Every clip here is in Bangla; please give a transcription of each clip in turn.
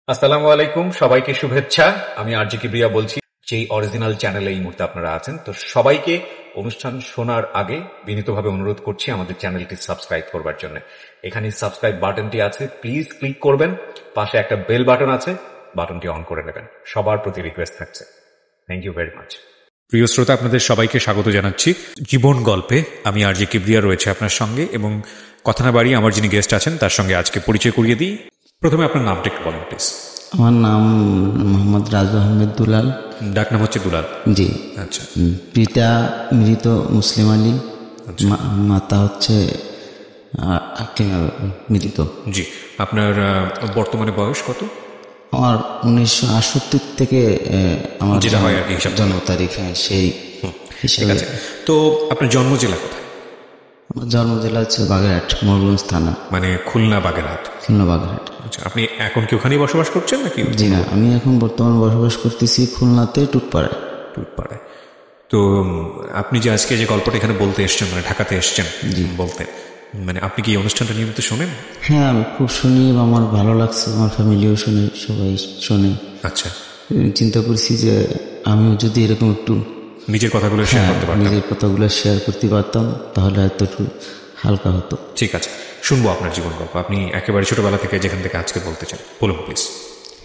আসসালামু আলাইকুম, সবাইকে শুভেচ্ছা। আমি আরজি কিবরিয়া বলছি, যেই অরিজিনাল চ্যানেলে এই মুহূর্তে আপনারা আছেন। তো সবাইকে অনুষ্ঠান শোনার আগে বিনীতভাবে অনুরোধ করছি আমাদের চ্যানেলটি সাবস্ক্রাইব করবার জন্য। এখানে সাবস্ক্রাইব বাটনটি আছে, প্লিজ ক্লিক করবেন। পাশে একটা বেল বাটন আছে, বাটনটি অন করে নেবেন। সবার প্রতি রিকোয়েস্ট থাকছে। Thank you very much. প্রিয় শ্রোতা, আপনাদের সবাইকে স্বাগত জানাচ্ছি জীবন গল্পে। আমি আরজি কিবরিয়া রয়েছে আপনার সঙ্গে, এবং কথা না বাড়িয়ে আমার যিনি গেস্ট আছেন তার সঙ্গে আজকে পরিচয় করিয়ে দিই। প্রথমে আপনার নামটা একটু বলেন প্লিজ। আমার নাম মোহাম্মদ রাজু আহমেদ দুলাল। ডাক নাম হচ্ছে দুলাল? জি। আচ্ছা। পিতা মৃত মুসলিম আলী, মাতা হচ্ছে মৃত। জি। আপনার বর্তমানে বয়স কত? আমার 1968 থেকে আমার যেটা হয় আর কি হিসাব, জন্ম তারিখ, সেই ঠিক আছে। তো আপনার জন্ম জেলা কোথায়? আমার জন্ম জেলা হচ্ছে বাগেরহাট, মোরগঞ্জ থানা। মানে খুলনা বাগেরহাট? খুলনা বাগেরহাট। আচ্ছা, আপনি এখন কি ওখানেই বসবাস করছেন নাকি? জি না, আমি এখন বর্তমানে বসবাস করতেছি খুলনাতে, টুটপাড়ায়। টুটপাড়ায়। তো আপনি যে আজকে যে গল্পটা এখানে বলতে এসছেন, মানে ঢাকাতে এসছেন বলতে, মানে আপনি কি এই অনুষ্ঠানটা নিয়মিত শোনেন? হ্যাঁ, আমি খুব শুনি, আমার ভালো লাগছে, আমার ফ্যামিলিও শুনে, সবাই শোনে। আচ্ছা। চিন্তা করছি যে আমিও যদি এরকম একটু নিজের কথাগুলো শেয়ার করতে পারতাম, নিজের কথাগুলো শেয়ার করতে পারতাম, তাহলে হয়তো একটু হালকা হতো। ঠিক আছে, শুনবো আপনার জীবন গল্প। আপনি একেবারে ছোটবেলা থেকে যেখান থেকে আজকে বলতে চান বলুন প্লিজ।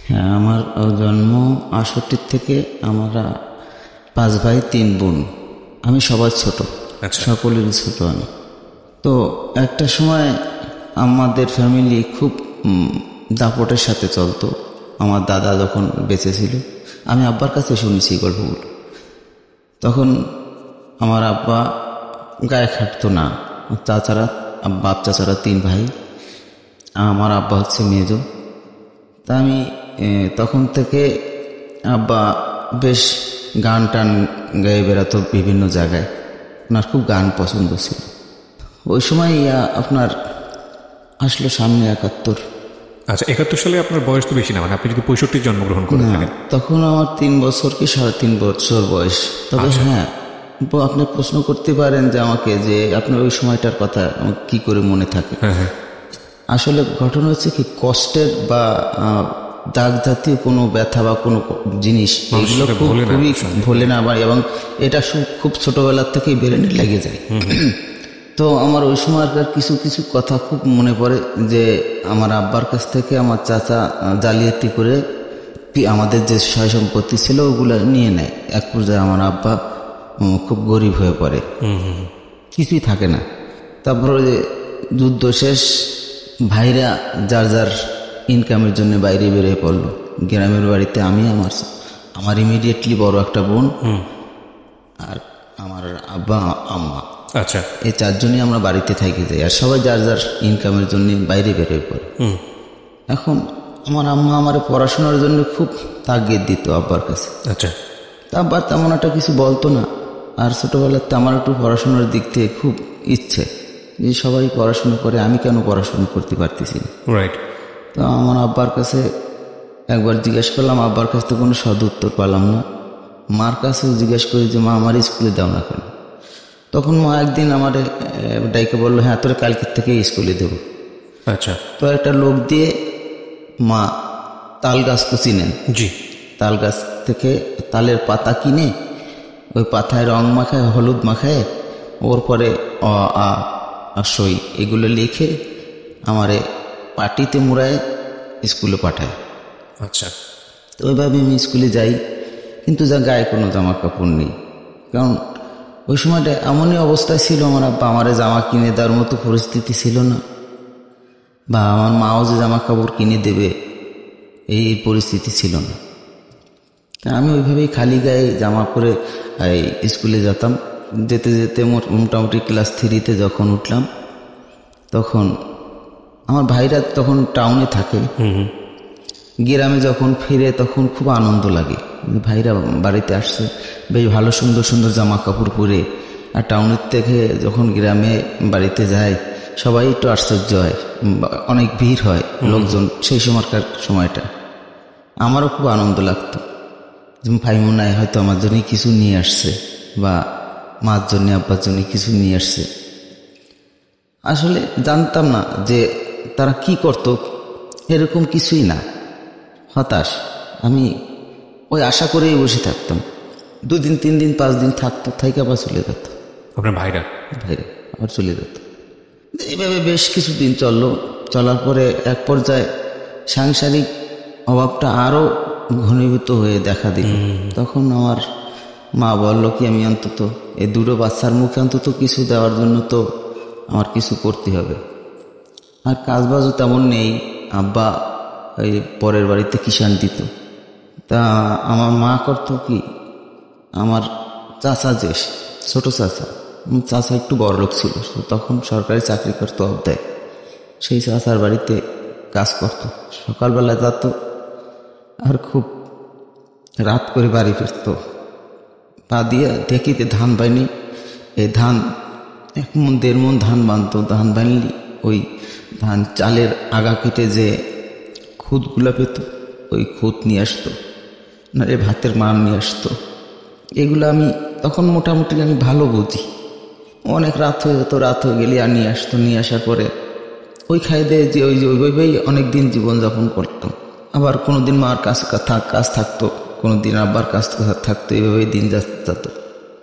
হ্যাঁ, আমার জন্ম 68 থেকে। আমরা 5 ভাই 3 বোন, আমি সবার ছোট। আচ্ছা। সকলেরই ছোট আমি। তো একটা সময় আমাদের ফ্যামিলি খুব দাপটের সাথে চলতো। আমার দাদা যখন বেঁচে ছিল, আমি আব্বার কাছে শুনেছি গল্পগুলো। তখন আমার আব্বা গায়ে খাটতো না। চাচারা, বাপ চাচারা 3 ভাই, আমার আব্বা হচ্ছে মেজো। তা আমি তখন থেকে আব্বা বেশ গান টান গায়ে বেড়াতো বিভিন্ন জায়গায়। ওনার খুব গান পছন্দ ছিল। ওই সময় আপনার আসলো সামনে 71। আচ্ছা, 71 সালে আপনার বয়স তো বেশি না, মানে আপনি যদি 65 জন্মগ্রহণ করে থাকেন। তখন আমার 3 বছর কি 3.5 বছর বয়স। তবে হ্যাঁ, আপনি প্রশ্ন করতে পারেন যে আমাকে, যে আপনার ওই সময়টার কথা কি করে মনে থাকে। আসলে ঘটনা হচ্ছে কি, কষ্টের বা দাগ জাতীয় কোনো ব্যথা বা কোনো জিনিস, এগুলো খুবই ভোলে না, এবং এটা খুব ছোটবেলার থেকেই ব্রেনে লেগে যায়। তো আমার ওই সময়কার কিছু কিছু কথা খুব মনে পড়ে, যে আমার আব্বার কাছ থেকে আমার চাচা জালিয়াতি করে আমাদের যে সয় সম্পত্তি ছিল ওগুলো নিয়ে নেয়। এক পর্যায়ে আমার আব্বা খুব গরিব হয়ে পড়ে, কিছুই থাকে না। তারপরে যে যুদ্ধ শেষ, ভাইরা যার যার ইনকামের জন্য বাইরে বেরিয়ে পড়লো। গ্রামের বাড়িতে আমি, আমার ইমিডিয়েটলি বড় একটা বোন, আর আমার আব্বা আম্মা। আচ্ছা। এই 4 জনই আমরা বাড়িতে থাকি যাই, আর সবাই যার যার ইনকামের জন্য বাইরে বেরোয় পড়ে। এখন আমার আম্মা আমার পড়াশোনার জন্য খুব তাগিদ দিত আব্বার কাছে। আচ্ছা। তা আব্বা তেমন একটা কিছু বলতো না। আর ছোটবেলাতে আমার একটু পড়াশোনার দিক থেকে খুব ইচ্ছে, যে সবাই পড়াশোনা করে, আমি কেন পড়াশোনা করতে পারতেছি না। রাইট। তো আমার আব্বার কাছে একবার জিজ্ঞেস করলাম, আব্বার কাছ থেকে কোনো সদ উত্তর পেলাম না। মার কাছেও জিজ্ঞেস করি যে মা, আমার স্কুলে দাও না কেন। তখন মা একদিন আমার ডাইকে বললো, হ্যাঁ, তোর কালকের থেকে স্কুলে দেবো। আচ্ছা। তো একটা লোক দিয়ে মা তাল গাছ তো চিনেন? জি। তাল গাছ থেকে তালের পাতা কিনে, ওই পাতায় রং মাখায়, হলুদ মাখায়, ওর পরে অ আ সই এগুলো লিখে আমারে পাটিতে মুড়ায় স্কুলে পাঠায়। আচ্ছা। তো ওইভাবে আমি স্কুলে যাই, কিন্তু যা গায়ে কোনো জামা কাপড় নেই। কারণ ওই সময়টা এমনই অবস্থায় ছিল, আমার আব্বা আমারে জামা কিনে দেওয়ার মতো পরিস্থিতি ছিল না, বা আমার মাও যে জামা কাপড় কিনে দেবে এই পরিস্থিতি ছিল না। আমি ওইভাবেই খালি গায়ে জামা পরে স্কুলে যেতাম। যেতে যেতে মোটামুটি ক্লাস 3-তে যখন উঠলাম, তখন আমার ভাইরা তখন টাউনে থাকে। গ্রামে যখন ফিরে তখন খুব আনন্দ লাগে, ভাইরা বাড়িতে আসছে, বেশ ভালো সুন্দর সুন্দর জামা কাপড় পরে। আর টাউনের থেকে যখন গ্রামে বাড়িতে যায়, সবাই একটু আশ্চর্য হয়, অনেক ভিড় হয় লোকজন সেই সময়কার সময়টা। আমারও খুব আনন্দ লাগতো, ভাই মনে হয় হয়তো আমার জন্য কিছু নিয়ে আসছে, বা মার জন্য আব্বার জন্য কিছু নিয়ে আসছে। আসলে জানতাম না যে তারা কি করত, এরকম কিছুই না। হতাশ। আমি ওই আশা করেই বসে থাকতাম। 2 দিন 3 দিন 5 দিন থাকতো, থাইকে আবার চলে যেত। আপনার ভাইরা আবার চলে যেত। এইভাবে বেশ কিছুদিন চললো। চলার পরে এক পর্যায়ে সাংসারিক অভাবটা আরো ঘনীভূত হয়ে দেখা দিল। তখন আমার মা বলল কি, আমি অন্তত এই 2 বাচ্চার মুখে অন্তত কিছু দেওয়ার জন্য তো আমার কিছু করতে হবে। আর কাজবাজও তেমন নেই। আব্বা এই পরের বাড়িতে কিষাণ দিত। তা আমার মা করতো কি, আমার চাচা যে ছোট চাচা একটু বড়লোক ছিল, তখন সরকারি চাকরি করতো অবদায়। সেই চাচার বাড়িতে কাজ করতো, সকালবেলা যেত আর খুব রাত করে বাড়ি ফিরত। পা দিয়ে ঢেকিতে ধান বাইনি, এই ধান 1 মণ 1.5 মণ ধান বানতো। ধান বানলি ওই ধান চালের আগা কেটে যে খুদগুলা পেত, ওই খুদ নিয়ে আসতো, না রে ভাতের মান নিয়ে আসতো। এগুলো আমি তখন মোটামুটি আমি ভালো বুঝি। অনেক রাত হয়ে যেত, রাত হয়ে গেলে আর নিয়ে আসতো। নিয়ে আসার পরে ওই খাই দিয়ে যে ওইভাবেই অনেকদিন জীবনযাপন করতাম। আবার কোনোদিন মার কাজ থাকতো, কোনোদিন আব্বার কাজ থাকতো, এইভাবেই দিন যেত।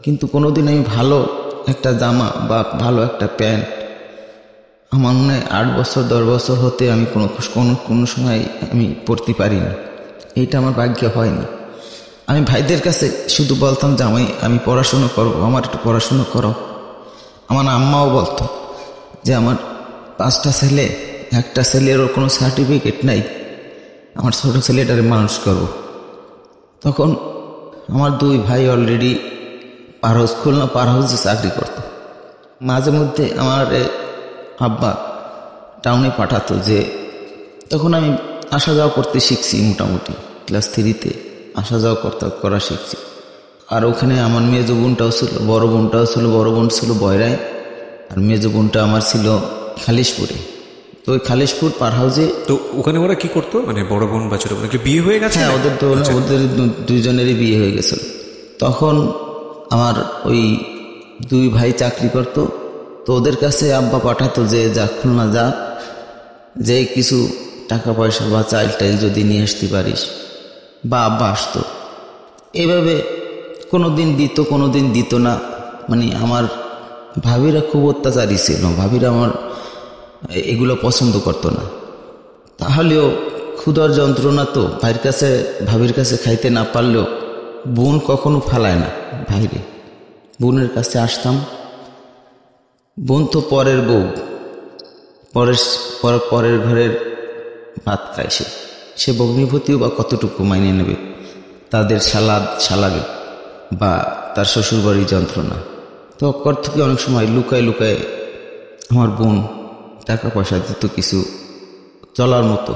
কিন্তু কোনোদিন আমি ভালো একটা জামা বা ভালো একটা প্যান্ট, আমার মনে হয় 8 বছর 10 বছর হতে আমি কোনো সময় আমি পড়তে পারিনি। এইটা আমার ভাগ্য হয়নি। আমি ভাইদের কাছে শুধু বলতাম যে আমি পড়াশুনো করবো, আমার একটু পড়াশুনো করো। আমার আম্মাও বলতো যে আমার 5টা ছেলে, একটা ছেলেরও কোনো সার্টিফিকেট নাই, আমার ছোট ছেলেটারে মানুষ করবো। তখন আমার 2 ভাই অলরেডি খুলনা পার হাউসে চাকরি করতো। মাঝে মধ্যে আমার আব্বা টাউনে পাঠাতো, যে তখন আমি আসা যাওয়া করতে শিখছি। মোটামুটি ক্লাস 3-তে আসা যাওয়া করা শিখছি। আর ওখানে আমার মেজো বোনটাও ছিল, বড় বোনটাও ছিল। বড় বোন ছিল বয়রায়, আর মেজো বোনটা আমার ছিল খালিশপুরে। তো ওই খালিশপুর পার হাউসে। তো ওখানে ওরা কি করতো, মানে বড় বোন বা ছোট বোন বিয়ে হয়ে গেছে? হ্যাঁ, ওদের 2জনেরই বিয়ে হয়ে গেছিল। তখন আমার ওই 2 ভাই চাকরি করতো। তো ওদের কাছে আব্বা পাঠাতো যে যা খুলনা যা, যে কিছু টাকা পয়সা বা চাইল টাইল যদি নিয়ে আসতে পারিস, বা আব্বা আসতো। এইভাবে কোনোদিন দিত, কোনোদিন দিত না। মানে আমার ভাবিরা খুব অত্যাচারী ছিল। ভাবিরা আমার এগুলো পছন্দ করতো না। তাহলেও ক্ষুধার যন্ত্রণা তো ভাবির কাছে খাইতে না পারলেও বোন কখনো ফালায় না ভাইরে। বোনের কাছে আসতাম। বোন তো পরের বউ, পরের ঘরের ভাত খায়। সে ভগ্নিপতিও বা কতটুকু মাইনে নেবে তাদের শালাগে বা তার শ্বশুরবাড়ির যন্ত্রণা। তো থেকে অনেক সময় লুকায় আমার বোন টাকা পয়সা দিত, কিছু চলার মতো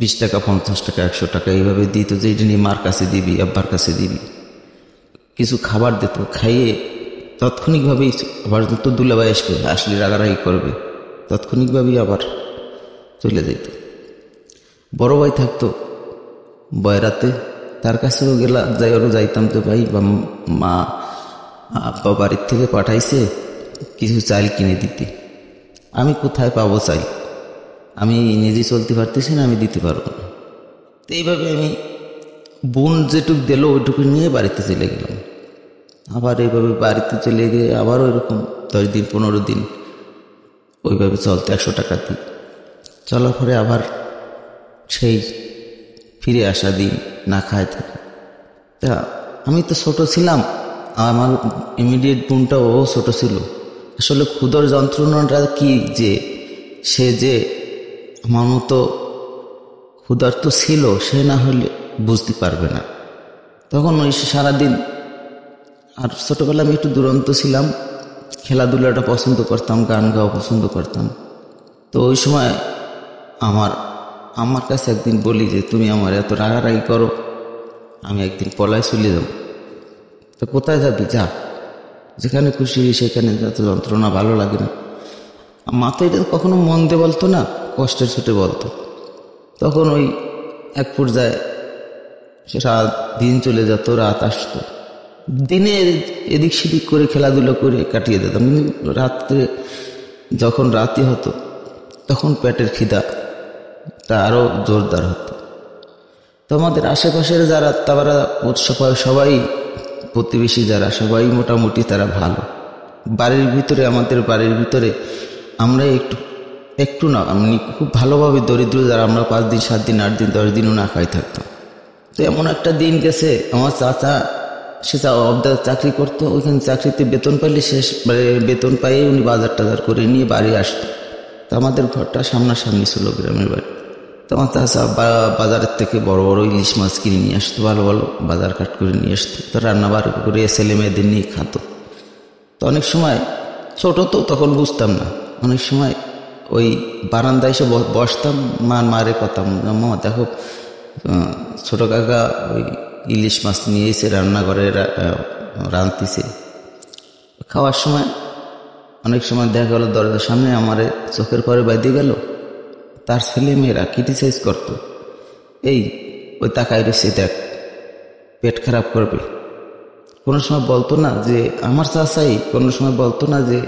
20 টাকা 50 টাকা 100 টাকা এইভাবে দিত, যে এটা নিয়ে মার কাছে দিবি, আব্বার কাছে দিবি। কিছু খাবার দিত, খাইয়ে তাৎক্ষণিকভাবেই আবার তো দুলাভাই আসলে রাগারাগি করবে, তাৎক্ষণিকভাবেই আবার চলে যেত। বড় ভাই থাকতো বয়রাতে, তার কাছেও যাইতাম। তো ভাই বা মা আব্বা বাড়ির থেকে পাঠাইছে কিছু চাল কিনে দিতে। আমি কোথায় পাবো চাল? আমি নিজে চলতে পারতেছি না, আমি দিতে পারবো না। তো এইভাবে আমি বোন যেটুক দিল ওইটুকু নিয়ে বাড়িতে চলে গেলাম। আবার এইভাবে বাড়িতে চলে গিয়ে আবার ওইরকম 10 দিন 15 দিন ওইভাবে চলতে 100 টাকা দিই। চলার পরে আবার সেই ফিরে আসা দিন না খায় থাকে। তা আমি তো ছোট ছিলাম, আমার ইমিডিয়েট বোনটা ও ছোট ছিল। আসলে ক্ষুধার যন্ত্রণাটা কি, যে সে যে আমার মতো ক্ষুধার্ত ছিল, সে না হলে বুঝতে পারবে না। তখন ওই সারাদিন, আর ছোটবেলা আমি একটু দুরন্ত ছিলাম, খেলাধুলাটা পছন্দ করতাম, গান গাওয়া পছন্দ করতাম। তো ওই সময় আমার কাছে একদিন বলি যে তুমি আমার এত রাগারাগি করো, আমি একদিন পলায় চলে যাব। তো কোথায় যাবি? যা, যেখানে খুশি সেখানে, যত যন্ত্রণা ভালো লাগে না। মাথায় এটা কখনো মন দিয়ে বলতো না, কষ্টের ছুটে বলতো। তখন ওই এক পর্যায়ে রাত দিন চলে যেত, রাত আসতো। দিনে এদিক সেদিক করে খেলাধুলা করে কাটিয়ে দিতাম, কিন্তু রাত্রে যখন রাতি হতো তখন পেটের খিদাটা আরো জোরদার হতো। তো আমাদের আশেপাশের যারা তারা সবাই প্রতিবেশী যারা সবাই মোটামুটি তারা ভালো। আমাদের বাড়ির ভিতরে আমরা একটু না আমি খুব ভালোভাবে দরিদ্র যারা আমরা 5 দিন 7 দিন 8 দিন 10 দিনও না খাই থাকতাম। তো এমন একটা দিন গেছে, আমার চাচা সে চাকরি করতো, ওইখানে চাকরিতে বেতন পাইলে বেতন পাইয়ে উনি বাজার টাজার করে নিয়ে বাড়ি আসতো। তো আমাদের ঘরটা সামনাসামনি ছিল গ্রামের বাড়ি। তো আমার চাচা বাজারের থেকে বড় বড় ইলিশ মাছ কিনে নিয়ে আসতো, ভালো ভালো বাজার কাট করে নিয়ে আসতো। তো রান্না বাড়ি করে ছেলে মেয়েদের নিয়ে খাতো। তো অনেক সময় ছোট তো তখন বুঝতাম না, অনেক সময় ওই বারান্দায় এসে বসতাম, মারে কথা, মামা দেখো ছোট কাকা ওই ইলিশ মাছ নিয়ে এসে রান্নাঘরে রাঁধতেছে। খাওয়ার সময় অনেক সময় দেখা গেল দরজার সামনে আমার চোখের পরে বাইতে গেল, তার ছেলে মেয়েরা ক্রিটিসাইজ করতো, ওই তাকাই রয়েছে, দেখ পেট খারাপ করবে। কোনো সময় বলতো না যে আমার চাচাই কোনো সময় বলতো না যে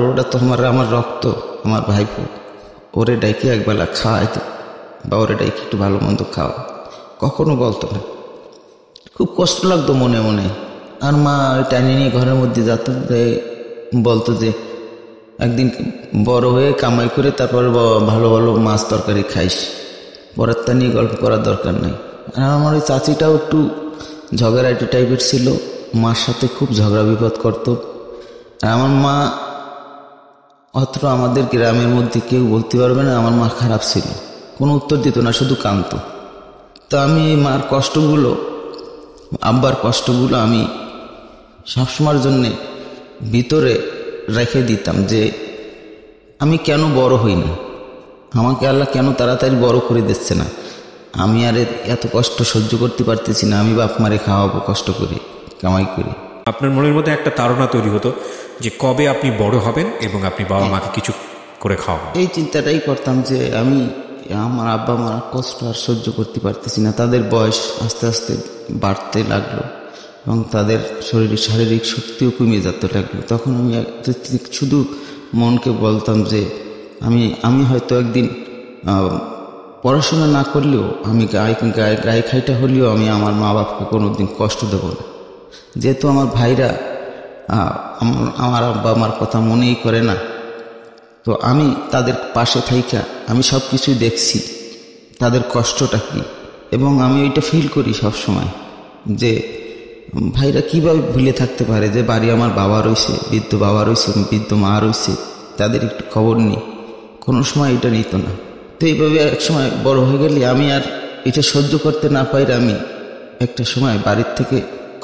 ওটা তো আমার রক্ত, আমার ভাইপো, ওরে ডাইকে একবেলা খাওয়াইতো বা ওরে ডাইকে একটু ভালো মন্দ খাওয়া, কখনো বলতো না। খুব কষ্ট লাগতো মনে মনে। আর মা ওই টানি নিয়ে ঘরের মধ্যে যেত, বলতো যে একদিন বড় হয়ে কামাই করে তারপরে ভালো ভালো মাছ তরকারি খাইস, বরাতটা নিয়ে গল্প করার দরকার নাই। আর আমার ওই চাচিটাও একটু ঝগড়াইটি টাইপের ছিল, মার সাথে খুব ঝগড়া বিপদ করতো। আর আমার মা অথচ আমাদের গ্রামের মধ্যে কেউ বলতে পারবে না আমার মা খারাপ ছিল, কোনো উত্তর দিত না, শুধু কাঁদতো। তো আমি এই মার কষ্টগুলো, আব্বার কষ্টগুলো আমি সবসময়ের জন্যে ভিতরে রেখে দিতাম যে আমি কেন বড় হই না, আমাকে আল্লাহ কেন তাড়াতাড়ি বড় করে দিচ্ছে না, আমি আর এত কষ্ট সহ্য করতে পারতেছি না, আমি বাপ মারে খাওয়াবো কষ্ট করে কামাই করে। আপনার মনের মধ্যে একটা ধারণা তৈরি হতো যে কবে আপনি বড় হবেন এবং আপনি বাবা মাকে কিছু করে খাওয়াবেন। এই চিন্তাটাই করতাম যে আমার আব্বা মার কষ্ট আর সহ্য করতে পারতেছি না। তাদের বয়স আস্তে আস্তে বাড়তে লাগলো এবং তাদের শারীরিক শক্তিও কমে যেতে লাগলো। তখন আমি শুধু মনকে বলতাম যে আমি হয়তো একদিন পড়াশোনা না করলেও আমি গায়ে খাইটা হলেও আমি আমার মা বাপকে কোনোদিন কষ্ট দেব না। যেহেতু আমার ভাইরা আমার আব্বা আমার কথা মনেই করে না, তো আমি তাদের পাশে থাইকা আমি সব কিছুই দেখছি তাদের কষ্টটা কি, এবং আমি ওইটা ফিল করি সব সময় যে ভাইরা কিভাবে ভুলে থাকতে পারে যে বাড়ি আমার বাবা রয়েছে, বৃদ্ধ বাবা রয়েছে, বৃদ্ধ মা রয়েছে, তাদের একটু খবর নেই, কোনো সময় এটা নিত না। তো এইভাবে এক সময় বড় হয়ে গেলে আমি আর এটা সহ্য করতে না পাইলে আমি একটা সময় বাড়ির থেকে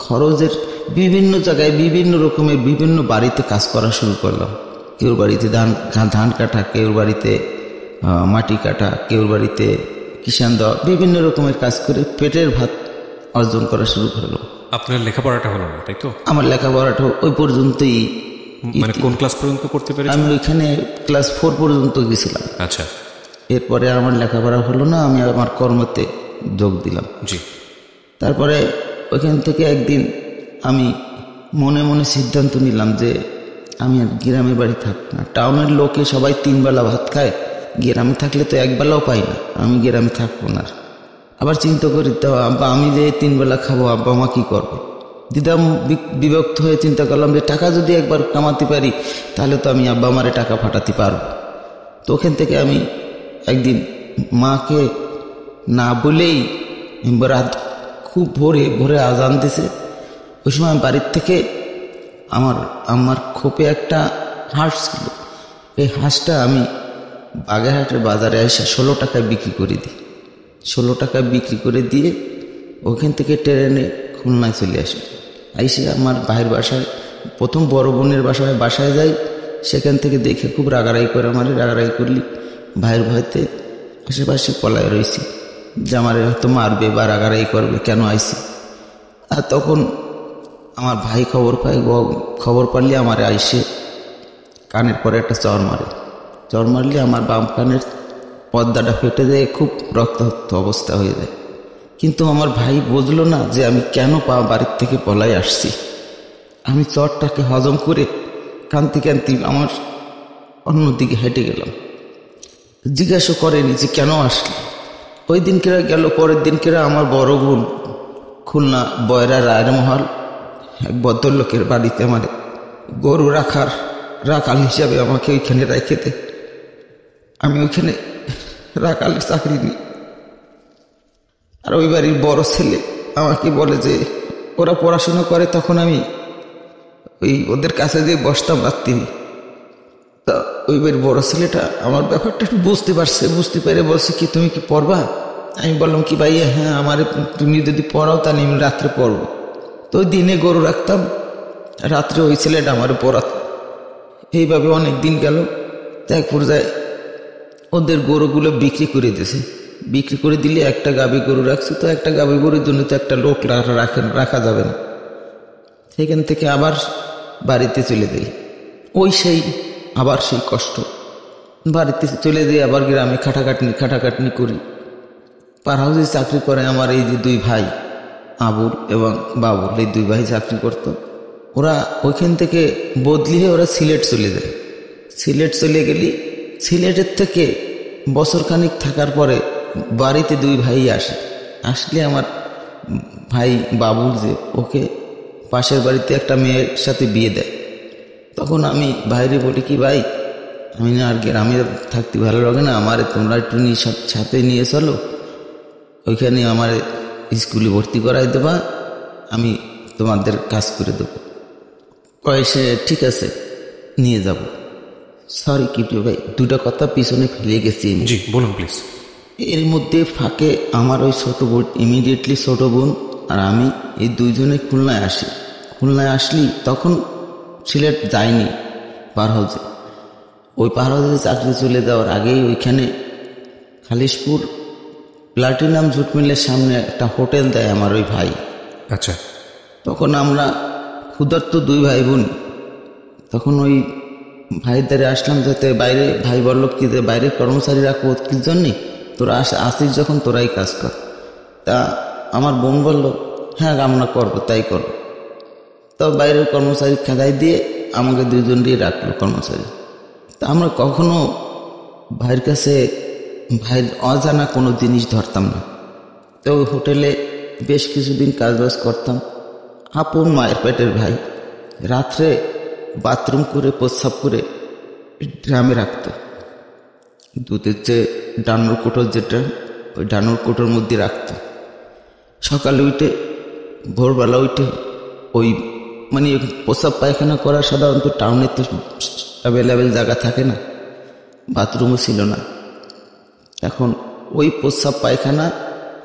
খরচের বিভিন্ন জায়গায় বিভিন্ন রকমের বিভিন্ন বাড়িতে কাজ করা শুরু করলাম। কেউর বাড়িতে ধান কাটা, কেউর বাড়িতে মাটি কাটা, কেউর বাড়িতে কিষান দেওয়া, বিভিন্ন রকমের কাজ করে পেটের ভাত অর্জন করা শুরু করলো। আপনার লেখাপড়াটা হলো না, তাই তো? আমার লেখাপড়াটা ওই পর্যন্তই। মানে কোন ক্লাস পর্যন্ত করতে পেরেছেন? আমি ওইখানে ক্লাস 4 পর্যন্ত গেছিলাম। আচ্ছা, এরপরে আমার লেখাপড়া হলো না, আমি আমার কর্মতে যোগ দিলাম। জি। তারপরে ওইখান থেকে একদিন আমি মনে মনে সিদ্ধান্ত নিলাম যে আমি আর গ্রামের বাড়ি থাকবো না। টাউনের লোকে সবাই 3 বেলা ভাত খায়, গ্রামে থাকলে তো 1 বেলাও পাই না, আমি গ্রামে থাকবো না। আবার চিন্তা করি তো আব্বা আমি যে 3 বেলা খাবো, আব্বা মা কী করবে? দ্বিধা বিভক্ত হয়ে চিন্তা করলাম যে টাকা যদি একবার কামাতে পারি তাহলে তো আমি আব্বা মারে টাকা পাঠাতে পারবো। তো ওখান থেকে আমি একদিন মাকে না বলেই রাত খুব ভোরে আজান দিছে, ওই সময় আমি বাড়ির থেকে আমার খোপে একটা হাঁস ছিল, এই হাঁসটা আমি বাগেরহাটের বাজারে এসে 16 টাকায় বিক্রি করে দিই। 16 টাকায় বিক্রি করে দিয়ে ওখান থেকে ট্রেনে খুলনায় চলে আসি। আইসে আমার ভাইয়ের বাসায়, প্রথম বড় বোনের বাসায় যাই, সেখান থেকে দেখে খুব রাগারাগি করে, রাগারাগি করলি ভাইয়ের ভয়তে আশেপাশে পলায় রয়েছি যে আমার হয়তো মারবে বা রাগারাগি করবে, কেন আইসি। আর তখন আমার ভাই খবর পারলে আমার আইসে কানের পরে একটা চর মারলে আমার বাম কানের পর্দাটা ফেটে যায়, খুব রক্তাক্ত অবস্থা হয়ে যায়। কিন্তু আমার ভাই বুঝলো না যে আমি কেন বাড়ির থেকে পলাই আসছি। আমি চরটাকে হজম করে কান্তি আমার অন্যদিকে হেঁটে গেলাম। জিজ্ঞাসা করেনি যে কেন আসলি, ওই দিনকেরা গেল। পরের দিনকেরা আমার বড় বোন খুলনা বয়রা রায়ের মহল এক ভদ্রলোকের বাড়িতে আমার গরু রাখাল হিসাবে আমাকে ওইখানে রেখে দেয়। আমি ওইখানে রাখালের চাকরি নিই। আর ওই বাড়ির বড় ছেলে আমাকে বলে যে ওরা পড়াশোনা করে, তখন আমি ওদের কাছে যে বসতাম রাত্রি। তা ওই বাড়ির বড় ছেলেটা আমার ব্যাপারটা একটু বুঝতে পেরে বলছে কি তুমি কি পড়বা? আমি বললাম কি ভাইয়া, হ্যাঁ আমার তুমি যদি পড়াও তাহলে আমি রাত্রে পড়বো। তো ওই দিনে গরু রাখতাম, রাত্রে ওই ছেলেটা আমার পড়াত। এইভাবে অনেক দিন গেল। এক পর্যায়ে ওদের গরুগুলো বিক্রি করে দিয়েছে। বিক্রি করে দিলে একটা গাভী গরু রাখছে, তো একটা গাভী গরুর জন্য তো একটা লোক রাখা যাবে না। সেখান থেকে আবার বাড়িতে চলে যাই। আবার সেই কষ্ট, বাড়িতে চলে যাই, আবার গ্রামে খাটাখাটনি করি। পার হাউসে চাকরি করে আমার এই যে দুই ভাই আবুল এবং বাবুল, এই দুই ভাই চাকরি করত। ওরা ওইখান থেকে বদলি হয়ে ওরা সিলেট চলে যায়। সিলেট চলে গেলি, সিলেটের থেকে বছরখানিক থাকার পরে বাড়িতে দুই ভাই আসলে আমার ভাই বাবুল যে ওকে পাশের বাড়িতে একটা মেয়ের সাথে বিয়ে দেয়। তখন আমি ভাইরে বলি কি ভাই, আমি না আর গ্রামে থাকতে ভালো লাগে না, আমারে তোমরা একটু সাথে নিয়ে চলো, ওইখানে আমার স্কুলে ভর্তি করাই দেবা, আমি তোমাদের কাজ করে দেবো। সে ঠিক আছে নিয়ে যাব। সরি কিপ্টু ভাই, দুটো কথা পিছনে ফেলে গেছি। জি বলুন প্লিজ। এর মধ্যে ফাঁকে আমার ওই ছোট বোন, ইমিডিয়েটলি ছোট বোন আর আমি এই দুইজনে খুলনায় আসি। খুলনায় আসলি তখন সিলেট যায়নি পার হাউসে। ওই পার হাউসে চাকরি চলে যাওয়ার আগেই ওইখানে খালিশপুর প্লাটিনাম জুট মিলের সামনে একটা হোটেল দেয় আমার ওই ভাই। আচ্ছা। তখন আমরা ক্ষুধার্ত দুই ভাই বোন, তখন ওই ভাইদারে আসলাম যাতে বাইরে, ভাই বলল কি যে বাইরে কর্মচারী রাখবো কি জন্যে, তোরা আসিস যখন তোরাই কাজ কর। তা আমার বোন বলল হ্যাঁ আমরা করবো, তাই করবো। তো বাইরের কর্মচারী খেদাই দিয়ে আমাকে দুজন দিয়ে রাখলো কর্মচারী। তা আমরা কখনো ভাইয়ের কাছে ভাইয়ের অজানা কোনো জিনিস ধরতাম না। তো ওই হোটেলে বেশ কিছুদিন কাজবাজ করতাম। আপন মায়ের পেটের ভাই রাত্রে বাথরুম করে প্রস্রাব করে ড্রামে রাখতো। দুধের যে ডানুর কোটোর যেটা, ওই ডানুর কোটোর মধ্যে রাখতো। সকালে উঠে ভোরবেলা উঠে ওই মানে প্রস্রাব পায়খানা করা সাধারণত টাউনে তো অ্যাভেলেবেল জায়গা থাকে না, বাথরুমও ছিল না। এখন ওই প্রস্রাব পায়খানা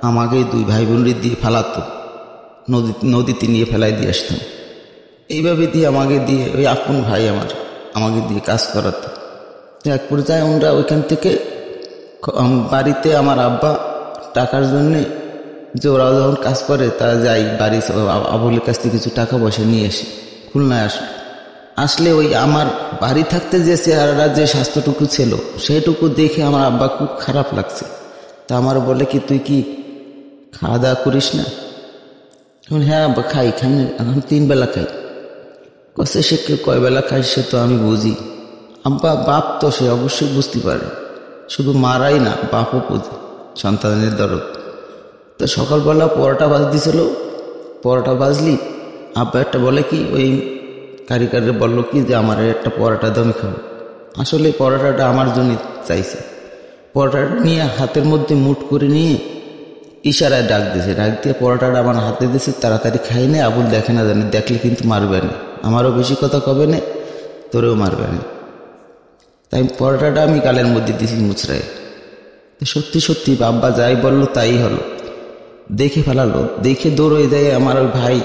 আমাকে দুই ভাই বোনরে দিয়ে ফেলাতো, নদীতে নিয়ে ফেলাই দিয়ে আসতাম। এইভাবে দিয়ে আমাকে দিয়ে ওই আপন ভাই আমাকে দিয়ে কাজ করাতো। এক পর্যায়ে আমরা ওইখান থেকে বাড়িতে আমার আব্বা টাকার জন্যে, যে ওরাও যখন কাজ করে তারা যাই বাড়ি আবুলের কাছ থেকে কিছু টাকা পয়সা নিয়ে আসি। খুলনায় আসলে ওই আমার বাড়ি থাকতে যে চেহারাটা, যে স্বাস্থ্যটুকু ছিল সেটুকু দেখে আমার আব্বা খুব খারাপ লাগছে। তা আমার বলে কি তুই কি খাওয়া দাওয়া করিস না? এখন হ্যাঁ আব্বা খাই না, এখন 3 বেলা খাই। কষে সে কয় বেলা খাই সে তো আমি বুঝি। আব্বা বাপ তো সে অবশ্যই বুঝতে পারে, শুধু মারাই না বাপও বুঝে সন্তানের দরদ। তো সকালবেলা পরোটা দিছিল, পরোটা ভাজলি আব্বা একটা বলে কি ওই কারিগরে বললো কি যে আমার একটা পরোটা দামি খাবো। আসলে পরোটাটা আমার জন্য চাইছে। পরোটাটা নিয়ে হাতের মধ্যে মুঠ করে নিয়ে ইশারায় ডাক দিয়ে পরোটাটা আমার হাতে দিয়েছে, তাড়াতাড়ি খাই নে, আবুল দেখে না জানে, দেখলে কিন্তু মারবে না, আমারও বেশি কথা কবে না, তোরেও মারবে না। তাই পরোটাটা আমি গালের মধ্যে দিয়েছি মুচড়ায়। সত্যি সত্যি বাব্বা যাই বললো তাই হলো। দেখে ফেলালো, দেখে দৌড়ে যায় আমার ওই ভাই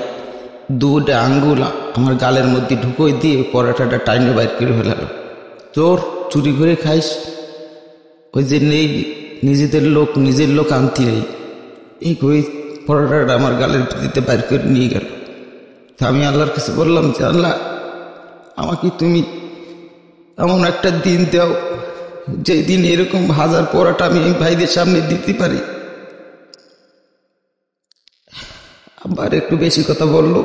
2টা আঙ্গুল আমার গালের মধ্যে ঢুকোই দিয়ে পরোটাটা টাইনে বাইর করে ফেলালো। চোর, চুরি করে খাইস, ওই যে নেই নিজের লোক আনতি নেই, এই ওই পরোটাটা আমার গালের দিতে বাইর করে নিয়ে গেল। তা আমি আল্লাহর কাছে বললাম যে আল্লাহ আমাকে তুমি এমন একটা দিন দাও যে দিন এরকম হাজার পরোটা আমি এই ভাইদের সামনে দিতে পারি। আব্বার একটু বেশি কথা বললো,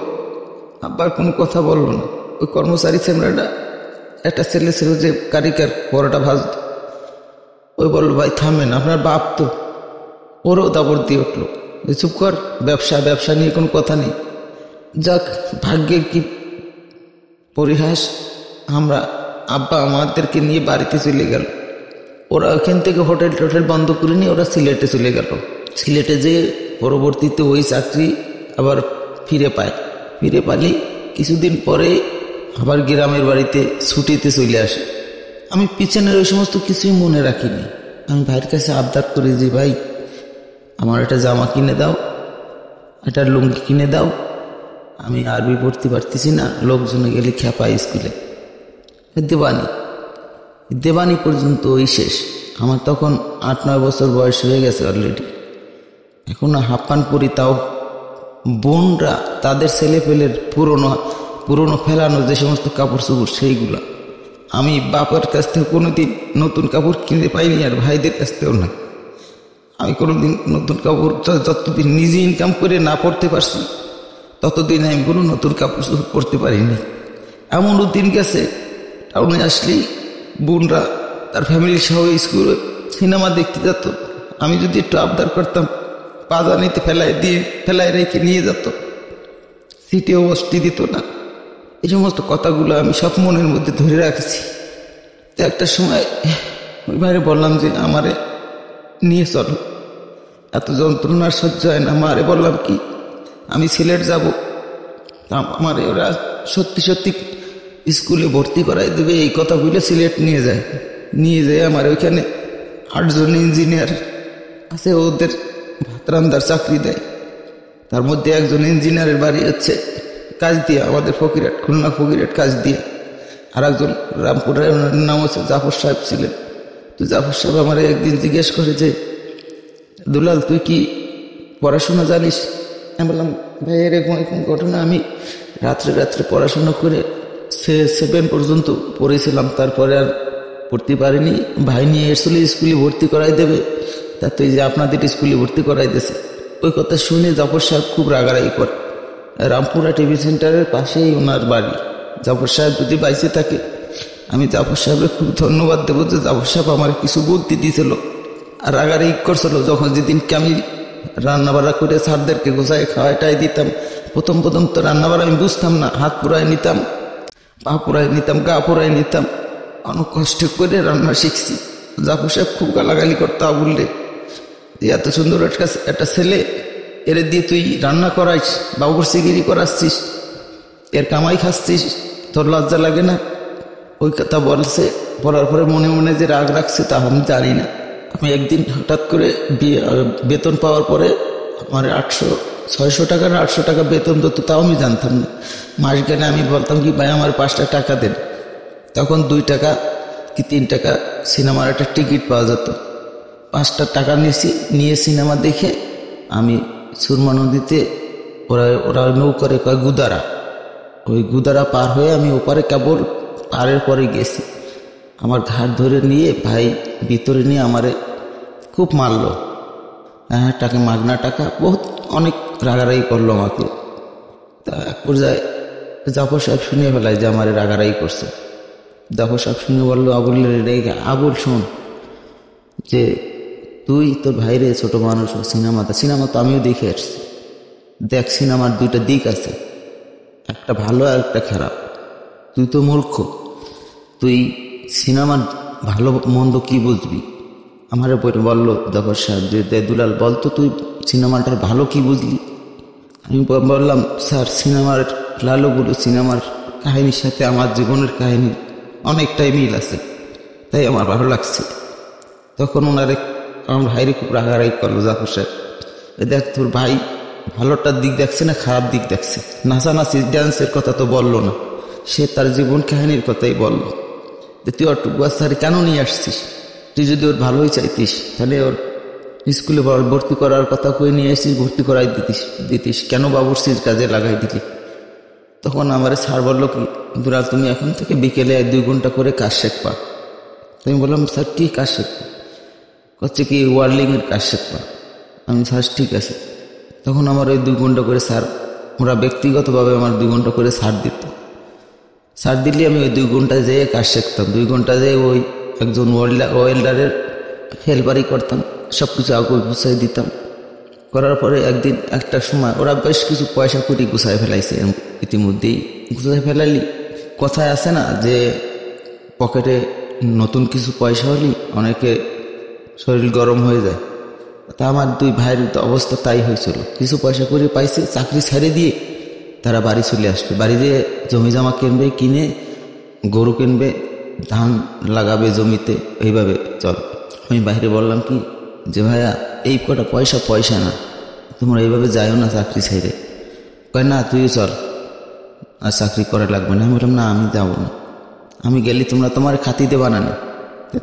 আব্বার কোনো কথা বললো না। ওই কর্মচারী ছেলেটা একটা ছেলে ছিল যে কারিগর পরোটা ভাজত, ওই বললো ভাই থামেন, আপনার বাপ তো ওরও দাবড় দিয়ে উঠলো, চুপ কর, ব্যবসা ব্যবসা নিয়ে কোনো কথা নেই। যাক, ভাগ্যের কি পরিহাস, আমরা আব্বা আমাদেরকে নিয়ে বাড়িতে চলে গেল। ওরা ওখান থেকে হোটেল টোটেল বন্ধ করে নিয়ে ওরা সিলেটে চলে গেল। সিলেটে যেয়ে পরবর্তীতে ওই চাকরি আবার ফিরে পালি কিছুদিন পরে আবার গ্রামের বাড়িতে ছুটিতে চলে আসে। আমি পিছনের ওই সমস্ত কিছুই মনে রাখিনি। আমি ভাইয়ের কাছে আবদার করি যে ভাই, আমার একটা জামা কিনে দাও, একটা লুঙ্গি কিনে দাও, আমি আরবি পড়তে পারতেছি না, লোকজনে গেলে খেপাই স্কুলে। দেবানি পর্যন্ত ওই শেষ। আমার তখন 8-9 বছর বয়স হয়ে গেছে অলরেডি। এখনো হাফ-প্যান্ট পরি, তাও বোনরা তাদের ছেলে পেলের পুরনো ফেলানো যে সমস্ত কাপড় চোপড় সেইগুলা। আমি বাবার কাছ থেকে কোনোদিন নতুন কাপড় কিনে পাইনি, আর ভাইদের কাছ থেকেও না। আমি কোনোদিন নতুন কাপড় যতদিন নিজে ইনকাম করে না পড়তে পারছি ততদিন আমি কোনো নতুন কাপড় চোপড় পরতে পারিনি। এমনও দিন গেছে, টাউনে আসলেই বোনরা তার ফ্যামিলির সহ স্কুলে সিনেমা দেখতে যেত। আমি যদি একটু আবদার করতাম, পাজানিতে ফেলায় রেখে নিয়ে যেত, সিটেও বসতে দিত না। এই সমস্ত কথাগুলো আমি সব মনের মধ্যে ধরে রাখছি। তো একটা সময় ওই বাইরে বললাম যে আমারে নিয়ে চলো, এত যন্ত্রণার সহ্য হয় না। মারে বললাম কি, আমি সিলেট যাব, আমারে ওরা সত্যি সত্যি স্কুলে ভর্তি করাই দেবে এই কথা বলে সিলেট নিয়ে যায়। আমার ওইখানে 8 জন ইঞ্জিনিয়ার আছে, ওদের ভাত রান্দার চাকরি দেয়। তার মধ্যে একজন ইঞ্জিনিয়ারের বাড়ি হচ্ছে কাজ দিয়ে, আমাদের খুলনা ফকিরহাট কাজ দিয়ে। আর একজন রামপুরের নাম হচ্ছে জাফর সাহেব ছিলেন। তো জাফর সাহেব আমার একদিন জিজ্ঞেস করে যে, দুলাল তুই কি পড়াশোনা জানিস? আমি বললাম, ভাই এরকম ঘটনা, আমি রাত্রে পড়াশোনা করে 7 পর্যন্ত পড়েছিলাম, তারপরে আর পড়তে পারিনি। ভাই নিয়ে এসলে স্কুলে ভর্তি করাই দেবে, তা তুই যে আপনাদের স্কুলে ভর্তি করাই দিয়েছে। ওই কথা শুনে জাফর সাহেব খুব রাগারাগি করে। রামপুরা টিভি সেন্টারের পাশেই ওনার বাড়ি। জাফর সাহেব যদি বাইসে থাকে, আমি জাফর সাহেবের খুব ধন্যবাদ দেবো যে জাফর সাহেব আমার কিছু বুদ্ধি দিয়েছিল আর রাগারাগি করছিল। যখন যেদিনকে আমি রান্নাবাড়া করে স্যারদেরকে গোছায় খাওয়াটাই দিতাম, প্রথম তো রান্নাবাড়া আমি বুঝতাম না, হাত পুরাই নিতাম, পা পুরাই নিতাম, গা পুরাই নিতাম, অনেক কষ্ট করে রান্না শিখছি। জাফর সাহেব খুব গালাগালি করতো, বললে এত সুন্দর একটা ছেলে, এর দিয়ে তুই রান্না করাইস, বাবুর্চিগিরি করাচ্ছিস, এর কামাই খাচ্ছিস, তোর লজ্জা লাগে না? ওই কথা বলছে। বলার পরে মনে মনে যে রাগ রাখছে তা আমি জানি না। আমি একদিন হঠাৎ করে বেতন পাওয়ার পরে আমার 600 টাকা না 800 টাকা বেতন দিত, তাও আমি জানতাম না। মাস গেলে আমি বলতাম কি, ভাই আমার 5টা টাকা দেন। তখন 2 টাকা কি 3 টাকা সিনেমার একটা টিকিট পাওয়া যেত। 5টা টাকা নিয়ে সিনেমা দেখে আমি সুরমা নদীতে, ওরা নৌকরে কয় গুদারা, ওই গুদারা পার হয়ে আমি ওপারে কেবল পারের পরে গেছি। আমার ঘাট ধরে নিয়ে ভাই ভিতরে নিয়ে আমারে খুব মারলো। টাকা, মাগনা টাকা, অনেক রাগারাগি করলো আমাকে। তা এক পর্যায়ে জাফর সাহেব শুনিয়ে ফেলায় যে আমারে রাগারাগি করছে। জাফর সাহেব শুনে বললো, আবুল শোন, যে তুই তোর ভাইরে ছোট মানুষ, সিনেমা তো আমিও দেখে আসছি। দেখ, সিনেমার 2টা দিক আছে, একটা ভালো আর একটা খারাপ। তুই তো মূর্খ, তুই সিনেমার ভালো মন্দ কি বুঝবি? আমার বললো জাফর সাহেব যে দুলাল বলতো, তুই সিনেমাটার ভালো কি বুঝলি? আমি বললাম, স্যার সিনেমার লালুগুলো, সিনেমার কাহিনীর সাথে আমার জীবনের কাহিনী অনেকটাই মিল আছে, তাই আমার ভালো লাগছে। তখন আমার ভাইরে খুব রাগারাগি করলো জাফর সাহেব, দেখ তোর ভাই ভালোটার দিক দেখছে না খারাপ দিক দেখছে, নাচানাচি ড্যান্সের কথা তো বললো না, সে তার জীবন কাহিনীর কথাই বললো। তুই ওর টুকুয়ার কেন নিয়ে আসছিস? তুই যদি ওর ভালোই চাইতিস তাহলে ওর স্কুলে ভর্তি করার কথা কই নিয়ে আসছিস, ভর্তি করাই দিতিস কেন বাবুর্চির কাজে লাগাই দিলি? তখন আমার স্যার বললো কি, দুলাল তুমি এখন থেকে বিকেলে 2 ঘন্টা করে কাজ শিখবা। আমি বললাম, স্যার কি কাজ শিখবা? হচ্ছে কি ওয়ার্লিংয়ের কাজ শিখবা। আমি স্যার ঠিক আছে। তখন আমার ওই 2 ঘন্টা করে স্যার, ওরা ব্যক্তিগতভাবে আমার 2 ঘন্টা করে ছাড় দিলে আমি ওই 2 ঘন্টা যেয়ে কাজ শিখতাম। 2 ঘন্টা যেয়ে ওই একজন ওয়েল্ডারের হেল্পারই করতাম। সব কিছু আগে গুছাই দিতাম। করার পরে একদিন একটা সময় ওরা বেশ কিছু পয়সা কুটি গুছাই ফেলাইছে, ইতিমধ্যেই গুছাই ফেলালি। কথায় আছে না যে পকেটে নতুন কিছু পয়সা হলে অনেকে শরীর গরম হয়ে যায়, তা আমার দুই ভাইয়ের অবস্থা তাই হয়েছিল। কিছু পয়সা করে পাইছে, চাকরি ছেড়ে দিয়ে তারা বাড়ি চলে আসবে, বাড়ি দিয়ে জমি জমা কিনবে, কিনে গরু কিনবে, ধান লাগাবে জমিতে, এইভাবে চল। আমি বাইরে বললাম কি যে ভাইয়া এই কটা পয়সা না, তোমরা এইভাবে যাইও না চাকরি ছেড়ে। কয় না তুইও চল, আর চাকরি করা লাগবে না। আমি বললাম না আমি যাবো না, আমি গেলে তোমরা তোমার খাতিতে বানানো,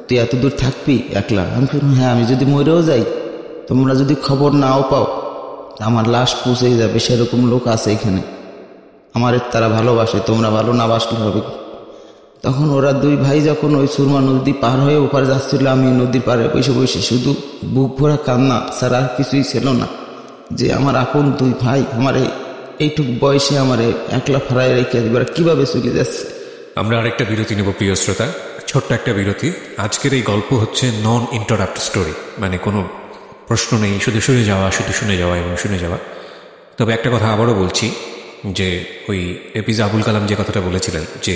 তুই এত দূর থাকবি একলা? আমি বললাম হ্যাঁ, আমি যদি মরেও যাই তোমরা যদি খবর নাও পাও আমার লাশ পৌঁছেই যাবে, সেরকম লোক আছে এখানে, আমার তারা ভালোবাসে, তোমরা ভালো না বাসলে হবে। তখন ওরা দুই ভাই যখন ওই সুরমা নদী পার হয়ে ওপারে যাচ্ছিল, আমি নদীর পাড়ে বসে বসে শুধু বুক ভরা কান্না ছাড়া আর কিছুই ছিল না, যে আমার আপন দুই ভাই আমার এইটুক বয়সে আমার একলা ফারাই রেখে এবার কিভাবে চলে যাচ্ছে। আমরা আরেকটা বিরতি নেব প্রিয় শ্রোতা, ছোট্ট একটা বিরতি। আজকের এই গল্প হচ্ছে নন ইন্টারাপ্ট স্টোরি, মানে কোনো প্রশ্ন নেই, শুধু শুনে যাওয়া এবং শুনে যাওয়া। তবে একটা কথা আবারও বলছি যে ওই এপিজে আবুল কালাম যে কথাটা বলেছিলেন যে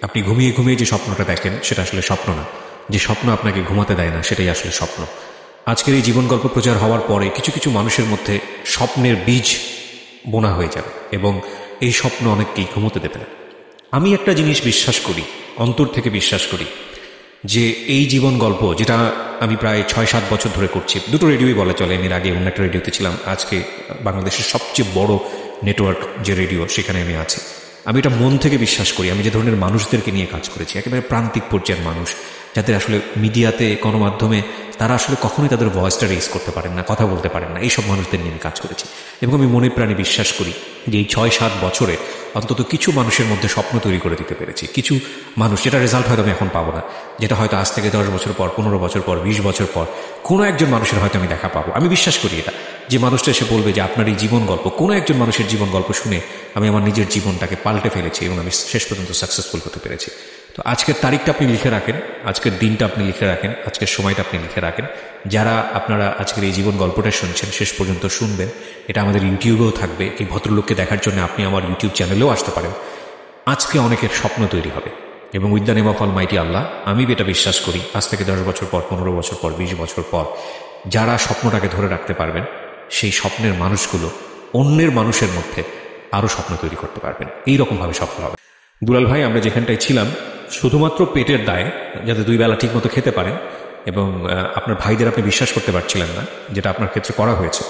আপনি ঘুমিয়ে ঘুমিয়ে যে স্বপ্নটা দেখেন সেটা আসলে স্বপ্ন না, যে স্বপ্ন আপনাকে ঘুমাতে দেয় না সেটাই আসলে স্বপ্ন। আজকের এই জীবন গল্প প্রচার হওয়ার পরে কিছু কিছু মানুষের মধ্যে স্বপ্নের বীজ বোনা হয়ে যাবে এবং এই স্বপ্ন অনেককেই ঘুমোতে দেবে না। আমি একটা জিনিস বিশ্বাস করি, অন্তর থেকে বিশ্বাস করি, যে এই জীবন গল্প যেটা আমি প্রায় 6-7 বছর ধরে করছি, দুটো রেডিওই বলা চলে, এর আগে অন্য একটা রেডিওতে ছিলাম, আজকে বাংলাদেশের সবচেয়ে বড় নেটওয়ার্ক যে রেডিও সেখানে আমি আছি। আমি এটা মন থেকে বিশ্বাস করি। আমি যে ধরনের মানুষদেরকে নিয়ে কাজ করেছি, একেবারে প্রান্তিক পর্যায়ের মানুষ, যাদের আসলে মিডিয়াতে গণমাধ্যমে তারা আসলে কখনোই তাদের ভয়েসটা রেজ করতে পারেন না, কথা বলতে পারেন না, এইসব মানুষদের নিয়ে আমি কাজ করেছি। এবং আমি মনে প্রাণে বিশ্বাস করি যে এই 6-7 বছরে অন্তত কিছু মানুষের মধ্যে স্বপ্ন তৈরি করে দিতে পেরেছি। কিছু মানুষ, যেটা রেজাল্ট হয়তো আমি এখন পাবো না, যেটা হয়তো আজ থেকে 10 বছর পর, 15 বছর পর, 20 বছর পর কোনো একজন মানুষের হয়তো আমি দেখা পাবো। আমি বিশ্বাস করি এটা, যে মানুষটা এসে বলবে যে আপনার এই জীবন গল্প, কোনো একজন মানুষের জীবন গল্প শুনে আমি আমার নিজের জীবনটাকে পাল্টে ফেলেছি এবং আমি শেষ পর্যন্ত সাকসেসফুল হতে পেরেছি। তো আজকের তারিখটা আপনি লিখে রাখেন, আজকের দিনটা আপনি লিখে রাখেন, আজকের সময়টা আপনি লিখে রাখেন। যারা আপনারা আজকের এই জীবন গল্পটা শুনছেন শেষ পর্যন্ত শুনবেন, এটা আমাদের ইউটিউবেও থাকবে। এই ভদ্রলোককে দেখার জন্য আপনি আমার ইউটিউব চ্যানেলেও আসতে পারেন। আজকে অনেকের স্বপ্ন তৈরি হবে এবং with the name of almighty Allah, আমি এটা বিশ্বাস করি, আজ থেকে 10 বছর পর, 15 বছর পর, 20 বছর পর যারা স্বপ্নটাকে ধরে রাখতে পারবেন, সেই স্বপ্নের মানুষগুলো অন্যের মানুষের মধ্যে আরও স্বপ্ন তৈরি করতে পারবেন, এইরকমভাবে সফল হবে। দুলাল ভাই, আমরা যেখানটায় ছিলাম শুধুমাত্র পেটের দায়ে, যাতে 2 বেলা ঠিক মতো খেতে পারেন, এবং আপনার ভাইদের আপনি বিশ্বাস করতে পারছিলেন না, যেটা আপনার ক্ষেত্রে করা হয়েছে,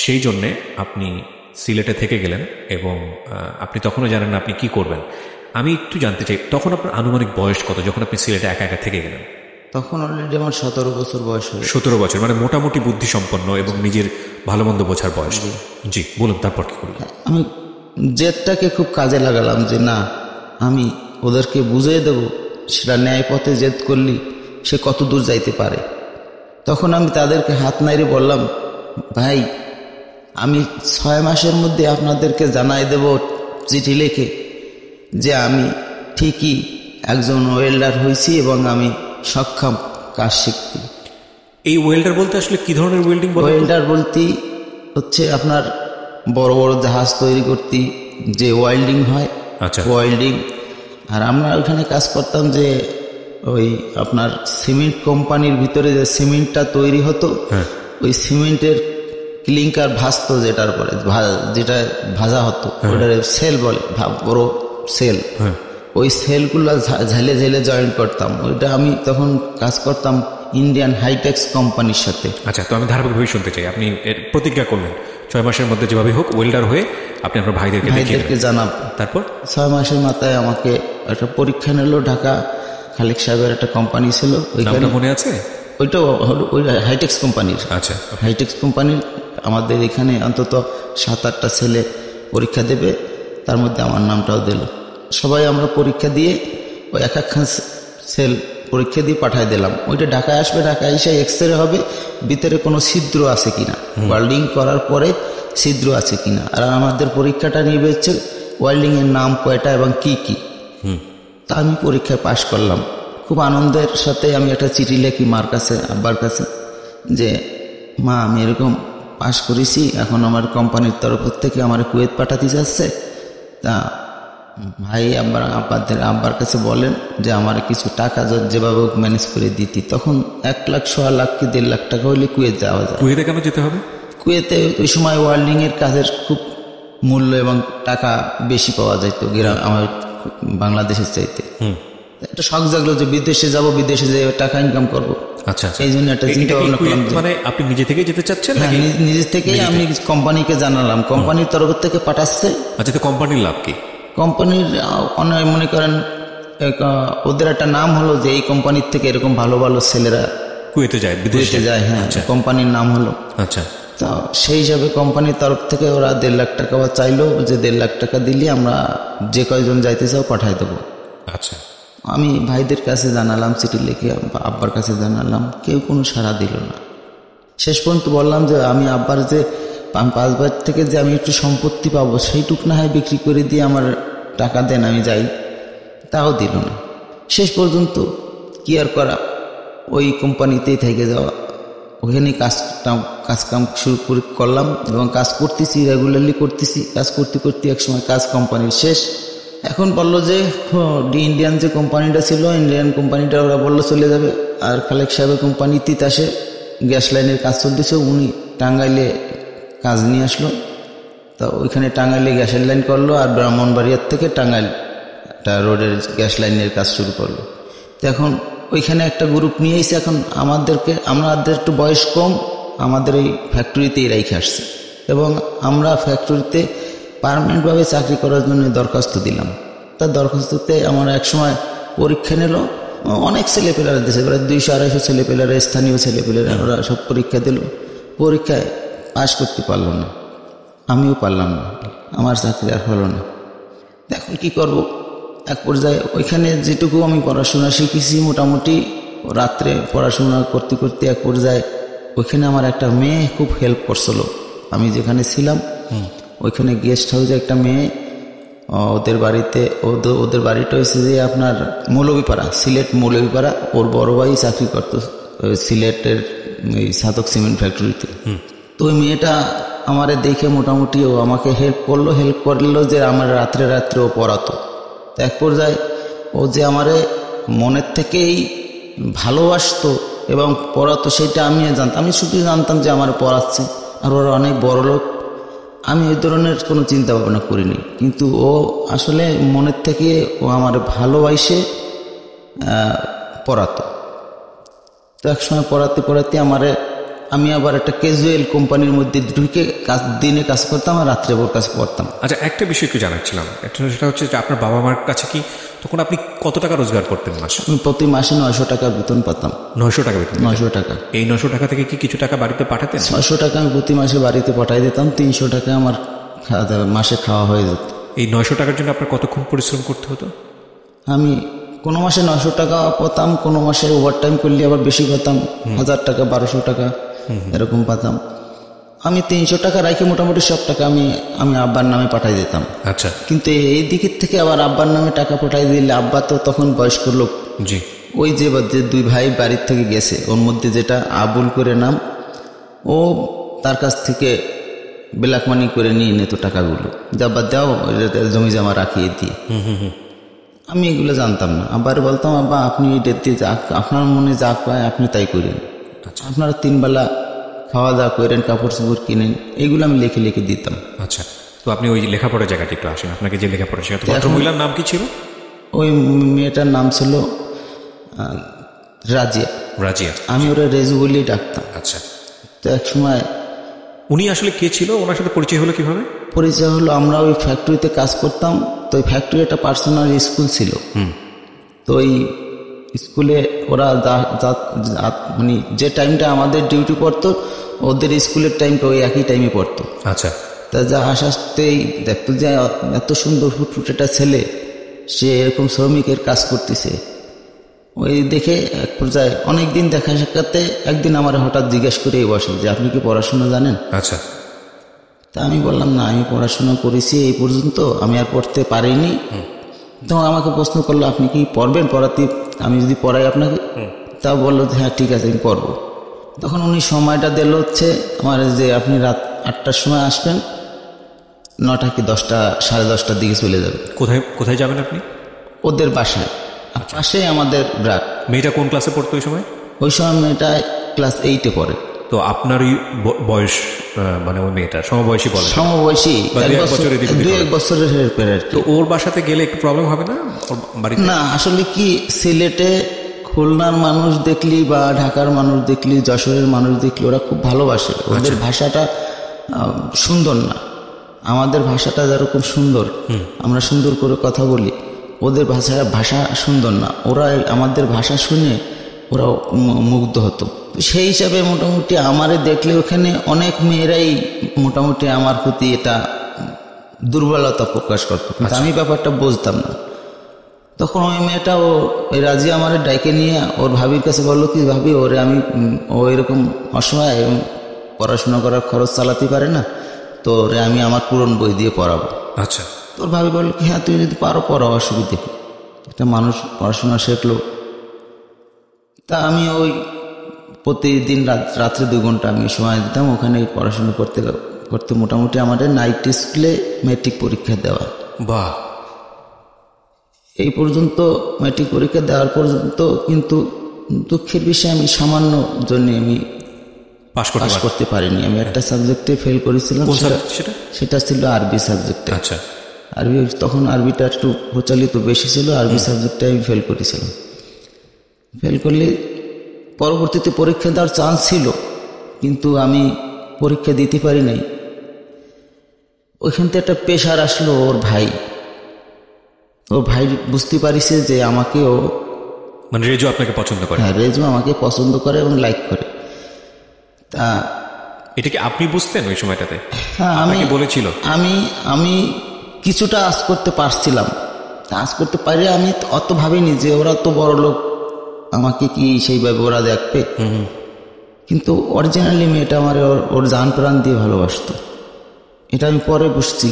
সেই জন্যে আপনি সিলেটে থেকে গেলেন এবং আপনি তখনও জানেন না আপনি কি করবেন। আমি একটু জানতে চাই, তখন আপনার আনুমানিক বয়স কত যখন আপনি সিলেটে একা একা থেকে গেলেন? তখন অলরেডি আমার 17 বছর বয়স হয়ে। 17 বছর, মানে মোটামুটি বুদ্ধিসম্পন্ন এবং নিজের ভালো মন্দ বোঝার বয়স। জি বলুন, তারপর কি করলেন? আমি জেদটাকে খুব কাজে লাগালাম যে না, আমি ওদেরকে বুঝিয়ে দেব সেটা ন্যায় পথে জেদ করলি সে কত দূর যাইতে পারে। তখন আমি তাদেরকে হাত নাড়িয়ে বললাম, ভাই আমি 6 মাসের মধ্যে আপনাদেরকে জানাই দেব চিঠি লিখে যে আমি ঠিকই একজন ওয়েল্ডার হয়েছি এবং আমি সক্ষম কাজ শিখতে। এই ওয়েল্ডার বলতে আসলে কি ধরনের ওয়েল্ডিং? ওয়েল্ডার বলতে হচ্ছে আপনার বড় বড় জাহাজ তৈরি করতে যে ওয়েল্ডিং হয়, আচ্ছা, ওয়েল্ডিং। আর আমরা ওইখানে কাজ করতাম যে ওই আপনার সিমেন্ট কোম্পানির ভিতরে যে সিমেন্টটা তৈরি হতো, ওই সিমেন্টের ক্লিংকার ভাজতো, যেটার পরে যেটা ভাজা হতো ওটার সেল বলে, বড় সেল, ওই সেলগুলো ঝালে ঝেলে জয়েন করতাম। ওইটা আমি তখন কাজ করতাম ইন্ডিয়ান হাইটেক্স কোম্পানির সাথে। আচ্ছা, তো আমি ধারাবাহিকভাবে শুনতে চাই, আপনি প্রতিজ্ঞা করলেন 6 মাসের মধ্যে যেভাবে হোক ওয়েল্ডার হয়ে আপনি আপনার ভাইদেরকে জানাব। তারপর 6 মাসের মাথায় আমাকে একটা পরীক্ষা নিল, ঢাকা খালেক সাহেবের একটা কোম্পানি ছিল, ওইখানে মনে আছে, ওইটা ওই হাইটেক্স কোম্পানির। আচ্ছা, হাইটেক্স কোম্পানির আমাদের এখানে অন্তত 7-8টা ছেলে পরীক্ষা দেবে, তার মধ্যে আমার নামটাও দিল। সবাই আমরা পরীক্ষা দিয়ে ওই একখান সেল পরীক্ষা দিয়ে পাঠাই দিলাম। ওইটা ঢাকায় আসবে, ঢাকায় এসে এক্সরে হবে ভিতরে কোনো ছিদ্র আছে কিনা, ওয়েল্ডিং করার পরে ছিদ্র আছে কিনা। আর আমাদের পরীক্ষাটা নিয়ে হচ্ছে ওয়েল্ডিং এর নাম কয়টা এবং কি কি। তা আমি পরীক্ষায় পাশ করলাম। খুব আনন্দের সাথে আমি একটা চিঠি লিখি মার কাছে, আব্বার কাছে, যে মা আমি এরকম পাস করেছি, এখন আমার কোম্পানির তরফ থেকে আমার কুয়েত পাঠাতে যাচ্ছে, তা ভাই আব্বার কাছে বলেন যে আমার কিছু টাকা যেভাবে ম্যানেজ করে দিতি। তখন 1 লাখ 1.25 লাখ কি 1.5 লাখ টাকা হলে কুয়েত যাওয়া যায়। কুয়েতে কেন যেতে হবে? কুয়েতে ওই সময় ওয়েল্ডিং এর কাজের খুব মূল্য এবং টাকা বেশি পাওয়া যেত আমার বাংলাদেশের চাইতে। একটা শখ জাগলো যে বিদেশে যাব, বিদেশে যেয়ে টাকা ইনকাম করবো। আচ্ছা, এই জন্য একটা চিন্তা ভাবনা করলাম। মানে আপনি নিজে থেকে যেতে চাচ্ছেন? নিজে থেকেই আমি কোম্পানিকে জানালাম, কোম্পানির তরফ থেকে পাঠাচ্ছে। আচ্ছা, তো কোম্পানির লাভ কি? কোম্পানির অনেক মনে করেন ওদের একটা নাম হলো যে এই কোম্পানির থেকে এরকম ভালো ভালো ছেলেরা কুয়েতে যায়, বিদেশে যায়। হ্যাঁ, কোম্পানির নাম হলো। আচ্ছা, তো সেই হিসাবে কোম্পানির তরফ থেকে ওরা 1.5 লাখ টাকা চাইলো, যে 1.5 লাখ টাকা দিলে আমরা যে কয়জন যাইতে চাও পাঠাই দেবো। আচ্ছা, আমি ভাইদের কাছে জানালাম, চিঠি লিখে আব্বার কাছে জানালাম, কেউ কোনো সাড়া দিল না। শেষ পর্যন্ত বললাম যে আমি আব্বার যে 5 বার থেকে যে আমি একটু সম্পত্তি পাবো সেইটুক না হয় বিক্রি করে দিয়ে আমার টাকা দেন, আমি যাই। তাও দিল না। শেষ পর্যন্ত কি আর করা, ওই কোম্পানিতেই থেকে যাওয়া। ওখানে কাম শুরু করলাম এবং কাজ করতেছি, রেগুলারলি করতেছি। কাজ করতে করতে একসময় কাজ কোম্পানির শেষ। এখন বললো যে ইন্ডিয়ান যে কোম্পানিটা ছিল, ইন্ডিয়ান কোম্পানিটা ওরা বললো চলে যাবে। আর খালেক সাহেবের কোম্পানি তিতাসে গ্যাস লাইনের কাজ চলতেছে, উনি টাঙ্গাইলে কাজ নিয়ে আসলো। তা ওইখানে টাঙ্গাইলে গ্যাসের লাইন করলো, আর ব্রাহ্মণবাড়িয়ার থেকে টাঙ্গাইল একটা রোডের গ্যাস লাইনের কাজ শুরু করলো। তো এখন ওইখানে একটা গ্রুপ নিয়ে এসে এখন আমাদের একটু বয়স কম, আমাদের এই ফ্যাক্টরিতেই রেখে আসছে এবং আমরা ফ্যাক্টরিতে পার্মানেন্টভাবে চাকরি করার জন্য দরখাস্ত দিলাম। তার দরখাস্ততে আমার একসময় পরীক্ষা নিল, অনেক ছেলেপেলারা দেশে প্রায় 200-250 ছেলেপেলারা, স্থানীয় ছেলেপেলারা, ওরা সব পরীক্ষা দিল। পরীক্ষায় পাশ করতে পারলো না, আমিও পারলাম না, আমার চাকরি আর হলো না। এখন কি করব? এক পর্যায়ে ওইখানে যেটুকু আমি পড়াশোনা শিখেছি মোটামুটি রাত্রে পড়াশোনা করতে করতে এক পর্যায়ে ওইখানে আমার একটা মেয়ে খুব হেল্প করছিল। আমি যেখানে ছিলাম ওইখানে গেস্ট হাউসে একটা মেয়ে, ওদের বাড়িতে ওদের বাড়িটা হয়েছে যে আপনার মৌলভীপাড়া, সিলেট মৌলভীপাড়া। ওর বড় ভাই চাকরি করতো সিলেটের এই সাতক সিমেন্ট ফ্যাক্টরিতে। তো ওই মেয়েটা আমারে দেখে মোটামুটি ও আমাকে হেল্প করলো যে আমার রাত্রে ও পড়াতো। তো এক পর্যায়ে ও যে আমারে মনের থেকেই ভালোবাসতো এবং পড়াতো সেটা আমি জানতাম। আমি শুধু জানতাম যে আমার পড়াচ্ছে, আর ওরা অনেক বড় লোক। আমি এই ধরনের কোনো চিন্তা ভাবনা করিনি, কিন্তু ও আসলে মনের থেকে ও আমার ভালোবাসে পড়াতো। তো একসময় পড়াতে আমি আবার একটা ক্যাজুয়াল কোম্পানির মধ্যে ঢুকে দিনে কাজ করতাম আর রাত্রে ওর কাজ করতাম। আচ্ছা, একটা বিষয় একটু জানাচ্ছিলাম, সেটা হচ্ছে যে আপনার বাবা মার কাছে কি তখন আপনি কত টাকা রোজগার করতেন মাসে? আমি প্রতি মাসে 900 টাকা বেতন পেতাম। 900 টাকা বেতন? 900 টাকা। এই 900 টাকা থেকে কি কিছু টাকা বাড়িতে পাঠাতেন? 600 টাকা আমি প্রতি মাসে বাড়িতে পাঠাই দিতাম, 300 টাকা আমার মাসে খাওয়া হয়ে যেত। এই 900 টাকার জন্য আপনার কতক্ষণ পরিশ্রম করতে হতো? আমি কোনো মাসে 900 টাকা পেতাম, কোনো মাসে ওভারটাইম করলে আবার বেশি পেতাম, 1000 টাকা 1200 টাকা এরকম পেতাম। আমি 300 টাকা রাখি মোটামুটি সব টাকা আমি আব্বার নামে পাঠাই দিতাম। আচ্ছা, কিন্তু এই দিকের থেকে আবার আব্বার নামে টাকা পাঠাই দিলে আব্বা তো তখন বয়স্ক লোক। জি। ওই যে 2 ভাই বাড়ির থেকে গেছে, ওর মধ্যে যেটা আবুল করে নাম, ও তার কাছ থেকে ব্ল্যাক মানি করে নিয়ে নিত টাকাগুলো, যে আব্বা দাও জমি জমা রাখিয়ে দিয়ে। আমি এগুলো জানতাম না। আব্বার বলতাম, আব্বা আপনি আপনার মনে যা পায় আপনি তাই করেন, আপনারা 3 বেলা খাওয়া দাওয়া করেন, কাপড় চোপড় কিনেন, এইগুলো আমি লিখে দিতাম। আচ্ছা, তো আপনি ওই লেখাপড়ার জায়গাটা একটু আসেন। আপনাকে যে লেখাপড়া শেখাতো ভদ্রমহিলার নাম কি ছিল? ওই মেয়েটার নাম ছিল রাজিয়া। আমি ওরা রেজু বলেই ডাকতাম। আচ্ছা, তো এক সময় উনি আসলে কে ছিল? ওনার সাথে পরিচয় হলো কিভাবে? পরিচয় হলো, আমরা ওই ফ্যাক্টরিতে কাজ করতাম। তো ওই ফ্যাক্টরি একটা পার্সোনাল স্কুল ছিল। তো ওই স্কুলে ওরা মানে যে টাইমটা আমাদের ডিউটি পড়তো, ওদের স্কুলের টাইমটা ওই একই টাইমে পড়তো। আচ্ছা, তা যা আসতেই দেখতো যে এত সুন্দর ফুটফুটেটা ছেলে, সে এরকম শ্রমিকের কাজ করতেছে। ওই দেখে এক পর্যায়ে অনেকদিন দেখা সাক্ষাতে একদিন আমার হঠাৎ জিজ্ঞেস করেই বসে যে আপনি কি পড়াশোনা জানেন? আচ্ছা। তা আমি বললাম না, আমি পড়াশোনা করেছি এই পর্যন্ত, আমি আর পড়তে পারিনি। তখন আমাকে প্রশ্ন করলো, আপনি কি পড়বেন? পড়াতে আমি যদি পড়াই আপনাকে? তা বললো যে হ্যাঁ ঠিক আছে আমি পড়বো। তখন উনি সময়টা দিল হচ্ছে আমার যে আপনি রাত 8টার সময় আসবেন, 9টা কি 10টা 10:30টার দিকে চলে যাবেন। কোথায় কোথায় যাবেন আপনি? ওদের বাসায়, পাশেই আমাদের ব্রাক। মেয়েটা কোন ক্লাসে পড়তো ওই সময়? ওই সময় মেয়েটা ক্লাস 8-এ পড়ে। তো আপনারই বয়স, মানে ওই মেয়েটার সমবয়সী বলে? সমবয়সী, 2-1 বছরের হেরফের। তো ওর বাসাতে গেলে একটু প্রবলেম হবে না ওর বাড়িতে? না, আসলে কি সিলেটে খুলনার মানুষ দেখলি বা ঢাকার মানুষ দেখলি, যশোরের মানুষ দেখলি, ওরা খুব ভালোবাসে। ওদের ভাষাটা সুন্দর না, আমাদের ভাষাটা যেরকম সুন্দর, আমরা সুন্দর করে কথা বলি, ওদের ভাষা সুন্দর না। ওরা আমাদের ভাষা শুনে ওরা মুগ্ধ হতো। সেই হিসাবে মোটামুটি আমারে দেখলে ওখানে অনেক মেয়েরাই মোটামুটি আমার প্রতি এটা দুর্বলতা প্রকাশ করতো, কিন্তু আমি ব্যাপারটা বুঝতাম না। তখন ওই মেয়েটা ওই রাজি আমার ডাইকে নিয়ে ওর ভাবির কাছে বললো কি, ভাবি ওরে আমি, ও এরকম অসহায় এবং পড়াশোনা করার খরচ চালাতে পারে না, তো ওরে আমি আমার পুরনো বই দিয়ে পড়াবো। আচ্ছা। তোর ভাবি বললো কি, হ্যাঁ তুই যদি পারো পড়াও, অসুবিধে কি, একটা মানুষ পড়াশোনা শিখলো। তা আমি ওই প্রতিদিন রাত্রে 2 ঘন্টা আমি সময় দিতাম ওখানে পড়াশোনা করতে করতে। মোটামুটি আমাদের নাইট স্কুলে ম্যাট্রিক পরীক্ষা দেওয়া। বাহ। এই পর্যন্ত ম্যাট্রিক পরীক্ষা দেওয়ার পর্যন্ত, কিন্তু দুঃখের বিষয় আমি সামান্য জন্য আমি পাস করতে পারিনি। আমি একটা সাবজেক্টে ফেল করেছিলাম, সেটা ছিল আরবি সাবজেক্টে। আচ্ছা। আরবি, তখন আরবিটা একটু প্রচলিত বেশি ছিল, আরবি সাবজেক্টে আমি ফেল করেছিলাম। ফেল করলে পরবর্তীতে পরীক্ষা দেওয়ার চান্স ছিল, কিন্তু আমি পরীক্ষা দিতে পারি নাই। ওইখান থেকে একটা প্রেশার আসলো ওর ভাই বুঝতে পারিছে যে আমাকে ও, মানে রেজু আপনাকে পছন্দ করে? হ্যাঁ, রেজু আমাকে পছন্দ করে এবং লাইক করে। তা এটা কি আপনি বুঝতেন ওই সময়টাতে? হ্যাঁ, আমি বলেছিল, আমি কিছুটা আজ করতে পারছিলাম, আজ করতে পারি। আমি অত ভাবিনি যে ওরা তো বড় লোক, আমাকে কি সেইভাবে ওরা দেখবে। কিন্তু অরিজিনালি মেয়েটা আমার ওর জান প্রাণ দিয়ে ভালোবাসতো, এটা আমি পরে বুঝছি।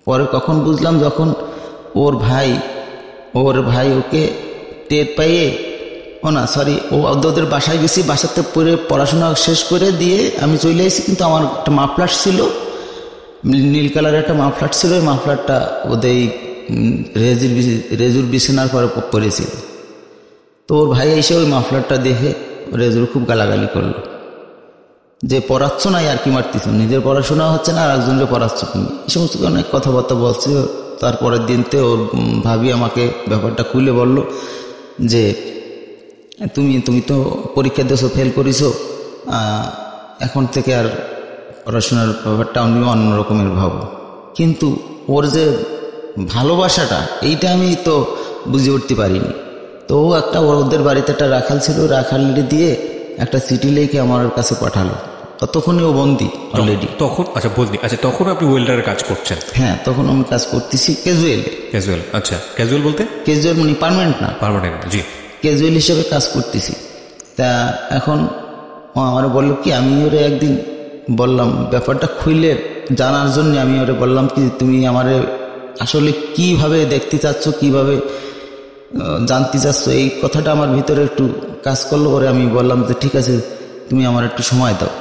পরে কখন বুঝলাম, যখন ওর ভাই ওকে টের পাইয়ে, ওদের বাসায় গেছি, বাসাতে পড়ে পড়াশোনা শেষ করে দিয়ে আমি চলে এসেছি। কিন্তু আমার একটা মাফলার ছিল, নীল কালারের একটা মাফলার ছিল, ওই মাফলারটা ওদের রেজুর বিছানার পরে পড়েছিল। তো ওর ভাই এসে ওই মাফলারটা দেখে রেজুর খুব গালাগালি করলো যে পড়াচ্ছ না, আর কি মারতিস, নিজের পড়াশোনা হচ্ছে না আর একজনকে পড়াচ্ছ তুমি, এই সমস্ত অনেক কথাবার্তা বলছে। তারপরের দিনতে ওর ভাবি আমাকে ব্যাপারটা খুলে বলল যে তুমি তো পরীক্ষা দিয়েছো, ফেল করেছো, এখন থেকে আর পড়াশোনার ব্যাপারটা আমি অন্য রকমের ভাবো। কিন্তু ওর যে ভালোবাসাটা, এইটা আমি তো বুঝে উঠতে পারিনি। তো ওদের বাড়িতে একটা রাখাল ছিল, রাখালটি দিয়ে একটা চিঠি লিখে আমার কাছে পাঠালো। ততক্ষণই ও বন্দি অলরেডি। তখন আচ্ছা বলনি, আচ্ছা তখন আপনি ওয়েল্ডারের কাজ করছেন? হ্যাঁ, তখন আমি কাজ করতেছি ক্যাজুয়াল। আচ্ছা, ক্যাজুয়াল বলতে? ক্যাজুয়াল মানে পার্মানেন্ট না, জি, ক্যাজুয়াল হিসেবে কাজ করতেছি। তা এখন ও আমার বললো কি, আমি ওরে একদিন বললাম ব্যাপারটা খুলে জানার জন্য, আমি ওরে বললাম কি, তুমি আমারে আসলে কিভাবে দেখতে চাচ্ছ, কিভাবে জানতে চাচ্ছ, এই কথাটা আমার ভিতরে একটু কাজ করলো। ওরে আমি বললাম যে ঠিক আছে, তুমি আমার একটু সময় দাও,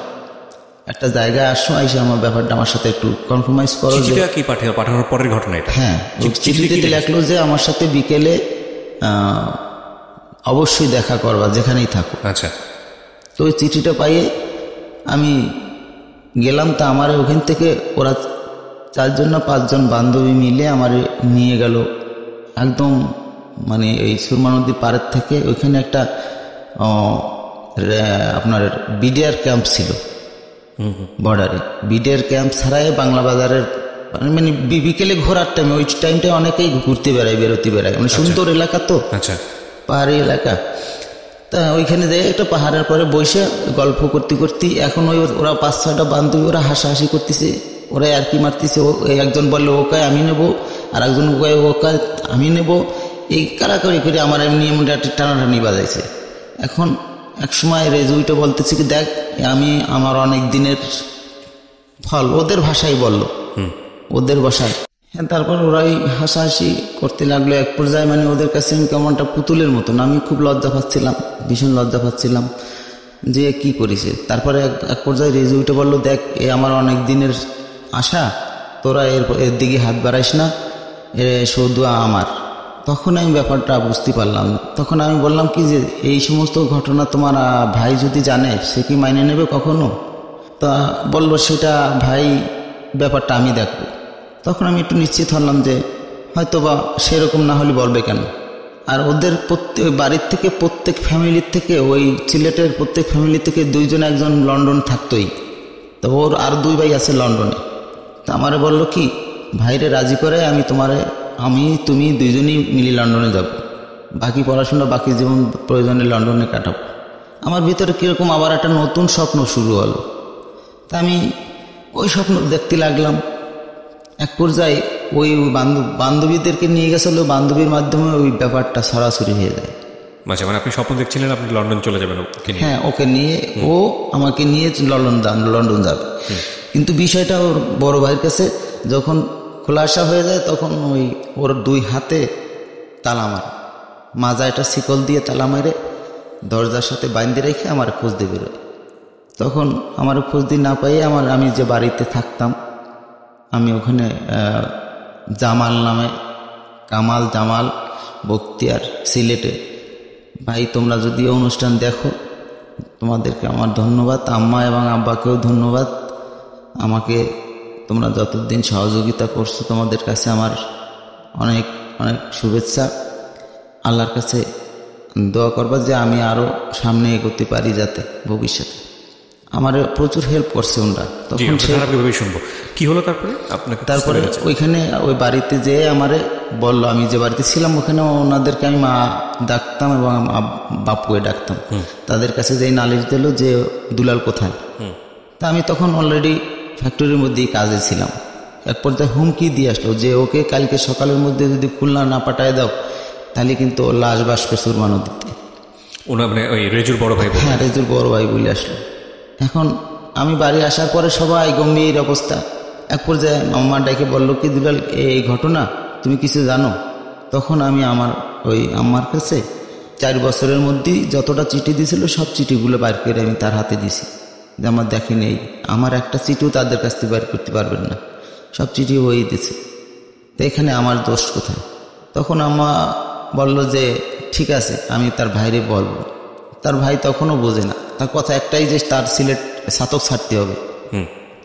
একটা জায়গায় আসো, এসে আমার ব্যাপারটা আমার সাথে একটু কনফার্মাইজ করো। চিঠিটা কি পাঠানোর পরের ঘটনা এটা? হ্যাঁ, চিঠিতে লেখলো যে আমার সাথে বিকেলে অবশ্যই দেখা করবা, যেখানেই থাকো। আচ্ছা। তো ওই চিঠিটা পাইয়ে আমি গেলাম। তা আমার ওখান থেকে ওরা 4জন না 5জন বান্ধবী মিলে আমার নিয়ে গেল একদম, মানে ওই সুরমা নদীর পাড়ের থেকে। ওইখানে একটা আপনার বিডিআর ক্যাম্প ছিল বর্ডারে। বিডিআর ক্যাম্প ছাড়াই বাংলা বাজারের, মানে বিকেলে ঘোরার টাইমে, ওই টাইমটায় অনেকেই ঘুরতে বেরোতে বেড়ায়, মানে সুন্দর এলাকা তো, পাহাড়ি এলাকা। তা ওইখানে যাই একটা পাহাড়ের পরে বসে গল্প করতে করতে, এখন ওরা 5-6টা বান্ধবী, ওরা হাসাহাসি করতেছে, ওরা আর কি মারতেছে। একজন বললো ওকায় আমি নেবো, আর একজন ওকায় আমি নেবো, এই কারাকারি করে আমার এমনি একটা টানাটানি বাজাইছে। এখন এক সময় রেজুইটা বলতেছি কি, দেখ আমি আমার অনেক দিনের ফল, ওদের ভাষায় বললো, ওদের ভাষায়। হ্যাঁ, তারপর ওরাই হাসাহাসি করতে লাগলো। এক পর্যায়ে মানে ওদের কাছে আমি কেমনটা পুতুলের মতন, আমি খুব লজ্জা পাচ্ছিলাম, ভীষণ লজ্জা পাচ্ছিলাম। যে কি করিছে। তারপরে এক পর্যায়ে রেজু উঠে বললো, দেখ এ আমার অনেক দিনের আশা, তোরা এর দিকে হাত বাড়াইস না, এ শুধু আমার। তখন আমি ব্যাপারটা বুঝতে পারলাম। তখন আমি বললাম কি যে এই সমস্ত ঘটনা তোমার ভাই যদি জানে সে কি মাইনে নেবে কখনো? তা বললো সেটা ভাই ব্যাপারটা আমি দেখবো। তখন আমি একটু নিশ্চিত হলাম যে হয়তো বা সেরকম না হলে বলবে কেন। আর ওদের প্রত্যেক বাড়ির থেকে প্রত্যেক ফ্যামিলির থেকে ওই সিলেটের প্রত্যেক ফ্যামিলি থেকে দুইজন একজন লন্ডন থাকতোই। তো ওর আর 2 ভাই আছে লন্ডনে। তা আমারে বললো কি ভাইরে রাজি করে আমি তুমি দুইজনই মিলে লন্ডনে যাব, বাকি পড়াশোনা বাকি জীবন প্রয়োজনে লন্ডনে কাটাবো। আমার ভিতরে কীরকম আবার একটা নতুন স্বপ্ন শুরু হলো। তা আমি ওই স্বপ্ন দেখতে লাগলাম। এক পর্যায়ে ওই বান্ধবীদেরকে নিয়ে গেছিল, বান্ধবীর মাধ্যমে ওই ব্যাপারটা সরাসরি হয়ে যায়। মাঝে মানে আপনি স্বপ্ন দেখছিলেন আপনি লন্ডন চলে যাবেন ওকে নিয়ে? হ্যাঁ, ওকে নিয়ে, ও আমাকে নিয়ে লন্ডন যাবে। কিন্তু বিষয়টা ওর বড় ভাইয়ের কাছে যখন খোলাসা হয়ে যায় তখন ওর 2 হাতে তালা মারে, মাজা একটা শিকল দিয়ে তালা মারে দরজার সাথে বাইন্ধে রেখে আমার খোঁজ দিয়ে বেরোয়। তখন আমার খোঁজ দিয়ে না পাইয়ে আমি যে বাড়িতে থাকতাম, আমি ওখানে জামাল নামে, কামাল জামাল বখতিয়ার, সিলেটে। ভাই তোমরা যদি অনুষ্ঠান দেখো তোমাদেরকে আমার ধন্যবাদ, আম্মা এবং আব্বাকেও ধন্যবাদ। আমাকে তোমরা যতদিন সহযোগিতা করছো তোমাদের কাছে আমার অনেক অনেক শুভেচ্ছা। আল্লাহর কাছে দোয়া করবা যে আমি আরও সামনে এগোতে পারি যাতে ভবিষ্যতে। আমার প্রচুর হেল্প করছে ওনারা। তখন শুনবো কি হলো তারপরে ওইখানে ওই বাড়িতে যেয়ে আমারে বললো, আমি যে বাড়িতে ছিলাম ওখানে ওনাদেরকে আমি মা ডাকতাম এবং বাপুকে ডাকতাম। তাদের কাছে যেই নালিশ দিল যে দুলাল কোথায়। তা আমি তখন অলরেডি ফ্যাক্টরির মধ্যেই কাজে ছিলাম। এক পর্যায়ে হুমকি দিয়ে আসলো যে ওকে কালকে সকালের মধ্যে যদি খুলনা না পাঠায় দাও তাহলে কিন্তু ও লাশ বাসবে সুরমা নদীতে। ওই রেজুর বড় ভাই? হ্যাঁ, রেজুর বড় ভাই বলে আসলো। এখন আমি বাড়ি আসার পরে সবাই গম্ভীর অবস্থা। এক পর্যায়ে আম্মা ডাকে বললো কি দুলাল এই ঘটনা তুমি কিছু জানো? তখন আমি ওই আম্মার কাছে 4 বছরের মধ্যেই যতটা চিঠি দিয়েছিল সব চিঠিগুলো বাইর করে আমি তার হাতে দিছি যে আমার দেখে নেই, আমার একটা চিঠিও তাদের কাছ থেকে বাইর করতে পারবেন না, সব চিঠি ওই দিছে, তো এখানে আমার দোষ কোথায়? তখন আম্মা বলল যে ঠিক আছে আমি তার ভাইরে বলবো। তার ভাই তখনও বোঝে না, তার কথা একটাই যে তার সিলেট ছাতক ছাড়তে হবে।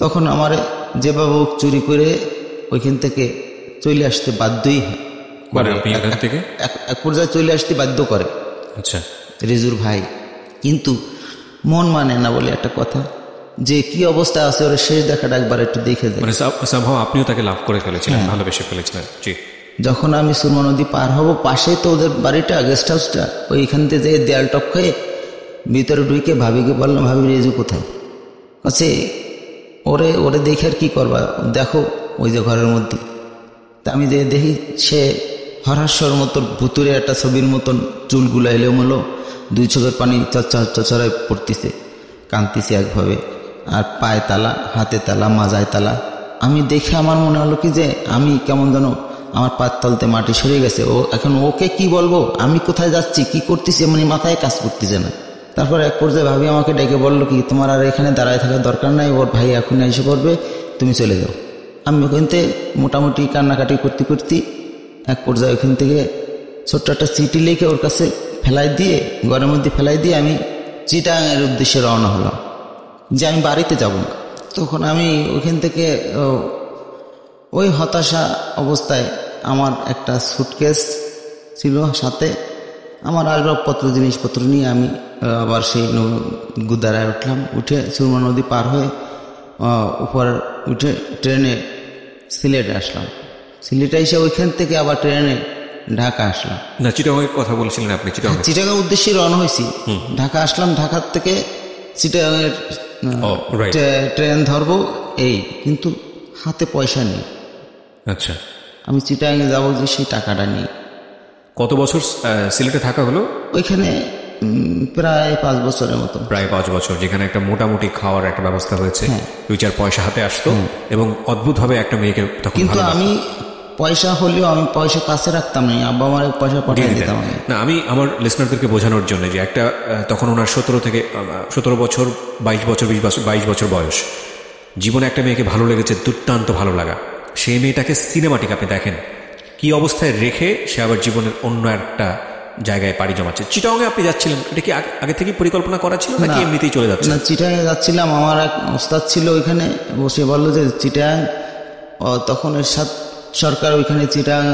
তখন আমার যেভাবে চুরি করে ওইখান থেকে চলে আসতে বাধ্যই হয়, এক পর্যায়ে চলে আসতে বাধ্য করে। আচ্ছা, রেজুর ভাই কিন্তু মন মানে না বলে একটা কথা, যে কি অবস্থা আছে ওর শেষ দেখাটা একবার একটু দেখে যায়। আপনিও তাকে লাভ করে ফেলেছিলেন, ভালোবেসে ফেলেছিলেন। যখন আমি সুরমা নদী পার হব, পাশে তো ওদের বাড়িটা, গেস্ট হাউসটা, ওইখান থেকে যে দেয়াল টপকায়ে ভিতরে ঢুকে ভাবিকে বললাম, ভাবি রেজু কোথায়? আচ্ছা ওরে দেখে আর কি করবা, দেখো ওই যে ঘরের মধ্যে। তা আমি যে দেখি সে হরহাস্যর মতন ভুতুরে একটা ছবির মতন চুলগুলো এলোমেলো, 2 চোখের পানি চচড়ায় পড়তেছে, কাঁদতেছে একভাবে, আর পায়ে তালা, হাতে তালা, মাজায় তালা। আমি দেখে আমার মনে হলো কি যে আমি কেমন যেন আমার পায়ের তলতে মাটি সরে গেছে। এখন ওকে কি বলবো, আমি কোথায় যাচ্ছি, কি করতেছি, মানে মাথায় কাজ করতেছে না। তারপর এক পর্যায়ে ভাবি আমাকে ডেকে বললো কি তোমার আর এখানে দাঁড়ায় থাকার দরকার নাই, ওর ভাই এখন এসে পড়বে, তুমি চলে যাও। আমি ওখান থেকে মোটামুটি কান্নাকাটি করতে করতে এক পর্যায়ে ওখান থেকে ছোট্ট একটা চিঠি লিখে ওর কাছে ফেলাই দিয়ে, ঘরের মধ্যে ফেলাই দিয়ে আমি চিটাগাংয়ের উদ্দেশ্যে রওনা হলাম যে আমি বাড়িতে যাব না। তখন আমি ওখান থেকে ওই হতাশা অবস্থায় আমার একটা সুটকেস ছিল সাথে, আমার আসবাবপত্র জিনিসপত্র নিয়ে আমি আবার সেই গুদারায় উঠলাম। উঠে সুরমা নদী পার হয়ে উপর উঠে ট্রেনে সিলেটে আসলাম। সিলেটে এসে ওইখান থেকে আবার ট্রেনে ঢাকা আসলাম। না, চিটাগাংয়ের কথা বলছিলেন আপনি? চিটাগাং উদ্দেশ্যে রওনা হয়েছি, ঢাকা আসলাম। ঢাকার থেকে চিটাগাংয়ের ট্রেন ধরবো এই, কিন্তু হাতে পয়সা নেই। আচ্ছা, আমি চিটাগাংয়ে যাবো যে সেই টাকাটা নেই। কত বছর সিলেটে থাকা হলো? ওইখানে প্রায় 5 বছরের মতো। প্রায় 5 বছর, যেখানে একটা মোটামুটি খাওয়ার একটা ব্যবস্থা হয়েছে, 2-4 পয়সা হাতে আসতো এবং অদ্ভুতভাবে একটা মেয়েকে। কিন্তু আমি পয়সা হলেও আমি পয়সা কাছে রাখতাম না, আব্বা আমার পয়সা পাঠিয়ে দিতাম আমি। না, আমি আমার লিসনারদেরকে বোঝানোর জন্য যে একটা তখন ওনার 17 বছর 22 বছর বয়স, জীবনে একটা মেয়েকে ভালো লেগেছে, দুর্দান্ত ভালো লাগা, সেই মেয়েটাকে সিনেমাটিক আপনি দেখেন কি অবস্থায় রেখে সে আবার জীবনের অন্য একটা জায়গায় পাড়ি জমাচ্ছে। চিটাগাং আপনি যাচ্ছিলেন, এটা কি আগে থেকে পরিকল্পনা করা ছিল নাকি এমনিতেই চলে যাচ্ছে? না, চিটাগাং যাচ্ছিলাম, আমার এক ওস্তাদ ছিল ওইখানে, বসে বললো যে চিটাগাং, তখন এরশাদ সরকার ওইখানে চিটাগাং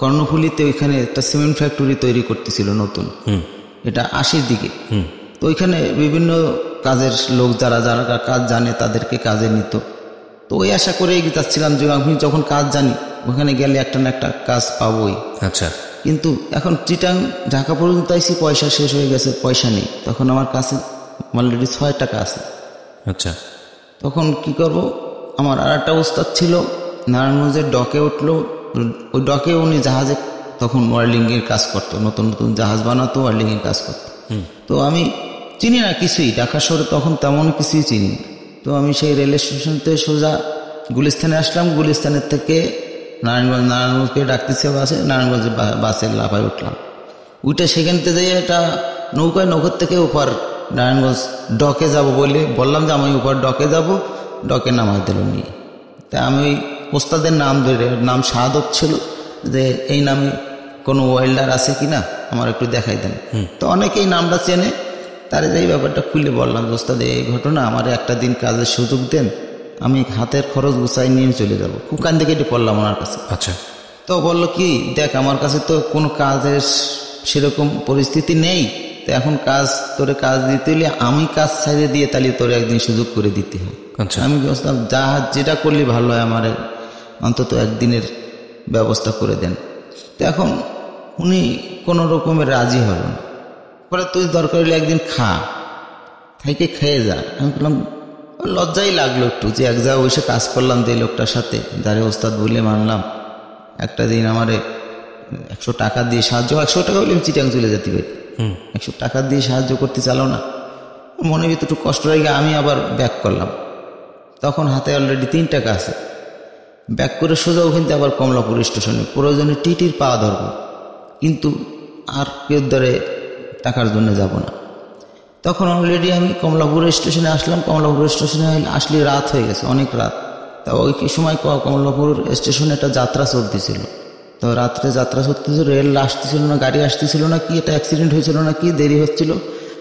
কর্ণফুলীতে ওইখানে একটা সিমেন্ট ফ্যাক্টরি তৈরি করতেছিল নতুন, এটা 80-র দিকে। তো ওইখানে বিভিন্ন কাজের লোক যারা যারা কাজ জানে তাদেরকে কাজে নিত। তো ওই আশা করেই যাচ্ছিলাম যে আমি যখন কাজ জানি ওখানে গেলে একটা না একটা কাজ পাবোই। আচ্ছা, কিন্তু এখন চিটাং ঢাকা পর্যন্ত আইসি, পয়সা শেষ হয়ে গেছে, পয়সা নেই। তখন আমার কাছে অলরেডি 6 টাকা আছে। আচ্ছা, তখন কি করব, আমার আর একটা ওস্তাদ ছিল নারায়ণগঞ্জের ডকে উঠলো, ওই ডকে উনি জাহাজে তখন ওয়ার্লিংয়ের কাজ করতো, নতুন নতুন জাহাজ বানাতো, ওয়ার্লিংয়ের কাজ করতো। তো আমি চিনি না কিছুই, ঢাকা শহরে তখন তেমন কিছুই চিনি। তো আমি সেই রেল স্টেশন থেকে সোজা গুলিস্তানে আসলাম, গুলিস্তানের থেকে নারায়ণগঞ্জকে ডাকতেছে বাসে, নারায়ণগঞ্জের বাসের লাফায় উঠলাম। উঠে সেখান থেকে যাই একটা নৌকার থেকে উপর নারায়ণগঞ্জ ডকে যাব বলে বললাম যে আমি উপর ডকে যাব, ডকে নামাই দিল নিয়ে। তা আমি ওস্তাদের নাম ধরে, নাম শাহাদত ছিল, যে এই নামে কোনো ওয়েল্ডার আছে কিনা আমার একটু দেখাই দেন। তো অনেকেই নামটা চেনে, তারে এই ব্যাপারটা খুলে বললাম, ওস্তাদ এই ঘটনা, আমার একটা দিন কাজের সুযোগ দেন, আমি হাতের খরচ গুছাই নিয়ে চলে যাব। খুব কান্দে কেটে পড়লাম ওনার কাছে। আচ্ছা, তো বললো কি, দেখ আমার কাছে তো কোনো কাজের সেরকম পরিস্থিতি নেই, তো এখন তোরে কাজ দিতে হলে আমি কাজ ছাড়িয়ে দিয়ে তাহলে তোরে একদিন সুযোগ করে দিতে হয়। আচ্ছা, আমি বললাম যেটা করলে ভালো হয়, আমার অন্তত একদিনের ব্যবস্থা করে দেন। তো এখন উনি কোনো রকমের রাজি হল না, বলে তুই দরকার হলে একদিন খাইকে খেয়ে যা। আমি বললাম, লজ্জাই লাগলো একটু যে এক জায়গায় বসে কাজ করলাম যে লোকটার সাথে, যারে ওস্তাদ বলে মানলাম, একটা দিন আমারে 100 টাকা দিয়ে সাহায্য, 100 টাকা হলে আমি চিটাং চলে যেতে পারি, 100 টাকা দিয়ে সাহায্য করতে চালো না। মনের ভিতরে একটু কষ্ট লাগে, আমি আবার ব্যাক করলাম। তখন হাতে অলরেডি 3 টাকা আছে, ব্যাক করে সোজা ওখান থেকে আবার কমলাপুর স্টেশনে, প্রয়োজনে টিটির পাওয়া ধরবো, কিন্তু আর কেউ ধরে টাকার জন্য যাব না। তখন অলরেডি আমি কমলাপুর স্টেশনে আসলাম, কমলাপুর স্টেশনে আসলে রাত হয়ে গেছে, অনেক রাত। তা ওই সময় কমলাপুর স্টেশনে একটা যাত্রা চলতেছিল, তো রাত্রে যাত্রা চলতেছিল, রেল আসতেছিল না, গাড়ি আসতেছিল না, কি এটা অ্যাক্সিডেন্ট হয়েছিল না কি, দেরি হচ্ছিল।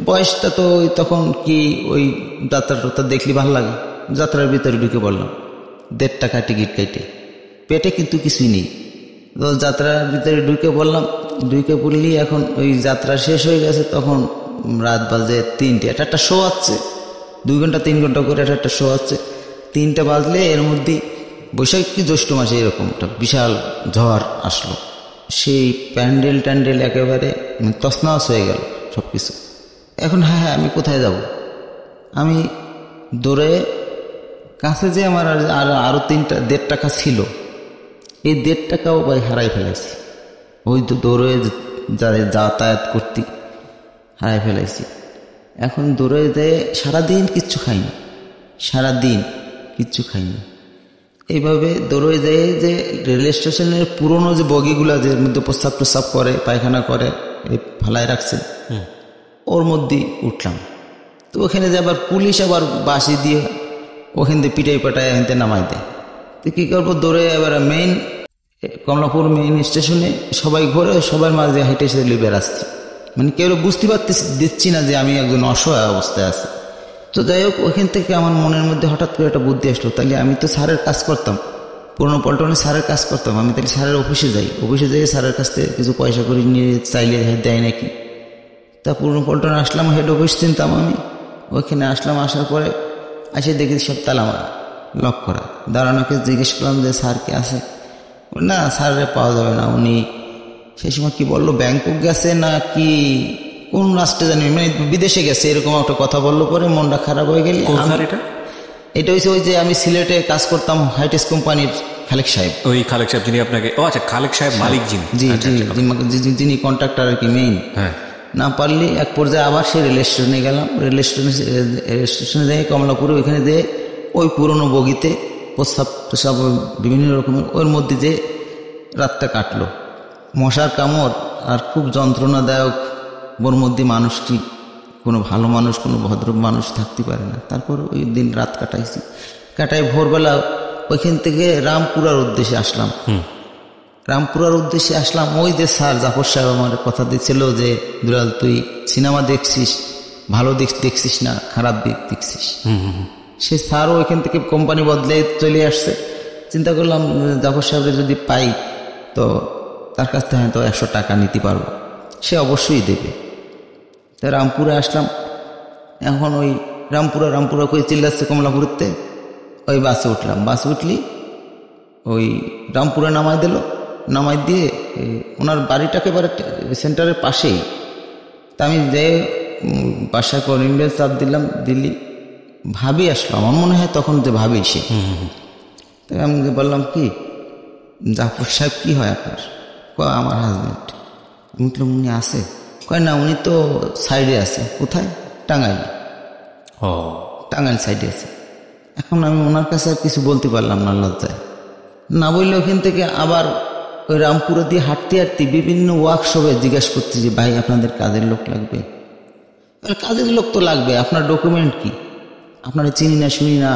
বয়সটা তো তখন কি ওই যাত্রাটা দেখলি ভালো লাগে, যাত্রার ভিতরে ঢুকে পড়লাম, 1.5 টাকা টিকিট কেটে, পেটে কিন্তু কিছুই নেই। তো যাত্রার ভিতরে ঢুকে পড়লাম, ঢুকে পড়লি এখন ওই যাত্রা শেষ হয়ে গেছে, তখন রাত বাজে 3টে, একটা শো আছে 2 ঘন্টা 3 ঘন্টা করে, একটা শো আছে। 3টা বাজলে এর মধ্যে বৈশাখ কি জ্যৈষ্ঠ মাসে এরকম একটা বিশাল ঝড় আসলো, সেই প্যান্ডেল একেবারে তছনছ হয়ে গেল সব কিছু। এখন হ্যাঁ আমি কোথায় যাব, আমি দৌড়ে কাছে যে আমার আরো 1.5 টাকা ছিল, এই 1.5 টাকাও ভাই হারাই ফেলেছি, ওই তো দৌড়ে যাতায়াত করতে হারাই ফেলাইছি। এখন দৌড়ে যেয়ে সারাদিন কিচ্ছু খাইনি, সারাদিন কিচ্ছু খাইনি। এইভাবে দৌড়ে যেয়ে যে রেল স্টেশনের পুরনো যে বগিগুলা যে মধ্যে প্রস্রাব প্রস্রাব করে, পায়খানা করে, এই ফালায় রাখছে, ওর মধ্যে উঠলাম। তো ওখানে যে আবার পুলিশ আবার বাঁশি দিয়ে ওখান থেকে পিটাই পাটায় এখান নামাই দেয়। তো কী করবো, দৌড়ে এবার কমলাপুর মেইন স্টেশনে সবাই ঘরে, সবার মাঝে হেঁটে সেলে বেড়াচ্ছি, মানে কেউ বুঝতে দিচ্ছি না যে আমি একজন অসহায় অবস্থায় আছি। তো যাই হোক, ওইখান থেকে আমার মনের মধ্যে হঠাৎ করে একটা বুদ্ধি আসলো, তাহলে আমি তো স্যারের কাজ করতাম, পুরনো পল্টনে স্যারের কাজ করতাম, আমি তাহলে স্যারের অফিসে যাই স্যারের কাছ থেকে কিছু পয়সা করে নিয়ে চাইলে দেয় নাকি। তা পুরনো পল্টনে আসলাম, হেড অফিস চিনতাম আমি, ওইখানে আসলাম, আসার পরে এসে দেখি সব তালা মারা, লক করা। দাঁড়ানোকে জিজ্ঞেস করলাম যে স্যার কে আছে, না স্যারের পাওয়া যাবে না, উনি সেই সময় কি বললো ব্যাংকক গেছে না কি কোন রাষ্ট্রে জানি, মানে বিদেশে গেছে, এরকম একটা কথা বললো। পরে মনটা খারাপ হয়ে গেল। এটা হচ্ছে ওই যে আমি সিলেটে কাজ করতাম হাইটেক্স কোম্পানির খালেক সাহেব, ওই খালেক সাহেব যিনি আপনাকে, ও আচ্ছা খালেক সাহেব মালিক যিনি, যিনি কন্ট্রাক্টর আর কি মেইন। হ্যাঁ, না পারলে এক পর্যায়ে আবার সে রেল স্টেশনে গেলাম, রেল স্টেশনে যেয়ে কমলাপুরে ওইখানে যেয়ে ওই পুরনো বগিতে প্রস্রাব বিভিন্ন রকমের ওর মধ্যে যে রাতটা কাটলো। মশার কামড় আর খুব যন্ত্রণাদায়ক, ওর মধ্যে মানুষটি কোনো ভালো মানুষ, কোনো ভদ্র মানুষ থাকতে পারে না। তারপর ওই দিন রাত কাটাই ভোরবেলা ওইখান থেকে রামপুরার উদ্দেশ্যে আসলাম। ওই যে স্যার জাফর সাহেব আমার কথা দিচ্ছিল যে দুলাল তুই সিনেমা দেখছিস, ভালো দেখছিস না খারাপ দেখছিস। সে স্যারও ওইখান থেকে কোম্পানি বদলে চলে আসছে। চিন্তা করলাম জাফর সাহেবের যদি পাই তো তার কাছ থেকে হয়তো 100 টাকা নিতে পারবো, সে অবশ্যই দেবে। তাই রামপুরে আসলাম। এখন ওই রামপুরা কই চিল্লাচ্ছে কমলাপুরতে, ওই বাসে উঠলাম। বাসে উঠলি ওই রামপুরে নামাই দিয়ে ওনার বাড়িটাকে এবারে সেন্টারের পাশেই। তা আমি যে বাসায় কলিংবেল চাপ দিলি ভাবি আসলো, আমার মনে হয় তখন যে ভাবি সে। তাই আমি বললাম কি জাফর সাহেব কি হয় আপনার? আমার হাজব্যান্ড। আমি বললাম উনি আছে? কয় না, উনি তো সাইডে আছে। কোথায়? টাঙ্গাইল সাইডে আছে। এখন আমি ওনার কাছে আর কিছু বলতে পারলাম না, লজ্জায় না বললে। ওখান থেকে আবার ওই রামপুরা দিয়ে হাঁটতে বিভিন্ন ওয়ার্কশপে জিজ্ঞাসা করছি যে ভাই আপনাদের কাজের লোক লাগবে? কাজের লোক তো লাগবে, আপনার ডকুমেন্ট কি? আপনারা চিনি না শুনি না,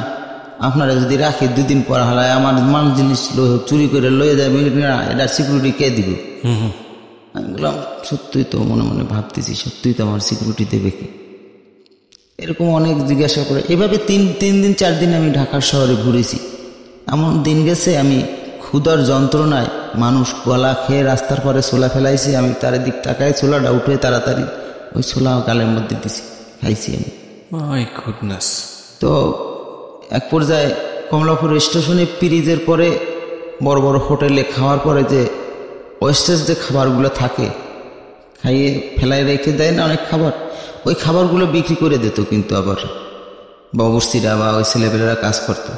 আপনারা যদি রাখে 2 দিন পর হালায় আমার মাল জিনিস চুরি করে লয়ে যাবে, এটা সিকিউরিটি কে দিবে? আমি বললাম সত্যিই তো, মনে মনে ভাবতেছি সত্যিই তো আমার সিকিউরিটি দেবে কি? এরকম অনেক জিজ্ঞাসা করে এভাবে 3 দিন 4 দিন আমি ঢাকার শহরে ঘুরেছি। এমন দিন গেছে আমি ক্ষুধার যন্ত্রণায় মানুষ কলা খেয়ে রাস্তার পরে ছোলা ফেলাইছি, আমি তার দিক তাকায় ছোলাটা উঠে তাড়াতাড়ি ওই ছোলা গালের মধ্যে দিছি, খাইছি আমি। My goodness. তো এক পর্যায়ে কমলাপুর স্টেশনে পিরিজের পরে বড় বড় হোটেলে খাওয়ার পরে যে ওয়েস্টেজ যে খাবারগুলো থাকে, খাইয়ে ফেলাই রেখে দেয় না অনেক খাবার, ওই খাবারগুলো বিক্রি করে দিত। কিন্তু আবার বাবুর্চিরা বা ওই ছেলেপেলেরা কাজ করতো,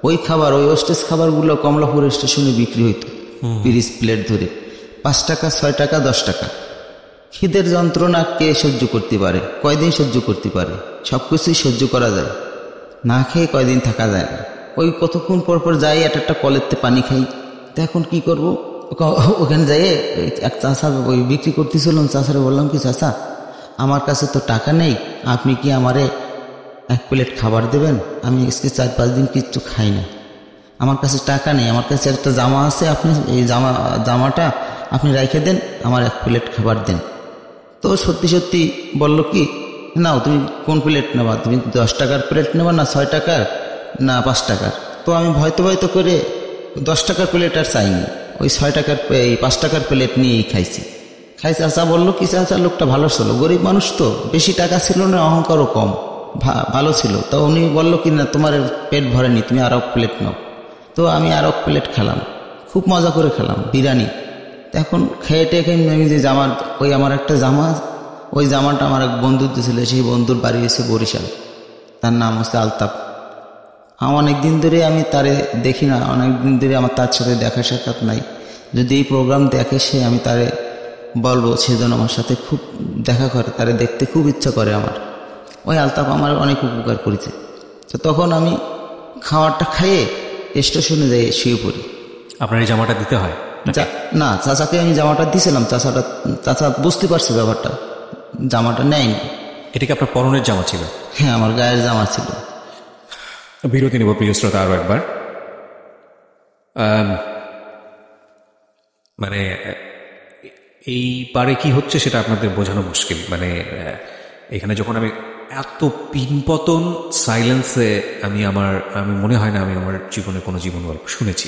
ওই খাবার, ওই ওয়েস্টেজ খাবারগুলো কমলাপুর স্টেশনে বিক্রি হইতো পিরিজ প্লেট ধরে 5 টাকা 6 টাকা 10 টাকা। খিদের যন্ত্রণা কে সহ্য করতে পারে? কয়দিন সহ্য করতে পারে? সব কিছুই সহ্য করা যায়, না খেয়ে কয়দিন থাকা যায় না। ওই কতক্ষণ পর যাই একটা কলেরতে পানি খাই। তো এখন কি করব? ওখানে যাই এক চাষা ওই বিক্রি করতেছিলাম, চাষারে বললাম কি চাষা আমার কাছে তো টাকা নেই, আপনি কি আমারে 1 প্লেট খাবার দেবেন? আমি আজকে 4-5 দিন কিচ্ছু খাই না, আমার কাছে টাকা নেই, আমার কাছে একটা জামা আছে, আপনি এই জামাটা আপনি রেখে দেন, আমার 1 প্লেট খাবার দেন। তো সত্যি বলল কি নাও তুমি কোন প্লেট নেবা, তুমি 10 টাকার প্লেট নেবা না 6 টাকার না 5 টাকার? তো আমি ভয়তো করে 10 টাকার প্লেট আর চাইনি, ওই 6 টাকার 5 টাকার প্লেট নিয়েই খাইছি। চাচা বললো কি, চাচা লোকটা ভালো ছিল, গরিব মানুষ তো, বেশি টাকা ছিল না, অহংকারও কম, ভালো ছিল। তো উনি বললো কি না তোমার পেট ভরেনি, তুমি আর 1 প্লেট নাও। তো আমি আর 1 প্লেট খেলাম, খুব মজা করে খেলাম বিরিয়ানি। এখন খেয়ে আমি যে আমার একটা জামা, ওই জামাটা আমার এক বন্ধুর ছিল, সেই বন্ধুর বাড়ি এসে বরিশাল, তার নাম হচ্ছে আলতাফ। অনেকদিন ধরে আমি তারে দেখি না, অনেকদিন ধরে আমার তার সাথে দেখা সাক্ষাৎ নাই। যদি এই প্রোগ্রাম দেখে সে, আমি তারে বলবো সেজন্য আমার সাথে খুব দেখা করে, তারে দেখতে খুব ইচ্ছা করে আমার। ওই আলতাফ আমার অনেক উপকার করেছে। তো তখন আমি খাবারটা খাইয়ে স্টেশনে যাই শুয়ে পড়ি। আপনার এই জামাটা দিতে হয় না? চাচাকে আমি জামাটা দিয়েছিলাম, চাচা বুঝতে পারছে ব্যাপারটা, জামাটা নেয়নি। এটা কি আপনার পরনের জামা ছিল? হ্যাঁ, আমার গায়ের জামা ছিল। বিরতি নেব প্রিয় শ্রোতা আরো একবার। মানে এই পারে কি হচ্ছে সেটা আপনাদের বোঝানো মুশকিল। মানে এখানে যখন আমি এত পিনপতন সাইলেন্সে আমি মনে হয় না আমি আমার জীবনে কোনো জীবন গল্প শুনেছি।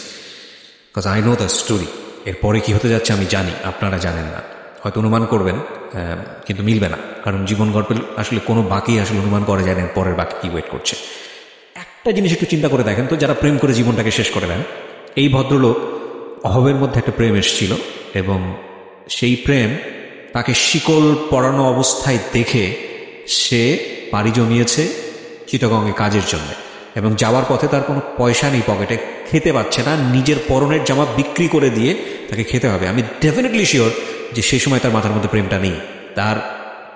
Because I know the story. এরপরে কি হতে যাচ্ছে আমি জানি, আপনারা জানেন না, হয়তো অনুমান করবেন কিন্তু মিলবে না, কারণ জীবন গল্পের আসলে কোনো বাকি আসলে অনুমান করা যায় না পরের বাকি কি ওয়েট করছে। একটা জিনিস একটু চিন্তা করে দেখেন তো, যারা প্রেম করে জীবনটাকে শেষ করে দেন। এই ভদ্রলোক অহবের মধ্যে একটা প্রেম এসেছিল এবং সেই প্রেম তাকে শিকল পরানো অবস্থায় দেখে সে পাড়ি জমিয়েছে চিটাগংয়ে কাজের জন্য, এবং যাওয়ার পথে তার কোনো পয়সা নেই পকেটে, খেতে পাচ্ছে না, নিজের পরনের জামা বিক্রি করে দিয়ে তাকে খেতে হবে। আমি ডেফিনেটলি শিওর যে সেই সময় তার মাথার মধ্যে প্রেমটা নেই, তার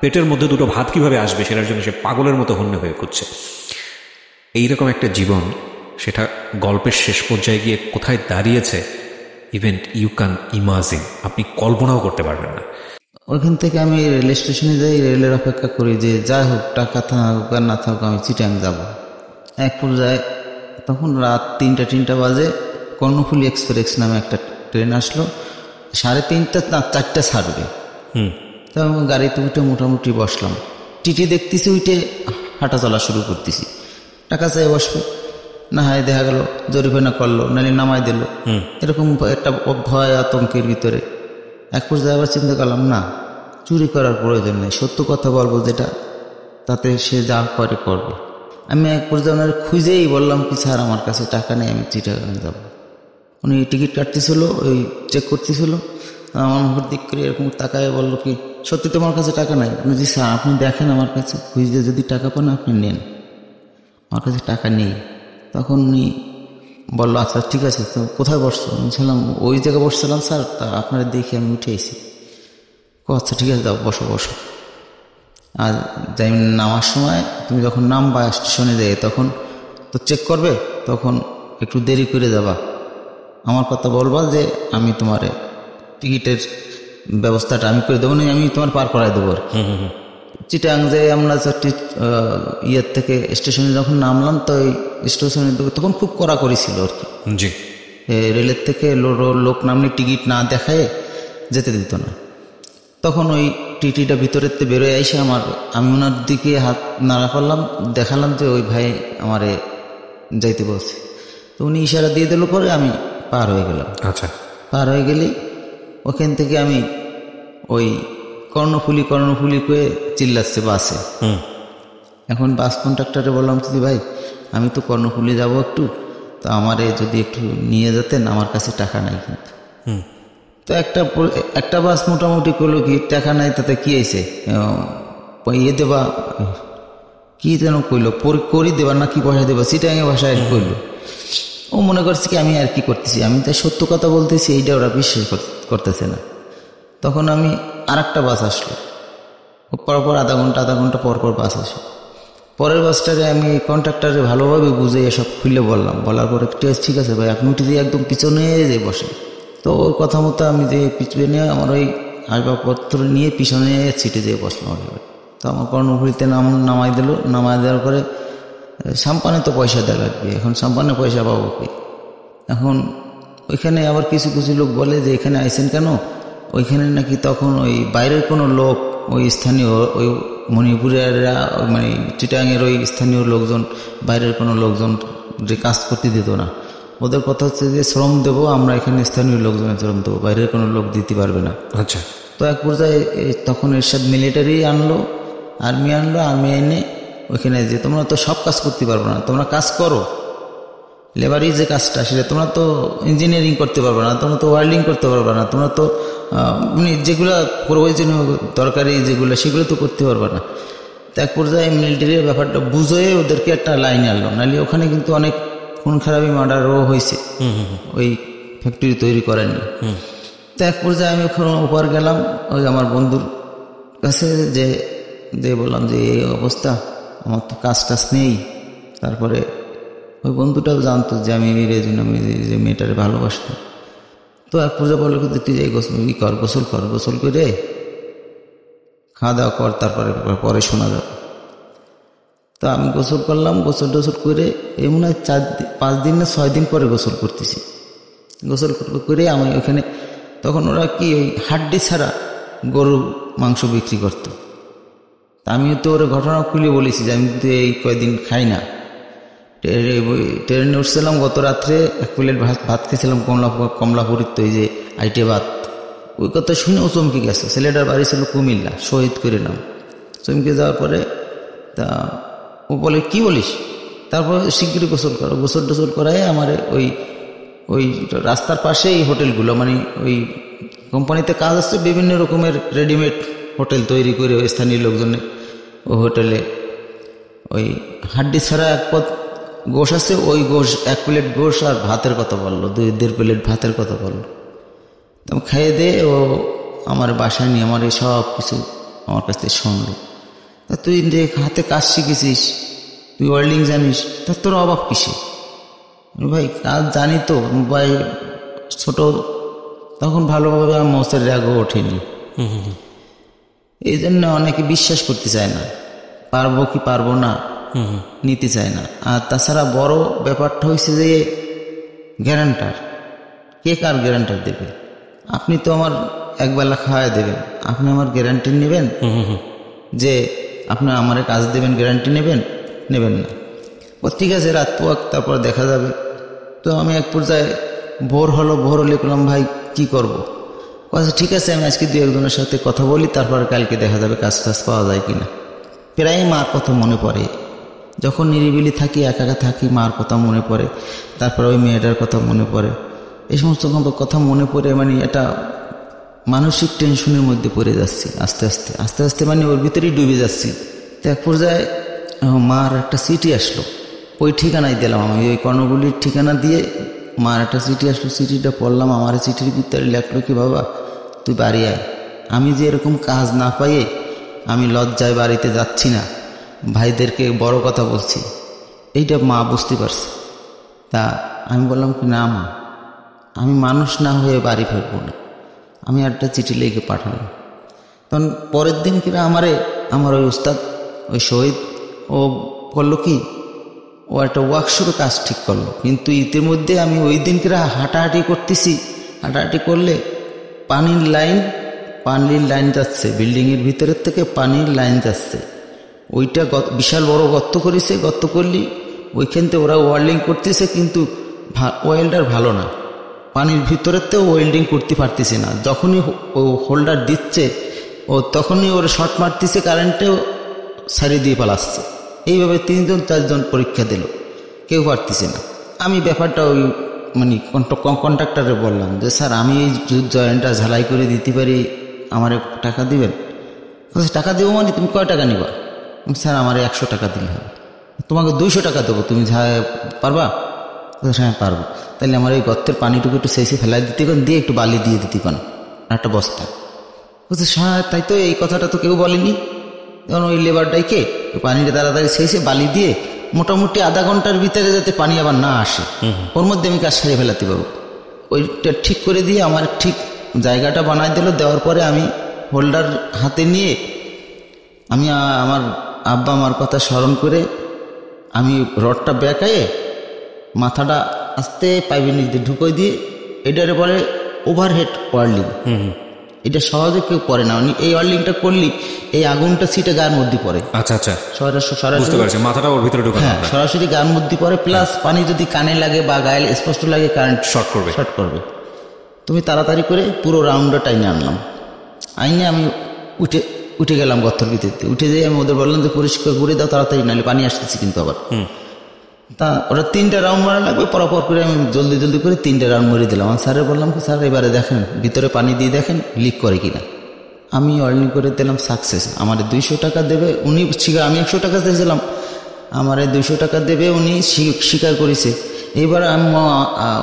পেটের মধ্যে 2টো ভাত কিভাবে আসবে সেটার জন্য সে পাগলের মতো হন্যে হয়ে খুঁজছে। এইরকম একটা জীবন, সেটা গল্পের শেষ পর্যায়ে গিয়ে কোথায় দাঁড়িয়েছে ইভেন্ট ইউ ক্যান ইমাজিন, আপনি কল্পনাও করতে পারবেন না। ওইখান থেকে আমি রেল স্টেশনে যাই, রেলের অপেক্ষা করি যে যাই হোক টাকা থাকুক আর না থাকুক আমি চিটাং যাব। এক পর্যায়ে তখন রাত 3টা বাজে কর্ণফুলী এক্সপ্রেস নামে একটা ট্রেন আসলো, 3:30 না 4টা ছাড়বে। তো আমি গাড়িতে উঠে মোটামুটি বসলাম, টিটি দেখতেছি উঠে হাঁটা চলা শুরু করতেছি, টাকা চাই বসবে না, হয় দেখা গেল জরিমানা করলো, নাহলে নামাই দিল, এরকম একটা ভয় আতঙ্কের ভিতরে। এক পর্যায়ে আবার চিন্তা করলাম না, চুরি করার প্রয়োজন নেই, সত্য কথা বলবো যেটা, তাতে সে যা করে করবে। আমি এক পর্যায়ে ওনার খুঁজেই বললাম কি স্যার আমার কাছে টাকা নেই, আমি চিটাগাং যাব। উনি টিকিট কাটতেছিল, ওই চেক করতেছিল, আমার মুখের দিক করে এরকম তাকায় বললো কি সত্যি তোমার কাছে টাকা নাই? জি স্যার আপনি দেখেন আমার কাছে, খুঁজে যদি টাকা পান আপনি নেন, আমার কাছে টাকা নেই। তখন উনি বললো আচ্ছা ঠিক আছে, তো কোথায় বসছো? আমি ছিলাম ওই জায়গায় বসছিলাম স্যার, তা আপনারা দেখে আমি উঠে এসেছি। আচ্ছা ঠিক আছে, যাও বসো বসো। আর যাই নামার সময় তুমি যখন নামবা স্টেশনে যাই তখন তো চেক করবে, তখন একটু দেরি করে যাবা, আমার কথা বলবা যে আমি তোমার টিকিটের ব্যবস্থাটা আমি করে দেবো, না আমি তোমার পার করাই দেবো আর কি। চিটাং যে আমরা ইয়ের থেকে স্টেশনে যখন নামলাম, তো ওই স্টেশনে তখন খুব কড়াকড়ি ছিল আর কি। জি, রেলের থেকে লোক নামনি টিকিট না দেখায় যেতে দিত না। তখন ওই টিটিটা ভিতরের থেকে বেরোয় এসে আমি ওনার দিকে হাত নাড়া করলাম, দেখালাম যে ওই ভাই আমারে যাইতে বলছে। তো উনি ইশারা দিয়ে দিল, পরে আমি পার হয়ে গেলাম। আচ্ছা, পার হয়ে গেলি ওখান থেকে আমি ওই কর্ণফুলী করে চিল্লাচ্ছে বাসে। এখন বাস কন্ট্রাক্টরে বললাম কি ভাই আমি তো কর্ণফুলী যাব একটু, তো আমারে যদি একটু নিয়ে যেতেন, আমার কাছে টাকা নাই কিন্তু। তো একটা বাস মোটামুটি করলো কি টাকা নাই তাতে কি হয়েছে, ইয়ে দেবা কি যেন কইলো, করি দেবা না কি পয়সা দেবা, চিটাঙে ভাষায় কইলো। ও মনে করছে কি আমি আর কি করতেছি, আমি তাই সত্য কথা বলতেছি, এইটা ওরা বিশ্বাস করতেছে না। তখন আমি আর একটা বাস আসলো, পরপর আধা ঘন্টা পরপর বাস আসে। পরের বাসটারে আমি কন্ট্রাক্টারে ভালোভাবে বুঝে এসব খুলে বলার পরে ঠিক আছে ভাই আপনি উঠে দিয়ে একদম পিছনে যে বসে। তো ওর কথা মতো আমি যে পিছনে আমার ওই আসবাবপত্র নিয়ে পিছনে সিটে যেয়ে বসলাম। তো আমার কর্ণফুলীতে নামাই দিল, নামাই দেওয়ার পরে সাম্পানে তো পয়সা দেওয়া লাগবে, এখন সাম্পানে পয়সা পাবো কি? এখন ওইখানে আবার কিছু লোক বলে যে এখানে আইসেন কেন, ওইখানে নাকি তখন ওই বাইরের কোনো লোক, ওই স্থানীয় ওই মণিপুরেরা মানে চিটাঙের ওই স্থানীয় লোকজন, বাইরের কোনো লোকজন যে কাজ করতে দিত না। ওদের কথা হচ্ছে যে শ্রম দেবো আমরা, এখানে স্থানীয় লোকজনের শ্রম দেবো, বাইরের কোনো লোক দিতে পারবে না। আচ্ছা। তো এক পর্যায়ে তখন এরশাদ মিলিটারি আনলো, আর্মি এনে ওইখানে যে তোমরা তো সব কাজ করতে পারবে না, তোমরা কাজ করো, লেবারি যে কাজটা সেটা তোমরা তো ইঞ্জিনিয়ারিং করতে পারবে না, তোমরা তো ওয়েল্ডিং করতে পারবে না, তোমরা তো মানে যেগুলো প্রয়োজনীয় দরকারি যেগুলো সেগুলো তো করতে পারবে না। তো এক পর্যায়ে মিলিটারির ব্যাপারটা বুঝে ওদেরকে একটা লাইন আনলো, নাহলে ওখানে কিন্তু অনেক খুন খারাপি মার্ডারও হয়েছে ওই ফ্যাক্টরি তৈরি করেননি। তো এক পর্যায়ে আমি ওখানে উপর গেলাম ওই আমার বন্ধুর কাছে, যে বললাম যে এই অবস্থা, আমার তো কাজ টাজ নেই। তারপরে ওই বন্ধুটাও জানতো যে আমি রেজুন, আমি যে মেয়েটারে ভালোবাসতাম। তো এক পর্যায়ে বললো কিন্তু তুই যাই গোসল করে খাওয়া দাওয়া কর, তারপরে পরে শোনা যাবে। তো আমি গোসল করলাম, গোসল করে এই মনে হয় 5 দিন না 6 দিন পরে গোসল করতেছি। গোসল করে আমি ওখানে তখন ওরা কি ওই হাড্ডি ছাড়া গরুর মাংস বিক্রি করতো। তা আমিও তো ওরা ঘটনা খুলে বলেছি যে আমি কিন্তু এই কয়েকদিন খাই না। ট্রেনে উঠছিলাম গত রাত্রে, 1 প্লেট ভাত খেয়েছিলাম কমলাপুরীর, তো এই যে আইটে ভাত। ওই কথা শুনে ও চমকে গেছে। ছেলেটার বাড়ি ছিল কুমিল্লা, শহীদ করে নাম। চমকে যাওয়ার পরে তা ও বলে কি বলিস, তারপর শিগগিরই গোসল করায় আমার ওই রাস্তার পাশে এই হোটেলগুলো, মানে ওই কোম্পানিতে কাজ আসছে, বিভিন্ন রকমের রেডিমেড হোটেল তৈরি করে ওই স্থানীয় লোকজনে ওই হোটেলে ওই হাড্ডি ছাড়া 1 পদ গোশ আছে, ওই গোশ 1 প্লেট গোশ আর ভাতের কথা বললো, 2.5 প্লেট ভাতের কথা বললো। তো খাইয়ে দিয়ে ও আমার বাসায় নিয়ে আমার এই সব কিছু আমার কাছ থেকে শুনলো। তা তুই যে হাতে কাজ শিখেছিস, তুই ওয়েল্ডিং জানিস, তা তোর অভাব কিসে? ভাই কাজ জানি তো ভাই, ছোট তখন ভালোভাবে আমার মৌসের রাগও ওঠেনি। এই জন্য অনেকে বিশ্বাস করতে চায় না, পারবো কি পারবো না নিতে চায় না। আর তাছাড়া বড় ব্যাপারটা হয়েছে যে গ্যারান্টার, কে কার গ্যারান্টার দেবে? আপনি তো আমার একবেলা খাওয়াই দেবেন, আপনি আমার গ্যারান্টি নেবেন যে আপনি আমার কাজ দেবেন, গ্যারান্টি নেবেন না। ও ঠিক আছে, রাত পোয়াক, তারপর দেখা যাবে। তো আমি এক পর্যায়ে ভোর হলে বললাম, ভাই কি করব? আচ্ছা ঠিক আছে, আমি আজকে 2-1 জনের সাথে কথা বলি, তারপর কালকে দেখা যাবে কাজ টাজ পাওয়া যায় কিনা। প্রায় মার কথা মনে পড়ে, যখন নিরিবিলি থাকি, একা থাকি, মার কথা মনে পড়ে, তারপর ওই মেয়েটার কথা মনে পড়ে। এই সমস্ত কথা মনে পড়ে মানে এটা মানসিক টেনশনের মধ্যে পড়ে যাচ্ছি আস্তে আস্তে মানে ওর ভিতরেই ডুবে যাচ্ছি। তো এক পর্যায়ে মার একটা চিঠি আসলো, ওই ঠিকানায় দিলাম আমি, ওই কর্ণগুলির ঠিকানা দিয়ে মার একটা চিঠি আসলো। চিঠিটা পড়লাম, আমার চিঠির ভিতরে লেখলো কি, বাবা তুই বাড়ি আয়, আমি যে এরকম কাজ না পাইয়ে আমি লজ্জায় বাড়িতে যাচ্ছি না, ভাইদেরকে বড় কথা বলছি, এইটা মা বুঝতে পারছে। তা আমি বললাম কি, না মা, আমি মানুষ না হয়ে বাড়ি ফিরবো না। আমি একটা চিঠি লিখে পাঠালাম। তখন পরের দিন কিনা আমার ওই উস্তাদ, ওই শহীদ, ও করলো কি, ও একটা ওয়ার্কশপে কাজ ঠিক করলো। কিন্তু ইতির মধ্যে আমি ওই দিন কিনা হাঁটাহাঁটি করতেছি, হাঁটাহাঁটি করলে পানির লাইন যাচ্ছে, বিল্ডিংয়ের ভিতরের থেকে পানির লাইন যাচ্ছে। ওইটা বিশাল বড় গর্ত করেছে, গর্ত করলি ওইখান থেকে ওরা ওয়েল্ডিং করতেছে, কিন্তু ওয়েল্ডার ভালো না, পানির ভিতরের তো ওয়েল্ডিং করতে পারতেছে না। যখনই ও হোল্ডার দিচ্ছে ও তখনই ওরা শর্ট মারতেছে, কারেন্টেও ছাড়িয়ে দিয়ে পালাচ্ছে। এইভাবে 3-4 জন পরীক্ষা দিল, কেউ পারতেছে না। আমি ব্যাপারটা ওই মানে কন্ট্রাক্টরে বললাম যে স্যার, আমি এই জয়েন্টটা ঝালাই করে দিতে পারি, আমার টাকা দিবেন? টাকা দেবো মানে তুমি কয় টাকা নিবা? স্যার আমার 100 টাকা দিলে হবে। তোমাকে 200 টাকা দেবো, তুমি পারবা? হ্যাঁ পারবো। তাহলে আমার এই গর্তের পানিটুকু একটু শেষে ফেলাই দিতে পারেন, দিয়ে একটু বালি দিয়ে দিতে পারেন, একটা বস্তা। বলছে হ্যাঁ তাই তো, এই কথাটা তো কেউ বলেনি। তখন ওই লেবারটাইকে পানিটা তাড়াতাড়ি শেষে বালি দিয়ে মোটামুটি আধা ঘন্টার ভিতরে যাতে পানি আবার না আসে, ওর মধ্যে আমি কাজ সারিয়ে ফেলাতে পারবো। ওইটা ঠিক করে দিয়ে আমার ঠিক জায়গাটা বানাই দিল। দেওয়ার পরে আমি হোল্ডার হাতে নিয়ে আমি আমার আব্বা আমার কথা স্মরণ করে আমি রডটা বেঁকায়ে মাথাটা আস্তে পাইপের নিচে ঢুকিয়ে দিয়ে, এটারে বলে ওভারহেড ওয়ার্লিং। এটা সহজে কেউ পড়ে না, এই ওয়ার্লিংটা করলি এই আগুনটা সিটে গায়ের মধ্যে পড়ে। আচ্ছা আচ্ছা, সরাসরি মাথাটা ওর ভিতরে ঢুকে, হ্যাঁ সরাসরি গায়ের মধ্যে পড়ে। প্লাস পানি যদি কানে লাগে বা গায়ে স্পষ্ট লাগে, কারেন্ট শর্ট করবে। তুমি তাড়াতাড়ি করে পুরো রাউন্ডটা টাইনে আনলাম। আইনে আমি উঠে গেলাম গর্তের ভিতরে। উঠে যেয়ে আমি ওদের বললাম যে পরিষ্কার করে দাও তাড়াতাড়ি, নাহলে পানি আসতেছি কিন্তু আবার। তা ওরা 3টা রাউন্ড মারা লাগবে, পরপর করে আমি জলদি করে 3টা রাউন্ড মেরে দিলাম। আমি স্যারের বললাম কি, স্যার এবারে দেখেন ভিতরে পানি দিয়ে দেখেন লিক করে কিনা। আমি ওয়েল্ডিং করে দিলাম, সাকসেস। আমার 200 টাকা দেবে উনি, আমি 100 টাকা দিয়েছিলাম, আমার 200 টাকা দেবে উনি স্বীকার করেছে। এবার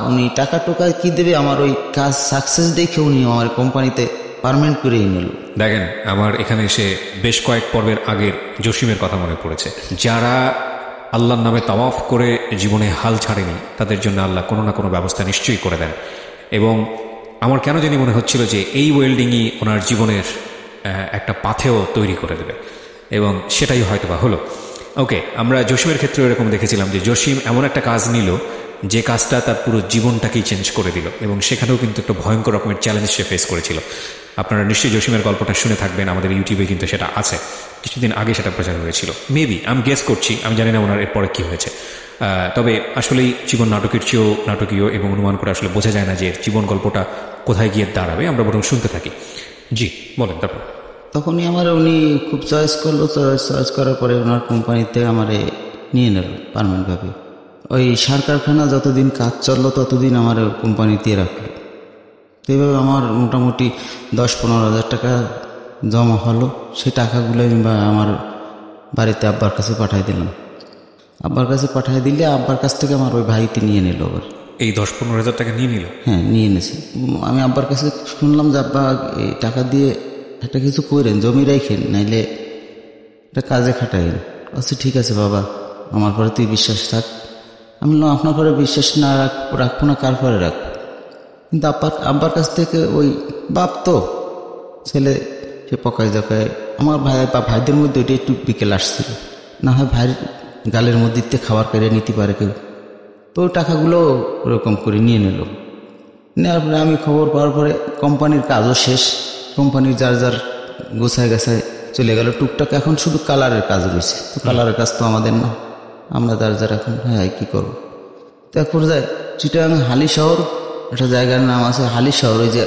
উনি টাকা টোকা কি দেবে, আমার ওই কাজ সাকসেস দেখে উনি আমার কোম্পানিতে পার্মানেন্ট করে নিল। দেখেন, আমার এখানে এসে বেশ কয়েক পর্বের আগের জসিমের কথা মনে পড়েছে। যারা আল্লাহর নামে তাওয়াফ করে জীবনে হাল ছাড়েনি, তাদের জন্য আল্লাহ কোনো না কোনো ব্যবস্থা নিশ্চয়ই করে দেন। এবং আমার কেন জানি মনে হচ্ছিল যে এই ওয়েল্ডিংই ওনার জীবনের একটা পাথেও তৈরি করে দেবে, এবং সেটাই হয়তো বা হলো। ওকে, আমরা জসিমের ক্ষেত্রে এরকম দেখেছিলাম যে জসিম এমন একটা কাজ নিল যে কাজটা তার পুরো জীবনটাকেই চেঞ্জ করে দিল, এবং সেখানেও কিন্তু একটা ভয়ঙ্কর রকমের চ্যালেঞ্জ সে ফেস করেছিল। আপনারা নিশ্চয়ই জসিমের গল্পটা শুনে থাকবেন, আমাদের ইউটিউবে কিন্তু সেটা আছে, কিছুদিন আগে সেটা প্রচার হয়েছিল। মেবি আমি গেস করছি, আমি জানি না ওনার এরপরে কী হয়েছে। তবে আসলেই জীবন নাটকের চেয়েও নাটকীয়, এবং অনুমান করে আসলে বোঝা যায় না যে জীবন গল্পটা কোথায় গিয়ে দাঁড়াবে। আমরা বরং শুনতে থাকি। জি বলেন। তারপর তখনই আমার উনি খুব চয়েস করলো, চয়েস করার পরে ওনার কোম্পানিতে আমারে নিয়ে নিল পার্মানেন্টভাবে। ওই সার কারখানা যতদিন কাজ চললো ততদিন আমার কোম্পানিতে রাখলো। তো এইভাবে আমার মোটামুটি 10-15 হাজার টাকা জমা হলো। সেই টাকাগুলো আমি আমার বাড়িতে আব্বার কাছে পাঠিয়ে দিলাম। আব্বার কাছে পাঠিয়ে দিলে আব্বার কাছ থেকে আমার ওই ভাইতে নিয়ে নিল। আবার এই 10-15 হাজার টাকা নিয়ে নিল? হ্যাঁ নিয়ে এনেছি। আমি আব্বার কাছে শুনলাম যে আব্বা এই টাকা দিয়ে একটা কিছু করেন, জমি রাখেন, নাইলে একটা কাজে খাটাইন। আচ্ছা ঠিক আছে বাবা, আমার পরে তুই বিশ্বাস থাক। আমি বললাম আপনার পরে বিশ্বাস না রাখবো না, কার পরে রাখবো? কিন্তু আব্বার কাছ থেকে ওই বাপ তো ছেলে সে পকায় জকায়, আমার ভাইদের মধ্যে ওইটা একটু বিকেল আসছিল, না হয় ভাইয়ের গালের মধ্যে খাবার কেড়ে নিতে পারে কেউ, তো ওই টাকাগুলো ওরকম করে নিয়ে নিল। নেওয়ার পরে আমি খবর পাওয়ার পরে কোম্পানির কাজও শেষ, কোম্পানির যার যার গোছায় গাছায় চলে গেল। টুকটাক এখন শুধু কালারের কাজ রয়েছে, তো কালারের কাজ তো আমাদের না, আমরা যার যার এখন হ্যাঁ কী করবো। তো এক পর্যায়ে চিটাগাং হালি শহর একটা জায়গার নাম আছে, হালি শহর, ওই যে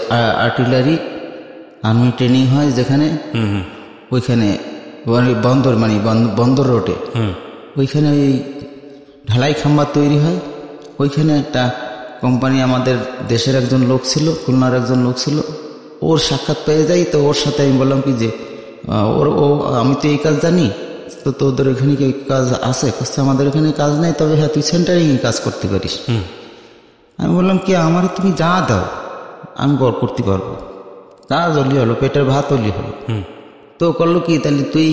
আর্টিলারি আর্মি ট্রেনিং হয় যেখানে, ওইখানে বন্দর মানে বন্দর রোডে, ওইখানে ওই ঢালাই খাম্বা তৈরি হয়। ওইখানে একটা কোম্পানি, আমাদের দেশের একজন লোক ছিল, খুলনার একজন লোক ছিল, ওর সাক্ষাৎ পেয়ে যাই। তো ওর সাথে আমি বললাম কি যে আমি তো এই কাজ জানি, তো তোদের এখানে কি কাজ আছে? আমাদের এখানে কাজ নেই, তবে হ্যাঁ তুই সেন্টারিং কাজ করতে পারিস। আমি বললাম কি আমার তুমি যা দাও আমি করতে পারবো, কাজ হলি হলো, পেটের ভাত হলি হলো। তো করলো কি, তাহলে তুই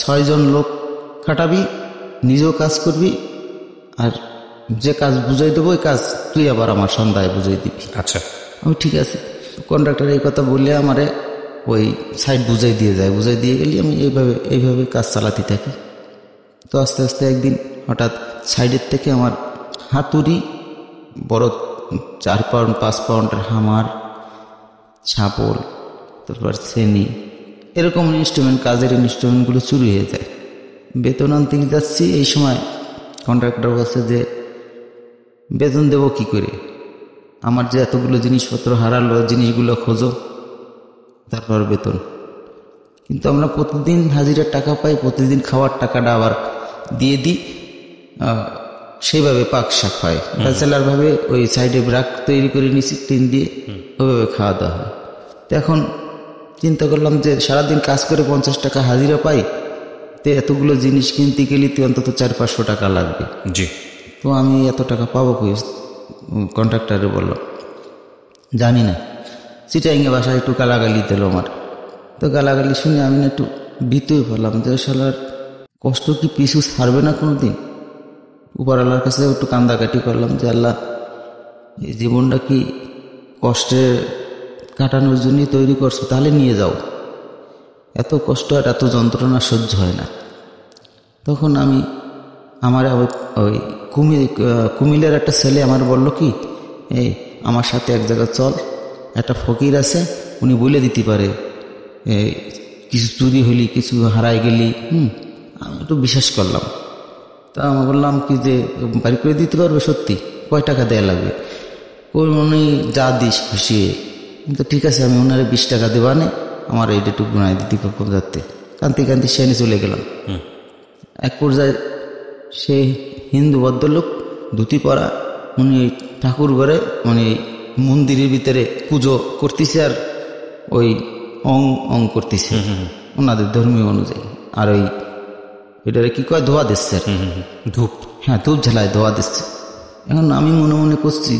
6 জন লোক খাটাবি, নিজেও কাজ করবি, আর যে কাজ বুঝাই দেবো ওই কাজ তুই আবার আমার সন্ধ্যায় বুঝাই দিবি। আচ্ছা, আমি ঠিক আছে। কন্ট্রাক্টর এই কথা বললে আমারে ওই সাইড বুঝাই দিয়ে যায়, বুঝাই দিয়ে গেলে আমি এইভাবে কাজ চালাতে থাকি। তো আস্তে আস্তে একদিন হঠাৎ সাইডের থেকে আমার হাতুড়ি, বড় 4 পাউন্ড 5 পাউন্ডের হামার, ছাপল, তারপর শ্রেণী, এরকম ইনস্ট্রুমেন্ট, কাজের ইনস্ট্রুমেন্টগুলো চুরি হয়ে যায়। বেতন আনতে যাচ্ছি, এই সময় কন্ট্রাক্টর বলছে যে বেতন দেবো কি করে, আমার যে এতগুলো জিনিসপত্র হারালো, জিনিসগুলো খোঁজো তারপর বেতন। কিন্তু আমরা প্রতিদিন হাজিরার টাকা পাই, প্রতিদিন খাওয়ার টাকাটা আবার দিয়ে দিই, সেইভাবে পাক শাক হয় ব্যাচেলারভাবে। ওই সাইডে ব্রাক তৈরি করে নিচ্ছি টিন দিয়ে, ওইভাবে খাওয়া দাওয়া হয়। তো এখন চিন্তা করলাম যে সারাদিন কাজ করে 50 টাকা হাজিরা পাই, তো এতগুলো জিনিস কিনতে গেলে তো অন্তত 400-500 টাকা লাগবে। জি। তো আমি এত টাকা পাবো কই? কন্ট্রাক্টরে বললাম জানি না। চিটাইংয়ে বাসায় একটু গালাগালি দিল আমার। তো গালাগালি শুনে আমি না একটু ভীতই হলাম যে শালার কষ্ট কি পিছু ছাড়বে না কোনো দিন। উপরওয়ালার কাছে একটু কান্দাকাটি করলাম যে আল্লাহ, এই জীবনটা কি কষ্টে কাটানোর জন্যই তৈরি করছো, তাহলে নিয়ে যাও, এত কষ্ট আর এত যন্ত্রণা সহ্য হয় না। তখন আমি আমার ওই কুমিল্লার একটা ছেলে আমার বলল কি, এই আমার সাথে এক জায়গায় চল, একটা ফকির আছে, উনি বলে দিতে পারে কিছু চুরি হলি, কিছু হারাই গেলি। আমি একটু বিশ্বাস করলাম। তা আমি বললাম কি যে বাড়ি করে দিতে পারবে? সত্যি? কয় টাকা দেয়া লাগবে? উনি যা দিস খুশি। কিন্তু ঠিক আছে, আমি ওনারে 20 টাকা দেবানে, আমার এইটা গুনায় দিতে পারবো যাতে। কান্তি কান্তি সেনে চলে গেলাম। এক পর্যায়ে সে হিন্দু ভদ্রলোক, ধুতি পরা, উনি ঠাকুর ঘরে মানে মন্দিরের ভিতরে পুজো করতেছে, আর ওই অং করতেছে ওনাদের ধর্মীয় অনুযায়ী। আর ওই এটারে কি কয়, ধোয়া দিচ্ছে, ধূপ, হ্যাঁ ধূপ ঝালায় ধোয়া দিচ্ছে। এখন আমি মনে মনে করছি,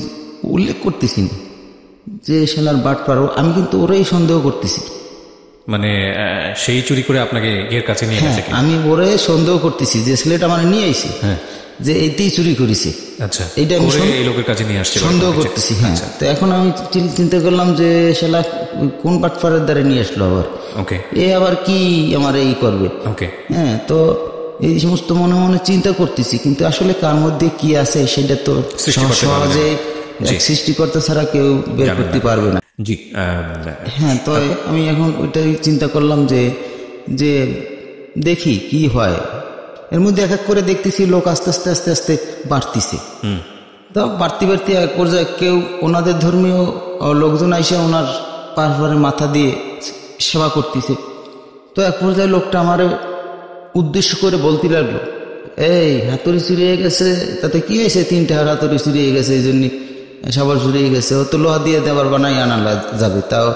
উল্লেখ করতেছি না যে শালার বাট পারো, আমি কিন্তু ওরাই সন্দেহ করতেছি। মানে সেই চুরি করে আপনাকে এর কাছে নিয়ে গেছে? আমি ওরে সন্দেহ করতেছি যে ছেলেটা মানে নিয়ে আইছে, যে এইটাই চুরি করেছে। আচ্ছা, এইটা আমি এই লোকের কাছে নিয়ে আসছে সন্দেহ করতেছি। হ্যাঁ, তো এখন আমি চিন্তা করলাম যে শালা কোন বাটপাড়ের দ্বারা নিয়ে আসলো আবার, ওকে, এ আবার কি আমার এই করবে। ওকে, হ্যাঁ, তো এই সমস্ত মনে মনে চিন্তা করতেছি, কিন্তু আসলে কার মধ্যে কি আছে সেটা তো সহজে সৃষ্টিকর্তা ছাড়া কেউ বের করতে পারবে না। জি, হ্যাঁ, তো আমি এখন ওইটাই চিন্তা করলাম যে দেখি কি হয়। এর মধ্যে এক এক করে দেখতেছি লোক আস্তে আস্তে আস্তে আস্তে বাড়তিছে। তো বাড়তি এক পর্যায়ে কেউ ওনাদের ধর্মীয় লোকজন আইসে ওনার পাশে মাথা দিয়ে সেবা করতেছে। তো এক পর্যায়ে লোকটা আমার উদ্দেশ্য করে বলতে লাগলো, এই হাতুড়ি চুরি হয়ে গেছে, তাতে কি হয়েছে? 3টা হাতুড়ি চুরি হয়ে গেছে, এই জন্য সবার চুরি হয়ে গেছে, ও তো লোহা দিয়ে দেওয়ার বানাই আনা যাবে, তাও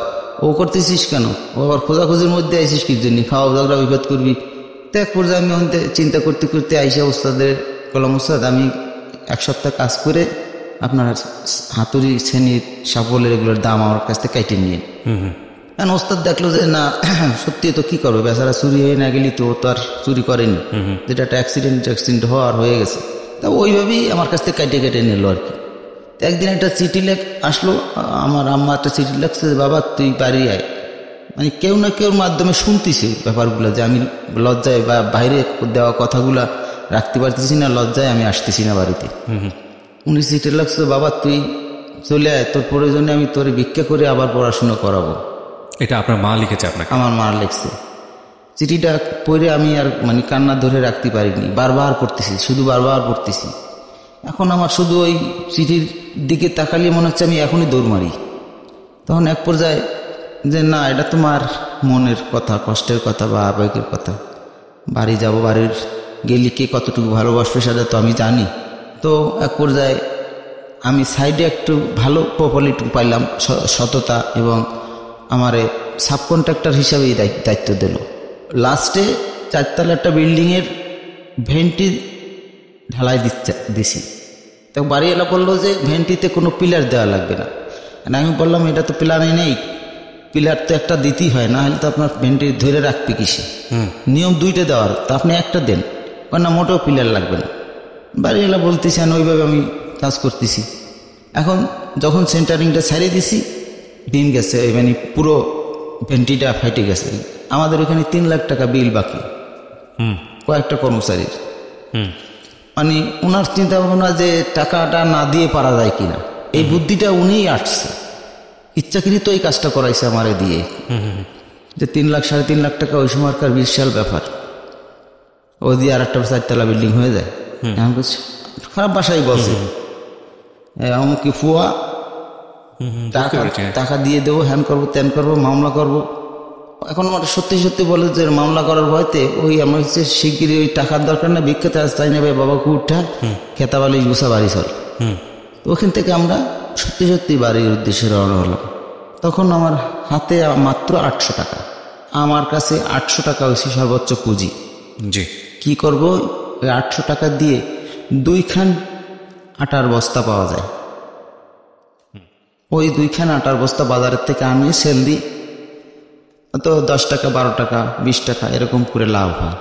ও করতেছিস কেন? ও আবার খোঁজাখুঁজির মধ্যে আইসিস কি জন্য? খাওয়া ঝগড়া বিপদ করবি। তো এক পর্যায়ে আমি চিন্তা করতে করতে আইসা ওস্তাদের কলম, ওস্তাদ আমি 1 সপ্তাহ কাজ করে আপনার হাতুড়ি শ্রেণীর সাফল্যের এগুলোর দাম আমার কাছ থেকে কাইটে নিয়ে। কারণ ওস্তাদ দেখলো যে না সত্যি তো কি করবে, বেচারা চুরি হয়ে না গেলি তো ও তো আর চুরি করেনি, যেটা একটা অ্যাক্সিডেন্ট হয়ে গেছে। তা ওইভাবেই আমার কাছ থেকে কেটে নিল আর কি। একদিন একটা চিঠি আসলো, আমার আম্মা একটা চিঠি লাগছে যে বাবা তুই বাড়ি আয়। মানে কেউ না কেউর মাধ্যমে শুনতেছি ব্যাপারগুলো, যে আমি লজ্জায় বা বাইরে দেওয়া কথাগুলা রাখতে পারতেছি না, লজ্জায় আমি আসতেছি না বাড়িতে। উনি চিঠি লাগছে বাবা তুই চলে আয়, তোর প্রয়োজনে আমি তোর ভিক্ষা করে আবার পড়াশোনা করাবো। এটা আপনার মা লিখেছে আপনাকে? আমার মা লিখছে। চিঠিটা পড়ে আমি আর মানে কান্না ধরে রাখতে পারিনি, বারবার পড়তেছি, শুধু বারবার পড়তেছি। এখন আমার শুধু ওই চিঠির দিকে তাকালিয়ে মনে হচ্ছে আমি এখনই দৌড় মারি। তখন এক পর্যায়ে যে না, এটা তোমার মনের কথা, কষ্টের কথা বা আবেগের কথা, বাড়ি যাব, বাড়ির গেলে কে কতটুকু ভালোবাসবে সেটা তো আমি জানি। তো এক পর্যায়ে আমি সাইডে একটু ভালো প্রপার্টি পাইলাম, সততা, এবং আমারে সাব কন্ট্রাক্টর হিসাবে এই দায়িত্ব দিল। লাস্টে 4 তলা একটা বিল্ডিংয়ের ভেন্টি ঢালাই দিছি। তো বাড়িওয়ালা বললো যে ভেন্টিতে কোনো পিলার দেওয়া লাগবে না। আমি বললাম এটা তো প্ল্যানে নেই, পিলার তো একটা দিতেই হয়, না হলে তো আপনার ভেন্টি ধরে রাখবে কিসে, নিয়ম 2টা দেওয়ার, তো আপনি একটা দেন। না মোটেও পিলার লাগবে না। বাড়িওয়ালা বলতেছেন, ওইভাবে আমি কাজ করতেছি। এখন যখন সেন্টারিংটা ছাড়িয়ে দিছি, দিন গেছে, মানে পুরো ভেন্টিটা ফাইটে গেছে। আমাদের ওখানে 3 লাখ টাকা বিল বাকি, কয়েকটা কর্মচারীর। মানে ওনার চিন্তা ভাবনা যে টাকাটা না দিয়ে পারা যায় কিনা, এই বুদ্ধিটা উনিই আসছে, ইচ্ছাকৃত এই কাজটা করাইছে আমারে দিয়ে। যে 3 লাখ 3.5 লাখ টাকা ওই সময়কার বিশাল ব্যাপার, ও দিয়ে আর একটা 4 তলা বিল্ডিং হয়ে যায়। খারাপ বাসায় বলছে আমাকে ফুয়া টাকা দিয়ে দেবো, হ্যান করবো, ত্যান করবো, মামলা করবো। এখন আমার সত্যি সত্যি বলে যে মামলা করার ভয়তে ওই আমার হচ্ছে শিগগিরই ওই টাকার দরকার না, ভিক্ষাতে চাই নেবে বাবাকে উঠা খেতাবালি গুছা বাড়ি চল। ওখান থেকে আমরা সত্যি সত্যি বাড়ির উদ্দেশ্যে রওনা হলাম। তখন আমার হাতে মাত্র 800 টাকা। আমার কাছে 800 টাকা হয়েছে সর্বোচ্চ পুঁজি। জি, কি করব? ওই 800 টাকা দিয়ে 2 খান আটার বস্তা পাওয়া যায়। ওই 2 খান আটার বস্তা বাজারের থেকে আনিয়ে সেল দিই, তো 10 টাকা 12 টাকা 20 টাকা এরকম করে লাভ হয়।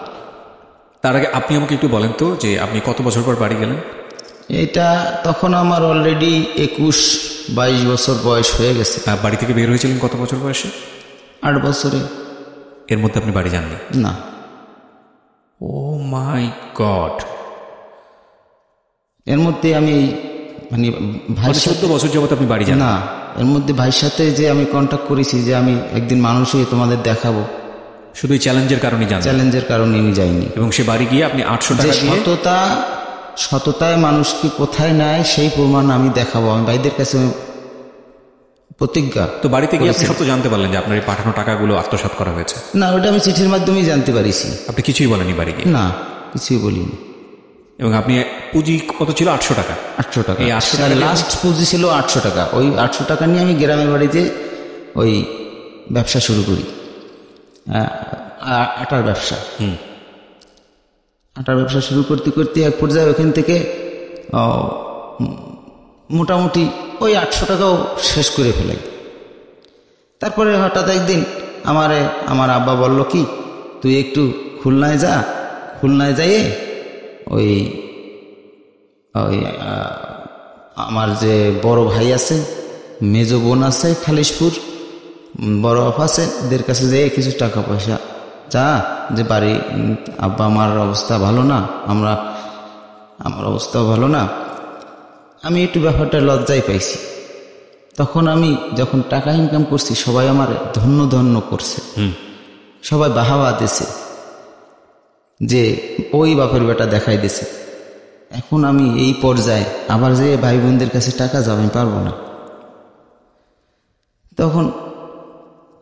তার আগে আপনি আমাকে একটু বলেন তো যে আপনি কত বছর পর বাড়ি গেলেন? এটা তখন আমার অলরেডি 21-22 বছর বয়স হয়ে গেছে। বাড়ি থেকে বের হয়েছিলেন কত বছর বয়সে? 8 বছরে। এর মধ্যে আপনি বাড়ি যাননি? না। ও মাই গড! এর মধ্যে আমি মানে ভাইয়ের 14 বছর যাবত আপনি বাড়ি যান না, এর মধ্যে ভাইয়ের সাথে যে আমি কন্ট্যাক্ট করেছি যে আমি একদিন মানুষই তোমাদের দেখাবো, শুধু চ্যালেঞ্জের কারণে যান? চ্যালেঞ্জের কারণে আমি যাইনি। এবং সে বাড়ি গিয়ে আপনি 800 টাকা দিয়ে সততায় মানুষকে কোথায় নেয় সেই প্রমাণ আমি দেখাবো, আমি ভাইদের কাছে প্রতিজ্ঞা। তো বাড়িতে গিয়ে আপনি সত্য জানতে পারলেন যে আপনার এই পাঠানো টাকাগুলো আত্মসাৎ করা হয়েছে? না, ওটা আমি চিঠির মাধ্যমেই জানতে পারিছি। আপনি কিছুই বলেননি বাড়ি গিয়ে? না, কিছুই বলিনি। এবং আপনি পুঁজি কত ছিল? 800 টাকা। 800 টাকা। এই 800 টাকা লাস্ট পুঁজি ছিল 800 টাকা। ওই 800 টাকা নিয়ে আমি গ্রামের বাড়িতে ওই ব্যবসা শুরু করি, আটার ব্যবসা। আটার ব্যবসা শুরু করতে করতে এক পর্যায়ে ওখান থেকে মোটামুটি ওই 800 টাকাও শেষ করে ফেলাই। তারপরে হঠাৎ একদিন আমার আব্বা বলল কি, তুই একটু খুলনায় যা, খুলনায় যাইয়ে ওই আমার যে বড় ভাই আছে, মেজো বোন আছে খালিশপুর, বড় আপ আছে, এদের কাছে যেয়ে কিছু টাকা পয়সা যা, যে বাড়ি আব্বা আমার অবস্থা ভালো না, আমার অবস্থাও ভালো না। আমি একটু ব্যাপারটা লজ্জায় পাইছি। তখন আমি যখন টাকা ইনকাম করছি সবাই আমার ধন্য ধন্য করছে, সবাই বাহাবা দিছে যে ওই বাপের বেটা দেখাই দিছে। এখন আমি এই পর্যায়ে আবার যে ভাই বোনদের কাছে টাকা যাবো আমি পারবো না। তখন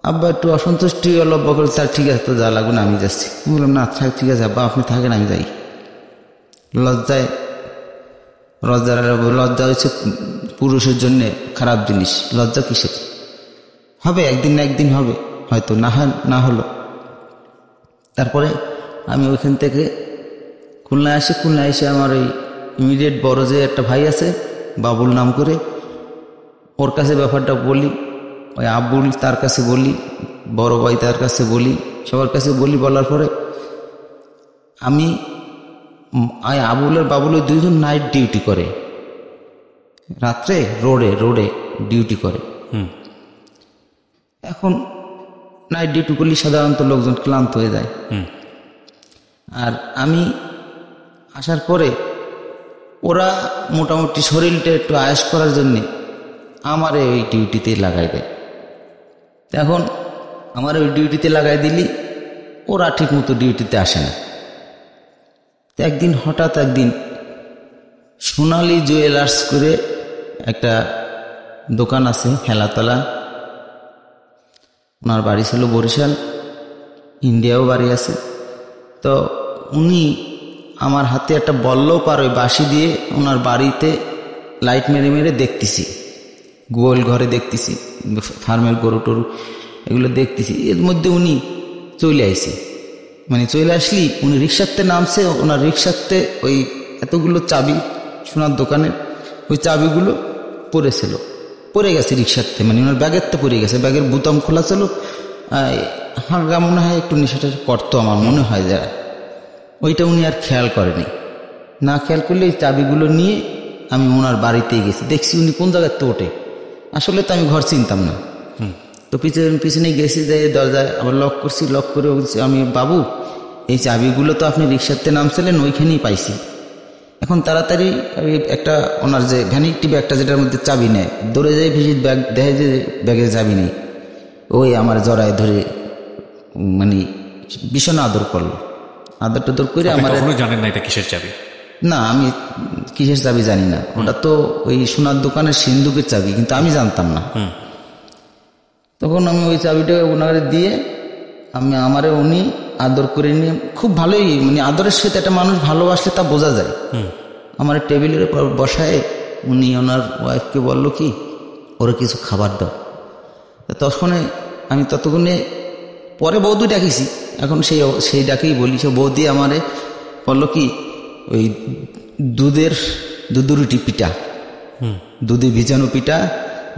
আব্বা একটু অসন্তুষ্টি হলো, বকল তার ঠিক আছে তো যা লাগবে না, আমি যাচ্ছি। আমি বললাম না থাক, ঠিক আছে আব্বা আপনি থাকেন, আমি যাই। লজ্জা হচ্ছে পুরুষের জন্য খারাপ জিনিস। লজ্জা কিসের? হবে একদিন না একদিন হবে, হয়তো না হলো। তারপরে আমি ওইখান থেকে খুলনায় আসি। খুলনায় এসে আমার ওই ইমিডিয়েট বড় যে একটা ভাই আছে বাবুল নাম করে, ওর কাছে ব্যাপারটা বলি, ওই আবুল তার কাছে বলি, বড় ভাই তার কাছে বলি, সবার কাছে বলি। বলার পরে আমি আবুল আর বাবুল ওই 2জন নাইট ডিউটি করে, রাত্রে রোডে ডিউটি করে। এখন নাইট ডিউটি করলে সাধারণত লোকজন ক্লান্ত হয়ে যায়। আর আমি আসার পরে ওরা মোটামুটি শরীরটা একটু আয়েস করার জন্যে আমারে ওই ডিউটিতে লাগাই দেয়। এখন আমার ওই ডিউটিতে লাগাই দিলি ওরা ঠিক মতো ডিউটিতে আসে না। হঠাৎ একদিন সোনালী জুয়েলার্স করে একটা দোকান আছে হেলাতলা, ওনার বাড়ি ছিল বরিশাল, ইন্ডিয়াও বাড়ি আছে। তো উনি আমার হাতে একটা বললেও পার ওই বাঁশি দিয়ে ওনার বাড়িতে লাইট মেরে মেরে দেখতেছি, গোয়াল ঘরে দেখতেছি, ফার্মের গরু টরু এগুলো দেখতেছি। এর মধ্যে উনি চলে আইছে, মানে চলে আসলি উনি রিক্সাতে নামছে, ওনার রিক্সাতে ওই এতগুলো চাবি সোনার দোকানের ওই চাবিগুলো পড়ে গেছে রিক্সাতে, মানে ওনার ব্যাগের তো পড়ে গেছে, ব্যাগের বোতাম খোলা ছিল। হালকা মনে হয় একটু নেশাটা করতো আমার মনে হয়, যারা ওইটা উনি আর খেয়াল করেনি। না খেয়াল করলে এই চাবিগুলো নিয়ে আমি ওনার বাড়িতেই গেছি, দেখছি উনি কোন জায়গায় তো ওঠে। আসলে তো আমি ঘর চিনতাম না, তো পিছনে গেছি, যাই দরজায় আবার লক করছি, লক করে বলছি আমি বাবু এই চাবিগুলো তো আপনি রিক্সাতে নামছিলেন ওইখানেই পাইছি। এখন তাড়াতাড়ি একটা ওনার যে ভ্যানিটি ব্যাগটা যেটার মধ্যে চাবি নেয়, দৌড়ে যায় ভিজিট ব্যাগ দেখে যে ব্যাগের চাবি নেই। ওই আমার জড়ায় ধরে মানে ভীষণ আদর করলো, আদর টাদর করে আমার। জানেন না এটা কিসের চাবি? না, আমি কিসের চাবি জানি না, ওটা তো ওই সোনার দোকানের সিন্ধুকের চাবি, কিন্তু আমি জানতাম না। তখন আমি ওই চাবিটা ওনারে দিয়ে আমারে উনি আদর করে নিয়ে খুব ভালোই, মানে আদরের সাথে একটা মানুষ ভালোবাসলে তা বোঝা যায়। আমার টেবিলের উপর বসায় উনি ওনার ওয়াইফকে বলল কি ওরা কিছু খাবার দাও। তখনে আমি ততক্ষণে পরে বৌদি ডাকিছি, এখন সেই ডাকেই বলি। সে বৌদি আমারে বললো কি ওই দুধের রুটি পিঠা, দুধে ভিজানো পিঠা,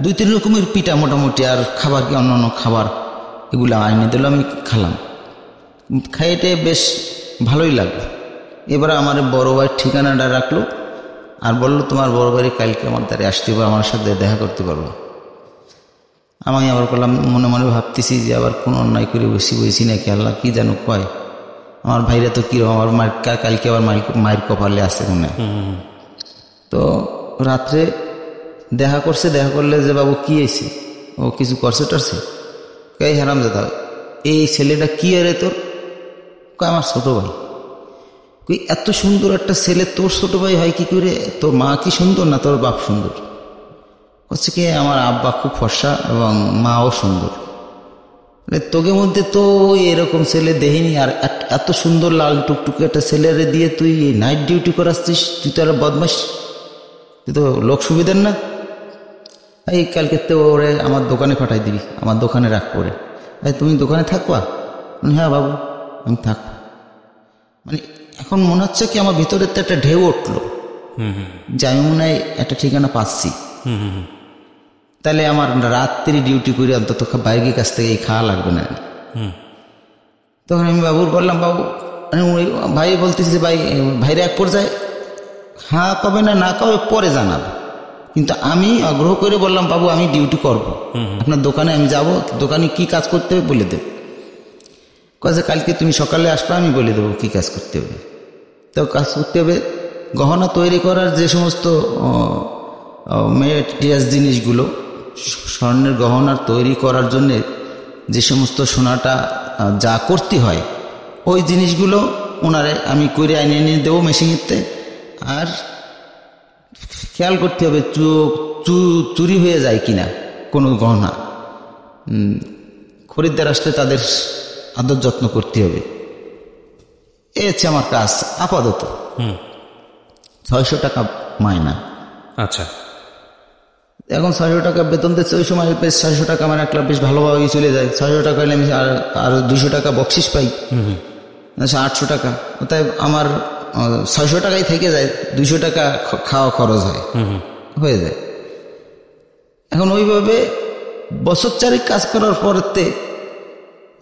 2-3 রকমের পিঠা মোটামুটি, আর খাবার কি অন্য খাবার এগুলো আইনে দিল, আমি খালাম। খাইতে বেশ ভালোই লাগলো। এবারে আমার বড় ভাইয়ের ঠিকানাটা রাখলো আর বললো তোমার বড় ভাই কালকে আমার দ্বারে আসতে পারবো, আমার সাথে দেখা করতে পারবো। আমি আবার করলাম, মনে মনে ভাবতেছি যে আবার কোন অন্যায় করে বসি নাকি, আল্লাহ কি যেন কয়। আমার ভাইরা তো কিরকম, আমার কালকে আবার মায়ের কপালে আসে মনে। তো রাত্রে দেখা করলে যে বাবু কি এসে ও কিছু করছে টরছে, কে হারাম দাদা এই ছেলেটা কি আরে তোর? আমার ছোট ভাই। কই এত সুন্দর একটা ছেলে তোর ছোট ভাই হয় কি করে? তোর মা কি সুন্দর না তোর বাপ সুন্দর? হচ্ছে কি আমার আব্বা খুব ফর্সা এবং মাও সুন্দর, তোকে মধ্যে তো এরকম ছেলে দেখিনি। আর এত সুন্দর লাল টুকটুকে একটা ছেলেরে দিয়ে তুই নাইট ডিউটি করাচ্ছিস, তুই তো আর বদমাস, তুই তো লোক সুবিধার না। এই কালকে তো ওরে আমার দোকানে পাঠাই দিবি, আমার দোকানে রাখবো রে। তুমি দোকানে থাকবা? হ্যাঁ বাবু আমি থাকবো। মানে এখন মনে হচ্ছে কি আমার ভিতরে তো একটা ঢেউ উঠলো যে আমি মনে হয় একটা ঠিকানা পাচ্ছি। তাহলে আমার রাত্রি ডিউটি করে অন্তত বাইরের কাছ থেকে খাওয়া লাগবে না। তখন আমি বাবুর বললাম বাবু, ভাই বলতেছি যে ভাইরা এক পর্যায়ে হ্যাঁ কবে না কবে পরে জানাবো, কিন্তু আমি আগ্রহ করে বললাম বাবু আমি ডিউটি করব, আপনার দোকানে আমি যাব, দোকানে কি কাজ করতে হবে বলে দেব। কাজে কালকে তুমি সকালে আসবে, আমি বলে দেবো কি কাজ করতে হবে। তো কাজ করতে হবে গহনা তৈরি করার যে সমস্ত মেটেরিয়ালস জিনিসগুলো, স্বর্ণের গহনার তৈরি করার জন্য যে সমস্ত সোনাটা যা করতে হয় ওই জিনিসগুলো ওনারে আমি করে এনে দেবো মেশিনেতে। আর খেয়াল করতে হবে চুরি হয়ে যায় কিনা কোনো গহনা, খরিদ্দার আসলে তাদের আদর যত্ন করতে হবে। এ হচ্ছে আমার কাজ আপাতত। 600 টাকা মাইনা। আচ্ছা, এখন 600 টাকা বেতন দিচ্ছে, ওই সময় বেশ 600 টাকা মানে একটা বেশ ভালোভাবেই চলে যায়। 600 টাকা হলে আমি আর 200 টাকা বকশিস পাই, 800 টাকা। তাই আমার 600 টাকাই থেকে যায়, 200 টাকা খাওয়া খরচ হয়ে যায়। এখন ওইভাবে বছর 4 কাজ করার পরতে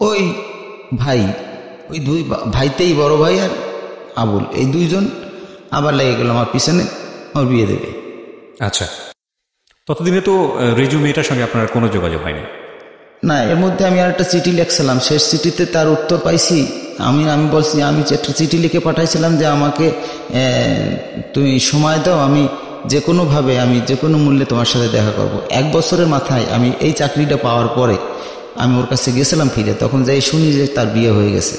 ওই দুই ভাইতেই বড় ভাই আর আবুল, এই 2জন আবার লেগে গেল আমার পিছনে, আমার বিয়ে দেবে। আচ্ছা। ততদিনে তো রেজুমেটার সঙ্গে আপনার কোনো যোগাযোগ হয়নি। না, এর মধ্যে আমি আর একটা চিঠি লিখছিলাম, শেষ চিঠিতে তার উত্তর পাইছি। আমি বলছি, আমি একটা চিঠি লিখে পাঠাইছিলাম যে আমাকে তুমি সময় দাও, আমি যে কোনোভাবে, আমি যে কোনো মূল্যে তোমার সাথে দেখা করব। 1 বছরের মাথায় আমি এই চাকরিটা পাওয়ার পরে আমি ওর কাছে গেছিলাম ফিরে, তখন যাই শুনি যে তার বিয়ে হয়ে গেছে।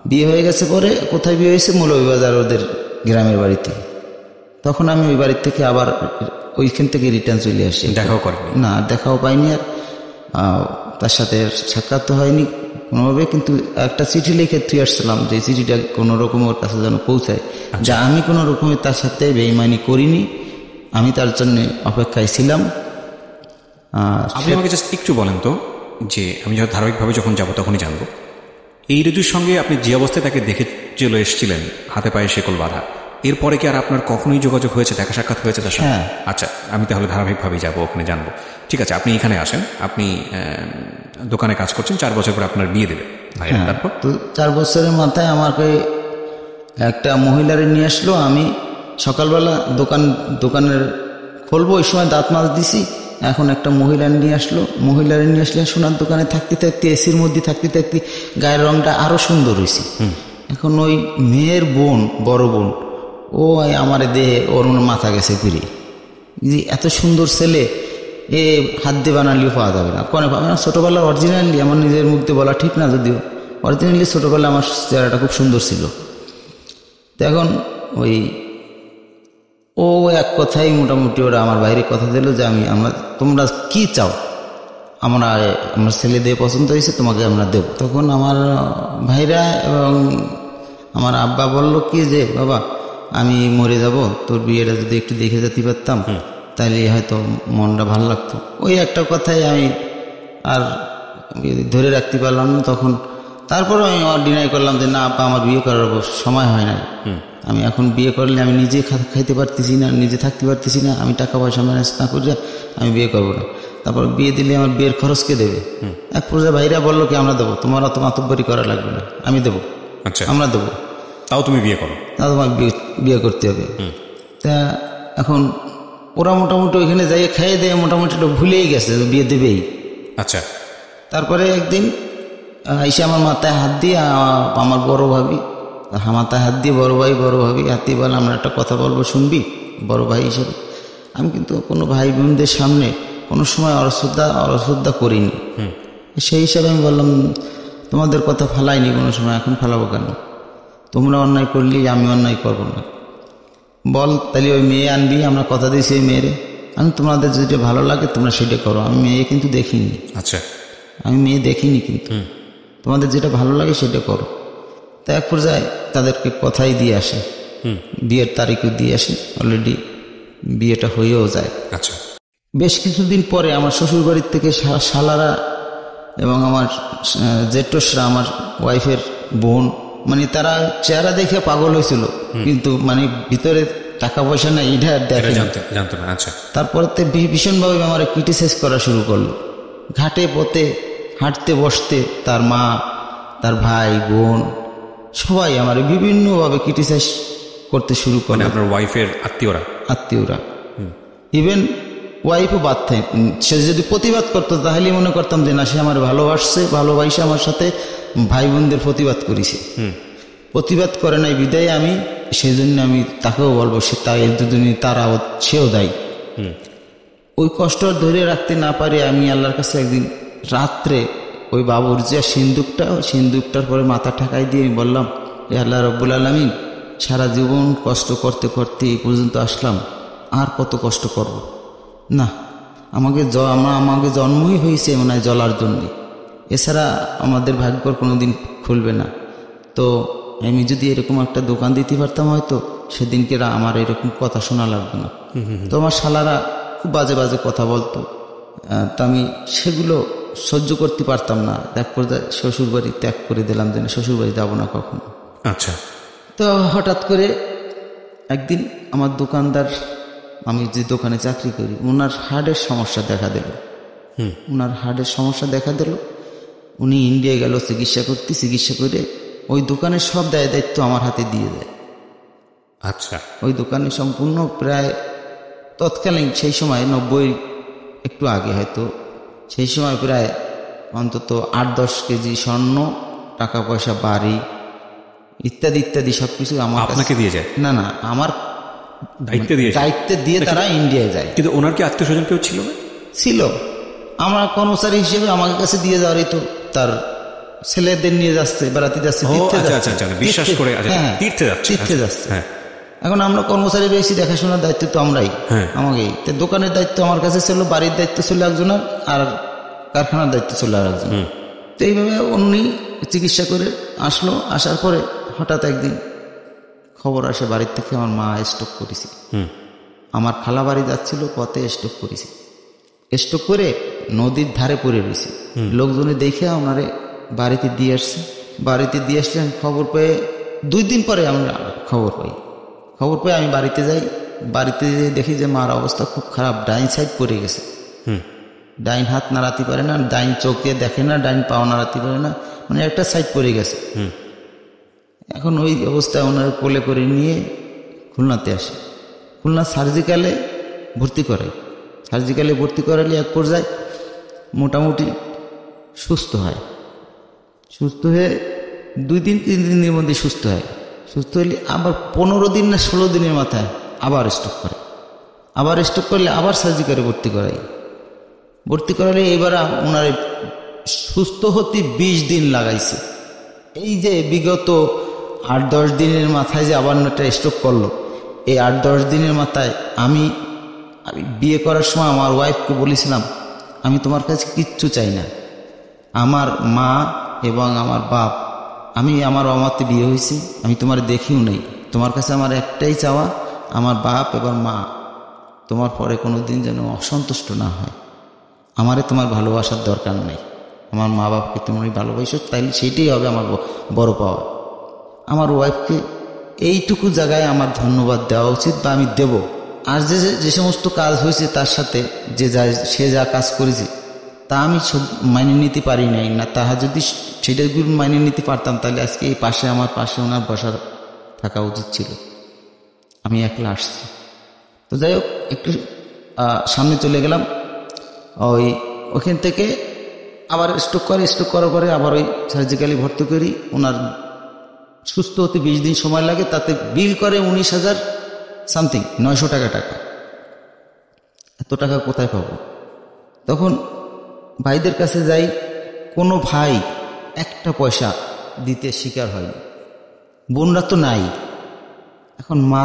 বিয়ে হয়ে গেছে পরে কোথায় বিয়ে হয়েছে? মৌলভীবাজার, ওদের গ্রামের বাড়িতে। তখন আমি ওই বাড়ির থেকে আবার ওইখান থেকে রিটার্ন চলে আসি। দেখাও করেন না, দেখাও পাইনি, আর তার সাথে সাক্ষাৎ তো হয়নি কোনোভাবে। কিন্তু একটা চিঠি লিখে তুই আসছিলাম, যে চিঠিটা কোনো রকম ওর কাছে যেন পৌঁছায়, যা আমি কোনো রকমে তার সাথে বেইমানি করিনি, আমি তার জন্য অপেক্ষায় ছিলাম। আপনি আমাকে জাস্ট একটু বলেন তো, যে আমি যখন ধারাবাহিকভাবে যখন যাব তখনই জানবো, এই ঋতুর সঙ্গে আপনি যে অবস্থায় তাকে দেখে চলে এসেছিলেন, হাতে পায়ে শেকল বাঁধা, এরপরে কি আর আপনার কখনোই যোগাযোগ হয়েছে, দেখা সাক্ষাৎ হয়েছে তার সাথে? আচ্ছা, আমি তাহলে ধারাবাহিকভাবেই যাবো, ওখানে জানবো। ঠিক আছে, আপনি এখানে আসেন, আপনি দোকানে কাজ করছেন, 4 বছর পর আপনার বিয়ে দেবে। তারপর তো 4 বছরের মাথায় আমাকে একটা মহিলারে নিয়ে আসলো। আমি সকালবেলা দোকানের খুলবো, ওই সময় দাঁত মাছ দিছি। এখন একটা মহিলা নিয়ে আসলো, মহিলারে নিয়ে আসলে সোনার দোকানে থাকতে থাকতে, এসির মধ্যে থাকতে থাকতে গায়ের রংটা আরো সুন্দর হয়েছে। এখন ওই মেয়ের বোন, বড় বোন, ও আমার দেহে ওর মাথা গেছে ঘুরে, এত সুন্দর ছেলে এ হাত দিয়ে বানালেও পাওয়া যাবে না, কনে পাবে না। ছোটোবেলা অরিজিনালি, আমার নিজের মুখে বলা ঠিক না, যদিও অরিজিনালি ছোটোবেলা আমার চেহারাটা খুব সুন্দর ছিল। তো এখন ও এক কথাই মোটামুটি ওরা আমার বাইরে কথা দিল যে তোমরা কি চাও, আমার ছেলে দিয়ে পছন্দ হয়েছে, তোমাকে আমরা দেব। তখন আমার ভাইরা এবং আমার আব্বা বলল কি যে, বাবা আমি মরে যাব, তোর বিয়েটা যদি একটু দেখে যেতে পারতাম তাহলে হয়তো মনটা ভালো লাগতো। ওই একটা কথাই আমি আর ধরে রাখতে পারলাম না তখন। তারপরে আমি ডিনাই করলাম যে না আব্বা, আমার বিয়ে করার সময় হয় না, আমি এখন বিয়ে করলে আমি নিজে খাইতে পারতেছি না, নিজে থাকতে পারতেছি না, আমি টাকা পয়সা ম্যানেজ না করে আমি বিয়ে করবো না। তারপর বিয়ে দিলে আমার বিয়ের খরচ কে দেবে? এক পর্যায়ে ভাইরা বললো কি আমরা দেবো, তোমার অত মাতব্বরি করা লাগবে না, আমি দেবো। আচ্ছা, আমরা দেবো, তাও তুমি বিয়ে করো, তাও তোমার বিয়ে করতে হবে। তা এখন ওরা মোটামুটি ওইখানে যাই খাইয়ে দেয়, মোটামুটি ভুলেই গেছে বিয়ে দেবেই। আচ্ছা, তারপরে একদিন এসে আমার মাথায় হাত দিয়ে আমার বড় ভাবি, মাথায় হাত দিয়ে বড় ভাবি হাত দিয়ে বলে, আমরা একটা কথা বলবো, শুনবি? বড় ভাই হিসেবে আমি কিন্তু কোনো ভাই বোনদের সামনে কোনো সময় অশ্রদ্ধা করিনি। সেই হিসাবে আমি বললাম, তোমাদের কথা ফালাইনি কোনো সময়, এখন ফালাবো কেন? তোমরা অন্যায় করলেই আমি অন্যায় করবো না। বল তাহলে ওই মেয়ে আনবি, আমরা কথা দিয়েছি ওই মেয়েরে। আমি তোমাদের যেটা ভালো লাগে তোমরা সেটা করো, আমি মেয়ে কিন্তু দেখিনি। আচ্ছা, আমি মেয়ে দেখিনি, কিন্তু তোমাদের যেটা ভালো লাগে সেটা করো। তা এক পর্যায়ে তাদেরকে কথাই দিয়ে আসে, বিয়ের তারিখও দিয়ে আসে, অলরেডি বিয়েটা হয়েও যায়। আচ্ছা, বেশ কিছুদিন পরে আমার শ্বশুর বাড়ির থেকে শালারা এবং আমার জেঠসরা, আমার ওয়াইফের বোন, মানে তারা চেহারা দেখে পাগল হয়েছিল, কিন্তু মানে ভিতরে টাকা পয়সা না, এটা দেখে জানতো না। আচ্ছা, তারপরে ভীষণভাবে আমার ক্রিটিসাইজ করা শুরু করলো। ঘাটে পথে হাঁটতে বসতে তার মা, তার ভাই বোন সবাই আমার বিভিন্নভাবে ক্রিটিসাইজ করতে শুরু করে। আপনার ওয়াইফের আত্মীয়রা ইভেন ওয়াইফও বাদ থাকে, সে যদি প্রতিবাদ করতো তাহলে মনে করতাম যে না, সে আমার ভালোবাসে আমার সাথে ভাই বোনদের প্রতিবাদ করেছে। প্রতিবাদ করে নাই বিদায় আমি সেই জন্য আমি তাকেও বলবো সে তাই, দুদিনই সেও দায়ী। ওই কষ্ট ধরে রাখতে না পারে আমি আল্লাহর কাছে একদিন রাত্রে ওই বাবুর যে সিন্দুকটার পরে মাথা ঠাকাই দিয়ে আমি বললাম, এ আল্লাহ রব্বুল আলামিন, সারা জীবন কষ্ট করতে করতে এই পর্যন্ত আসলাম, আর কত কষ্ট করব না, আমাকে জন্মই হয়েছে মনে হয় জ্বলার জন্যে, এছাড়া আমাদের ভাগ্যর কোনোদিন খুলবে না। তো আমি যদি এরকম একটা দোকান দিতে পারতাম হয়তো সেদিনকে আমার এরকম কথা শোনা লাগবে না। তো আমার শালারা খুব বাজে বাজে কথা বলতো, তা আমি সেগুলো সহ্য করতে পারতাম না। তারপর শ্বশুরবাড়ি ত্যাগ করে দিলাম, যেন শ্বশুরবাড়ি যাবো না কখনো। আচ্ছা, তো হঠাৎ করে একদিন আমার দোকানদার, আমি যে দোকানে চাকরি করি, ওনার হার্টের সমস্যা দেখা দিল। উনি ইন্ডিয়া গেল চিকিৎসা করতে, চিকিৎসা করে ওই দোকানের সব দায়িত্ব আমার হাতে দিয়ে দেয়। আচ্ছা, ওই দোকানে সম্পূর্ণ প্রায় তৎকালীন সেই সময় 90 একটু আগে হয়তো, সেই সময় প্রায় অন্তত 8-10 কেজি স্বর্ণ, টাকা পয়সা, বাড়ি ইত্যাদি ইত্যাদি সবকিছু আমার আপনাকে দিয়ে যায়? না না, আমার দায়িত্বে দিয়ে তারা ইন্ডিয়ায় যায়। কিন্তু ওনার কি আত্মীয় স্বজন কেউ ছিল না? ছিল, আমার কর্মচারী হিসেবে আমার কাছে দিয়ে যাওয়ারই তো, তার ছেলেদের নিয়ে যাচ্ছে, বেড়াতে যাচ্ছে, বিশ্বাস করে তীর্থে যাচ্ছে। এখন আমরা কর্মচারী রয়েছি, দেখাশোনার দায়িত্ব তো আমরাই, আমাকেই। দোকানের দায়িত্ব আমার কাছে ছিল, বাড়ির দায়িত্ব ছিল একজনের, আর কারখানার দায়িত্ব ছিল আর একজন। তো এইভাবে উনি চিকিৎসা করে আসলো। আসার পরে হঠাৎ একদিন খবর আসে বাড়ির থেকে, আমার মা স্ট্রোক করেছে। আমার খালা বাড়ি যাচ্ছিল, পথে স্ট্রোক করেছে। স্ট্রোক করে নদীর ধারে পড়ে রয়েছে। লোকজনে দেখে ওনারে বাড়িতে দিয়ে আসছে। বাড়িতে দিয়ে আসলে খবর পেয়ে 2 দিন পরে আমরা খবর পাই। খবর পেয়ে আমি বাড়িতে যাই। বাড়িতে দেখি যে মার অবস্থা খুব খারাপ, ডাইন সাইড পড়ে গেছে। ডাইন হাত নাড়াতে পারে না, ডাইন চোখ দিয়ে দেখে না, ডাইন পাও নাড়াতে পারে না, মানে একটা সাইড পড়ে গেছে। এখন ওই অবস্থায় ওনার কোলে করে নিয়ে খুলনাতে আসে। খুলনা সার্জিক্যালে ভর্তি করাই। সার্জিক্যালে ভর্তি করালে এক পর্যায়ে মোটামুটি সুস্থ হয়। সুস্থ হয়ে 2-3 দিনের মধ্যে সুস্থ হয়। সুস্থ হলে আবার 15 দিন না 16 দিনের মাথায় আবার স্ট্রোক করে। আবার স্ট্রোক করলে আবার সার্জিক্যালে ভর্তি করাই। ভর্তি করালে এবার ওনার সুস্থ হতে 20 দিন লাগাইছে। এই যে বিগত 8-10 দিনের মাথায় যে আবার একটা স্ট্রোক করলো, এই 8-10 দিনের মাথায় আমি বিয়ে করার সময় আমার ওয়াইফকে বলেছিলাম, আমি তোমার কাছে কিচ্ছু চাই না, আমার মা এবং আমার বাপ, আমি আমার অমাতে বিয়ে হয়েছি, আমি তোমার দেখিও নেই, তোমার কাছে আমার একটাই চাওয়া, আমার বাপ এবং মা তোমার পরে কোনো দিন যেন অসন্তুষ্ট না হয়। আমারে তোমার ভালোবাসার দরকার নেই, আমার মা বাপকে তুমি ভালোবাসো, তাইলে সেইটাই হবে আমার বড় পাওয়া। আমার ওয়াইফকে এইটুকু জায়গায় আমার ধন্যবাদ দেওয়া উচিত, বা আমি দেব। আর যে সমস্ত কাজ হয়েছে তার সাথে সে যা কাজ করেছে তা আমি মাইনে নিতে পারি নাই না। তাহা যদি সেটাগুলো মাইনে নিতে পারতাম, তাহলে আজকে এই পাশে আমার পাশে ওনার বসার থাকা উচিত ছিল। আমি একলা আসছি। তো যাই হোক, একটু সামনে চলে গেলাম। ওখান থেকে আবার স্ট্রোক করার পরে আবার ওই সার্জিক্যালি ভর্তি করি। ওনার সুস্থ হতে 20 দিন সময় লাগে। তাতে বিল করে 19,000 সামথিং, 900 টাকা। এত টাকা কোথায় পাবো? তখন ভাইদের কাছে যাই, কোনো ভাই একটা পয়সা দিতে স্বীকার হয়নি। বোনরা তো নাই। এখন মা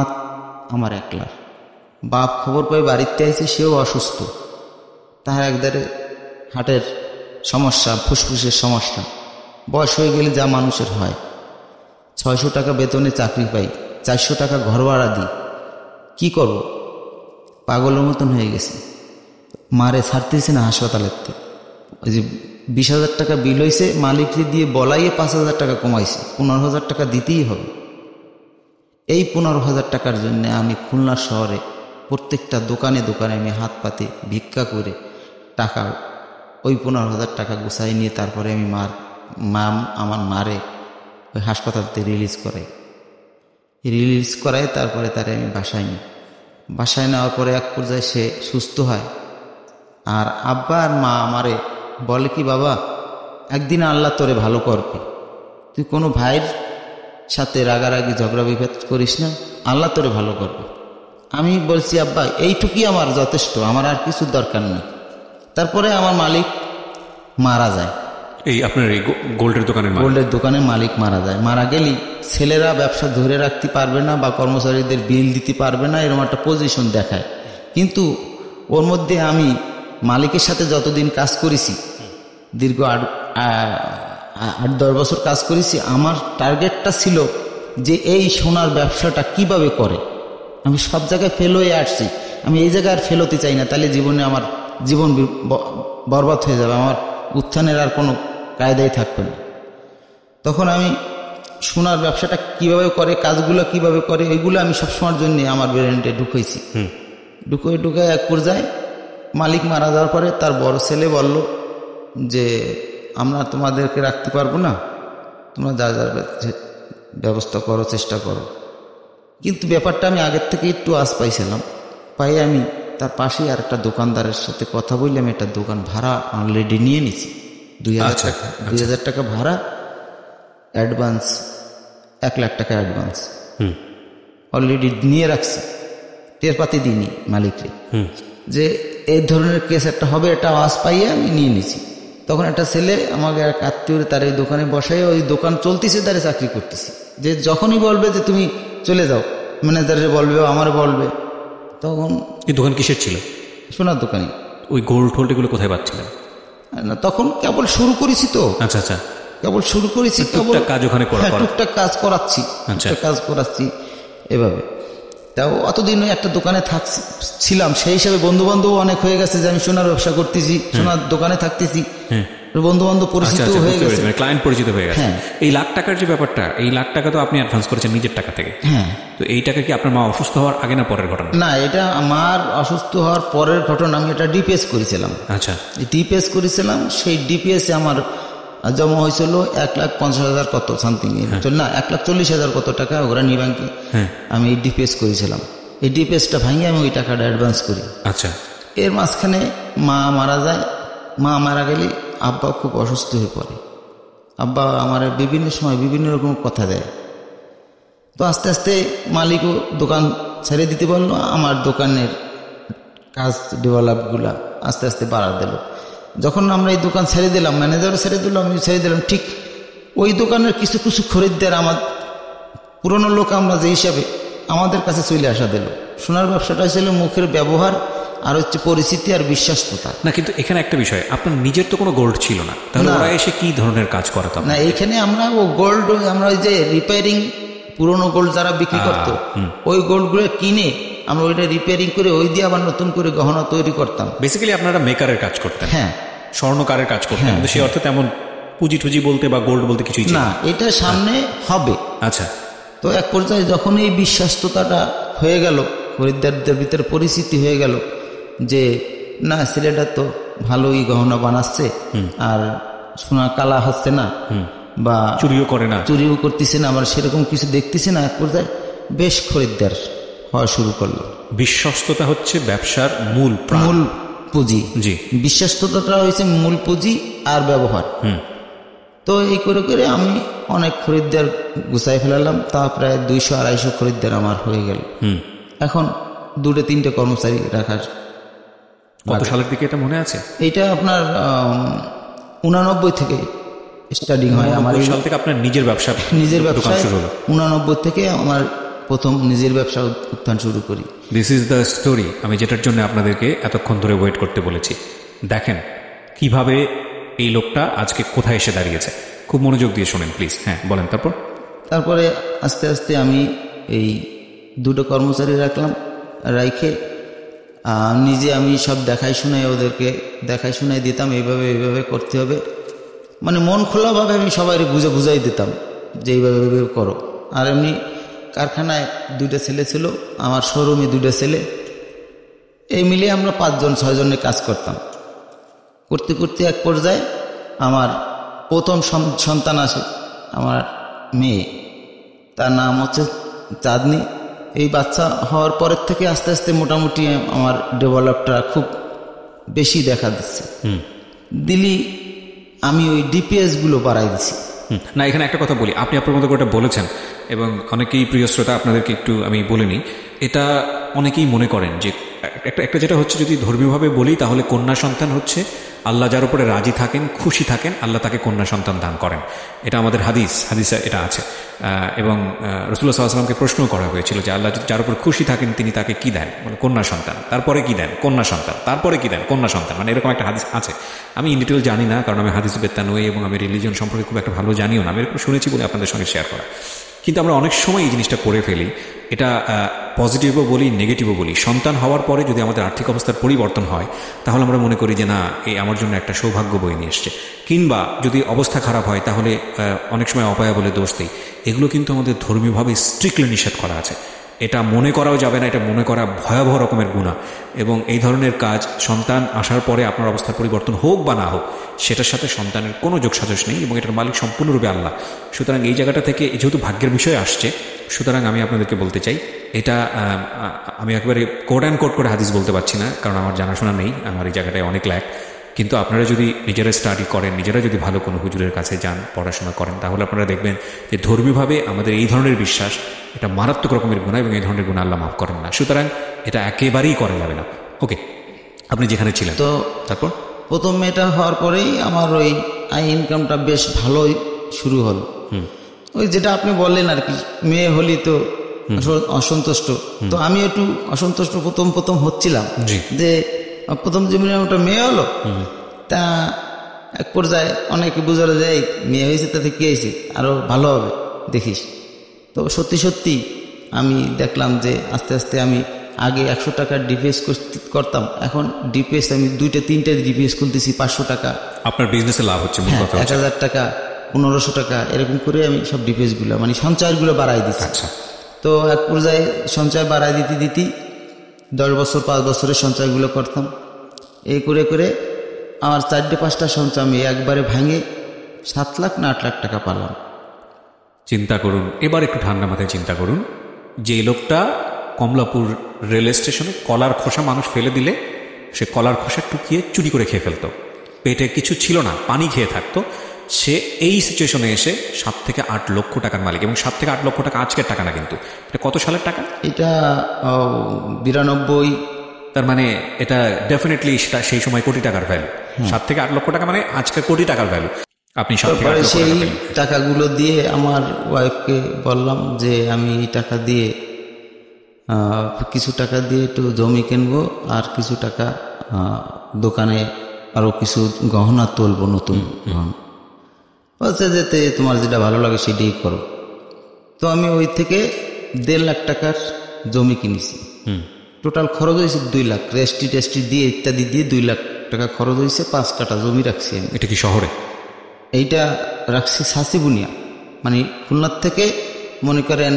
আমার একলার। বাপ খবর পেয়ে বাড়িতে আইছে, সেও অসুস্থ। তাহার একদারে হার্টের সমস্যা, ফুসফুসের সমস্যা। বয়স হয়ে গেলে যা মানুষের হয়। 600 টাকা বেতনে চাকরি পাই, 400 টাকা ঘর ভাড়া দিই। কি করব? পাগলের মতন হয়ে গেছে। মারে ছাড়তেছে না হাসপাতালের থেকে। ওই যে 20,000 টাকা বিল হয়েছে, মালিককে দিয়ে বলাইয়ে 5,000 টাকা কমাইছে। 15,000 টাকা দিতেই হবে। এই 15,000 টাকার জন্য আমি খুলনা শহরে প্রত্যেকটা দোকানে দোকানে আমি হাত পাতে ভিক্ষা করে টাকা, ওই 15,000 টাকা গুছাই নিয়ে তারপরে আমি আমার মারে ওই হাসপাতালতে রিলিজ করাই। তারপরে তারে আমি বাসায় নেওয়ার পরে এক পর্যায়ে সে সুস্থ হয়। আর আব্বা আর মা আমারে বলে কি, বাবা একদিন আল্লাহ তোরে ভালো করবে, তুই কোনো ভাইয়ের সাথে রাগারাগি ঝগড়া বিভেদ করিস না, আল্লাহ তোরে ভালো করবে। আমি বলছি, আব্বা এইটুকুই আমার যথেষ্ট, আমার আর কিছু দরকার নেই। তারপরে আমার মালিক মারা যায়। এই আপনার এই গোল্ডের দোকানের মালিক মারা যায়। মারা গেলেই ছেলেরা ব্যবসা ধরে রাখতে পারবে না বা কর্মচারীদের বিল দিতে পারবে না, এরকম একটা পজিশন দেখায়। কিন্তু ওর মধ্যে আমি মালিকের সাথে যতদিন কাজ করেছি, দীর্ঘ 8-10 বছর কাজ করেছি, আমার টার্গেটটা ছিল যে এই সোনার ব্যবসাটা কিভাবে করে। আমি সব জায়গায় ফেল হয়ে আসছি, আমি এই জায়গায় আর ফেল হতে চাই না, তাহলে আমার জীবন বরবাদ হয়ে যাবে, আমার উত্থানের আর কোনো কায়দাই থাকবে না। তখন আমি সোনার ব্যবসাটা কিভাবে করে, কাজগুলো কিভাবে করে, এগুলো আমি সবসময়ের জন্য আমার ব্রেনটে ঢুকাইছি। ঢুকে এক পর্যায়ে মালিক মারা যাওয়ার পরে তার বড় ছেলে বলল যে আমরা তোমাদেরকে রাখতে পারবো না, তোমরা যা ব্যবস্থা করো, চেষ্টা করো। কিন্তু ব্যাপারটা আমি আগের থেকে একটু আশ পাইছিলাম। পাই আমি তার পাশেই আর একটা দোকানদারের সাথে কথা বললে আমি একটা দোকান ভাড়া অলরেডি নিয়ে নিছি 2000 টাকা। 2000 টাকা ভাড়া অ্যাডভান্স, 1 লাখ টাকা অ্যাডভান্স অলরেডি নিয়ে রাখছি, টেরপাতি দিইনি মালিককে যে এই ধরনের কেস একটা হবে, এটা আওয়াজ পাইয়ে আমি নিয়ে নিছি। তখন একটা ছেলে আমাকে এক আত্মীয় তার এই দোকানে বসাই, ওই দোকান চলতেছে, তারে চাকরি করতেছি, যে যখনই বলবে যে তুমি চলে যাও, ম্যানেজারে বলবে, আমার বলবে। তখন এই দোকান কিসের ছিল? সোনার দোকানে। ওই গোল্ড টোল্ড এগুলো কোথায় পাচ্ছিলেন? না, তখন কেবল শুরু করেছি তো। আচ্ছা আচ্ছা, কেবল শুরু করেছি, টুকটাক কাজ ওখানে করা, টুকটাক কাজ করাচ্ছি, কাজ করাচ্ছি এভাবে। তাও অতদিন ওই একটা দোকানে ছিলাম, সেই হিসাবে বন্ধু বান্ধব অনেক হয়ে গেছে যে আমি সোনার ব্যবসা করতেছি, সোনার দোকানে থাকতেছি, বন্ধু বান্ধব পরিচিত হয়ে গেছে, ক্লায়েন্ট পরিচিত হয়ে গেছে। এই লাখ টাকার যে ব্যাপারটা, এই লাখ টাকা তো আপনি অ্যাডভান্স করেছেন নিজের টাকা থেকে। হ্যাঁ, তো এই টাকা কি আপনার মা অসুস্থ হওয়ার আগে না পরের ঘটনা? না, এটা আমার অসুস্থ হওয়ার পরের ঘটনা। আমি এটা ডিপিএস করেছিলাম। আচ্ছা, ডিপিএস করেছিলাম, সেই ডিপিএস আমার জমা হয়েছিল 1,50,000 কত সামথিং, না 1,40,000 কত টাকা ওরা নি ব্যাংকে। আমি ডিপিএস করেছিলাম, এই ডিপিএসটা ভাঙিয়ে আমি ওই টাকাটা অ্যাডভান্স করি। আচ্ছা, এর মাঝখানে মা মারা যায়। মা মারা গেলে আব্বা খুব অসুস্থ হয়ে পড়ে। আব্বা আমার বিভিন্ন সময় বিভিন্ন রকম কথা দেয়। তো আস্তে আস্তে মালিকও দোকান ছেড়ে দিতে পারলো, আমার দোকানের কাজ ডেভেলপগুলা আস্তে আস্তে বাড়া দিল। যখন আমরা এই দোকান ছেড়ে দিলাম, ম্যানেজারও ছেড়ে দিল, আমি ছেড়ে দিলাম, ঠিক ওই দোকানের কিছু কিছু খরিদ্দার আমার পুরনো লোক আমরা যে হিসাবে আমাদের কাছে চলে আসা দিল। সোনার ব্যবসাটা ছিল মুখের ব্যবহার আর হচ্ছে পরিচিতি আর বিশ্বাসতা। না, কিন্তু এখানে একটা বিষয়, আপনার নিজের তো কোনো গোল্ড ছিল না, তাহলে ওরা এসে কি ধরনের কাজ করাতো? না, এখানে আমরা ও গোল্ড, আমরা ওই যে রিপেয়ারিং পুরনো গোল্ড যারা বিক্রি করতো, ওই গোল্ডগুলো কিনে আমরা ওইটা রিপেয়ারিং করে ওই দিয়ে আবার নতুন করে গহনা তৈরি করতাম। বেসিক্যালি আপনারা মেকারের কাজ করতেন। হ্যাঁ, স্বর্ণকারের কাজ করতেন, কিন্তু সেই অর্থে তেমন পুঁজি টুজি বলতে বা গোল্ড বলতে কিছুই ছিল না, এটা সামনে হবে। আচ্ছা, তো এক পর্যায়ে যখন এই বিশ্বাস্ততাটা হয়ে গেল, খরিদ্দারদের ভিতরে পরিচিতি হয়ে গেল যে না, ছেলেটা তো ভালোই গহনা বানাচ্ছে আর সোনা কালা হচ্ছে না বা চুরিও করে না, চুরিও করতেছে না, আবার সেরকম কিছু দেখতেছে না, এক পর্যায়ে বেশ খরিদ্দার হওয়া শুরু করলো। বিশ্বস্ততা হচ্ছে ব্যবসার মূল পুঁজি। জি, বিশ্বাস্ততাটা হয়েছে মূল পুঁজি আর ব্যবহার। তো এই করে করে আমি অনেক খরিদ্দার গুছাই ফেলালাম, তা প্রায় 200-250 খরিদ্দার আমার হয়ে গেল। এখন 2-3টে কর্মচারী রাখার। কত সালের দিকে এটা মনে আছে? এইটা আপনার 89 থেকে স্টার্টিং হয় আমার। এই সাল থেকে আপনার নিজের ব্যবসা শুরু হলো? 89 থেকে আমার প্রথম নিজের ব্যবসা উত্থান শুরু করি। দিস ইজ দ্য স্টোরি, আমি যেটার জন্য আপনাদেরকে এতক্ষণ ধরে ওয়েট করতে বলেছি। দেখেন কিভাবে এই লোকটা আজকে কোথায় এসে দাঁড়িয়েছে, খুব মনোযোগ দিয়ে শোনেন প্লিজ। হ্যাঁ, বলেন। তারপরে আস্তে আস্তে আমি এই 2টো কর্মচারী রাখলাম, রাইখে নিজে আমি সব দেখাই ওদেরকে দেখাই শুনাই দিতাম, এইভাবে করতে হবে, মানে মন খোলাভাবে আমি সবাই বুঝাই দিতাম যে এইভাবে করো। আর এমনি কারখানায় 2টা ছেলে ছিল, আমার শোরুমে 2টা ছেলে, এই মিলিয়ে আমরা 5-6 জনের কাজ করতাম। করতে করতে এক পর্যায়ে আমার প্রথম সন্তান আসে, আমার মেয়ে, তার নাম হচ্ছে চাঁদনি। এই বাচ্চা হওয়ার পরের থেকে আস্তে আস্তে মোটামুটি আমার ডেভেলপটা খুব বেশি দেখা দিচ্ছে। দিলি আমি ওই ডিপিএসগুলো বাড়াই দিছি। না, এখানে একটা কথা বলি, আপনি আপনার মতো করে বলেছেন এবং অনেকেই প্রিয় শ্রোতা আপনাদেরকে একটু আমি বলে নিই, এটা অনেকেই মনে করেন যে একটা যেটা হচ্ছে, যদি ধর্মীয়ভাবে বলি তাহলে কন্যা সন্তান হচ্ছে আল্লাহ যার উপরে রাজি থাকেন, খুশি থাকেন, আল্লাহ তাকে কন্যা সন্তান দান করেন। এটা আমাদের হাদিসে এটা আছে। এবং রাসূলুল্লাহ সাল্লাল্লাহু আলাইহি ওয়াসাল্লামকে প্রশ্ন করা হয়েছিল যে আল্লাহ যার উপর খুশি থাকেন তিনি তাকে কি দেন, মানে কন্যা সন্তান, তারপরে কি দেন, কন্যা সন্তান, তারপরে কি দেন, কন্যা সন্তান, মানে এরকম একটা হাদিস আছে। আমি ইন ডিটেল জানি না, কারণ আমি হাদিস বেত্তা নই এবং আমি রিলিজিয়ন সম্পর্কে খুব একটা ভালো জানিও না, আমি এরকম শুনেছি বলে আপনাদের সঙ্গে শেয়ার করা। কিন্তু আমরা অনেক সময় এই জিনিসটা করে ফেলি, এটা পজিটিভও বলি নেগেটিভও বলি। সন্তান হওয়ার পরে যদি আমাদের আর্থিক অবস্থার পরিবর্তন হয় তাহলে আমরা মনে করি যে না, এই আমার জন্য একটা সৌভাগ্য বয়ে নিয়ে এসছে। কিংবা যদি অবস্থা খারাপ হয় তাহলে অনেক সময় অপায়া বলে দোষ দিই। এগুলো কিন্তু আমাদের ধর্মীয়ভাবে স্ট্রিক্টলি নিষেধ করা আছে। এটা মনে করাও যাবে না, এটা মনে করা ভয়াবহ রকমের গুনাহ। এবং এই ধরনের কাজ সন্তান আসার পরে আপনার অবস্থার পরিবর্তন হোক বা না হোক, সেটার সাথে সন্তানের কোনো যোগসাজশ নেই এবং এটার মালিক সম্পূর্ণরূপে আল্লাহ। সুতরাং এই জায়গাটা থেকে যেহেতু ভাগ্যের বিষয় আসছে, সুতরাং আমি আপনাদেরকে বলতে চাই, এটা আমি একেবারে কোট অ্যান্ড কোট করে হাদিস বলতে পারছি না, কারণ আমার জানাশোনা নেই, আমার এই জায়গাটায় অনেক ল্যাক। কিন্তু আপনারা যদি নিজেরা স্টাডি করেন, নিজেরা যদি ভালো কোনো হুজুরের কাছে যান, পড়াশোনা করেন, তাহলে আপনারা দেখবেন যে ধর্মীয়ভাবে আমাদের এই ধরনের বিশ্বাস এটা মারাত্মক রকমের গুনাহ, এবং এই ধরনের গুনাহ আল্লাহ মাফ করেন না। সুতরাং এটা একেবারেই করা যাবে না। ওকে, আপনি যেখানে ছিলেন তো তারপর প্রথম মেয়েটা হওয়ার পরেই আমার ওই আয় ইনকামটা বেশ ভালোই শুরু হলো। ওই যেটা আপনি বললেন আর কি, মেয়ে হলি তো অসন্তুষ্ট, তো আমি একটু অসন্তুষ্ট প্রথম হচ্ছিলাম যে প্রথম জমিনে ওটা মেয়ে হলো। তা এক পর্যায়ে অনেকে বুঝালো যে মেয়ে হয়েছে তাতে কি হয়েছে, আরো ভালো হবে দেখিস। তো সত্যি আমি দেখলাম যে আস্তে আস্তে আমি আগে 100 টাকার ডিপিএস করতাম, এখন ডিপিএস আমি 2-3টে ডিপিএস খুলতেছি 500 টাকা। আপনার বিজনেসে লাভ হচ্ছে, 1000 টাকা, 1500 টাকা, এরকম করে আমি সব ডিপিএস গুলো মানে সঞ্চয়গুলো বাড়াই দিচ্ছি। আচ্ছা, তো এক পর্যায়ে সঞ্চয় বাড়াই দিতে 10 বছর 5 বছরের সঞ্চয়গুলো করতাম। এই করে আমার 4-5টা সঞ্চয় আমি একবারে ভাঙে 7 লাখ না 8 লাখ টাকা পালাম। চিন্তা করুন, এবার একটু ঠান্ডা মাথায় চিন্তা করুন, যে লোকটা কমলাপুর রেল স্টেশনে কলার খোসা মানুষ ফেলে দিলে সে কলার খোসা টুকিয়ে চুরি করে খেয়ে ফেলতো, পেটে কিছু ছিল না, পানি খেয়ে থাকতো, সে এই সিচুয়েশনে এসে 7 থেকে 8 লক্ষ টাকার মালিক। এবং 7 থেকে 8 লক্ষ টাকা আজকের টাকা না, কিন্তু এটা কত সালের টাকা? এটা 92। তার মানে এটা ডেফিনেটলি সেই সময় কোটি টাকার ভ্যালু। 7 থেকে 8 লক্ষ টাকা মানে আজকে কোটি টাকার ভ্যালু। আপনি সেই টাকাগুলো দিয়ে আমার ওয়াইফকে বললাম যে আমি টাকা দিয়ে কিছু টাকা দিয়ে একটু জমি কিনবো, আর কিছু টাকা দোকানে আরো কিছু গহনা তুলবো, নতুন গহনা। বলছে যে তোমার যেটা ভালো লাগে সেটাই করো। তো আমি ওই থেকে 1.5 লাখ টাকার জমি কিনেছি। টোটাল খরচ হয়েছে 2 লাখ, রেস্টি দিয়ে ইত্যাদি দিয়ে 2 লাখ টাকা খরচ হয়েছে। 5 কাঠা জমি রাখছি আমি। এটা কি শহরে? এইটা রাখছি সাসিবুনিয়া, মানে খুলনার থেকে মনে করেন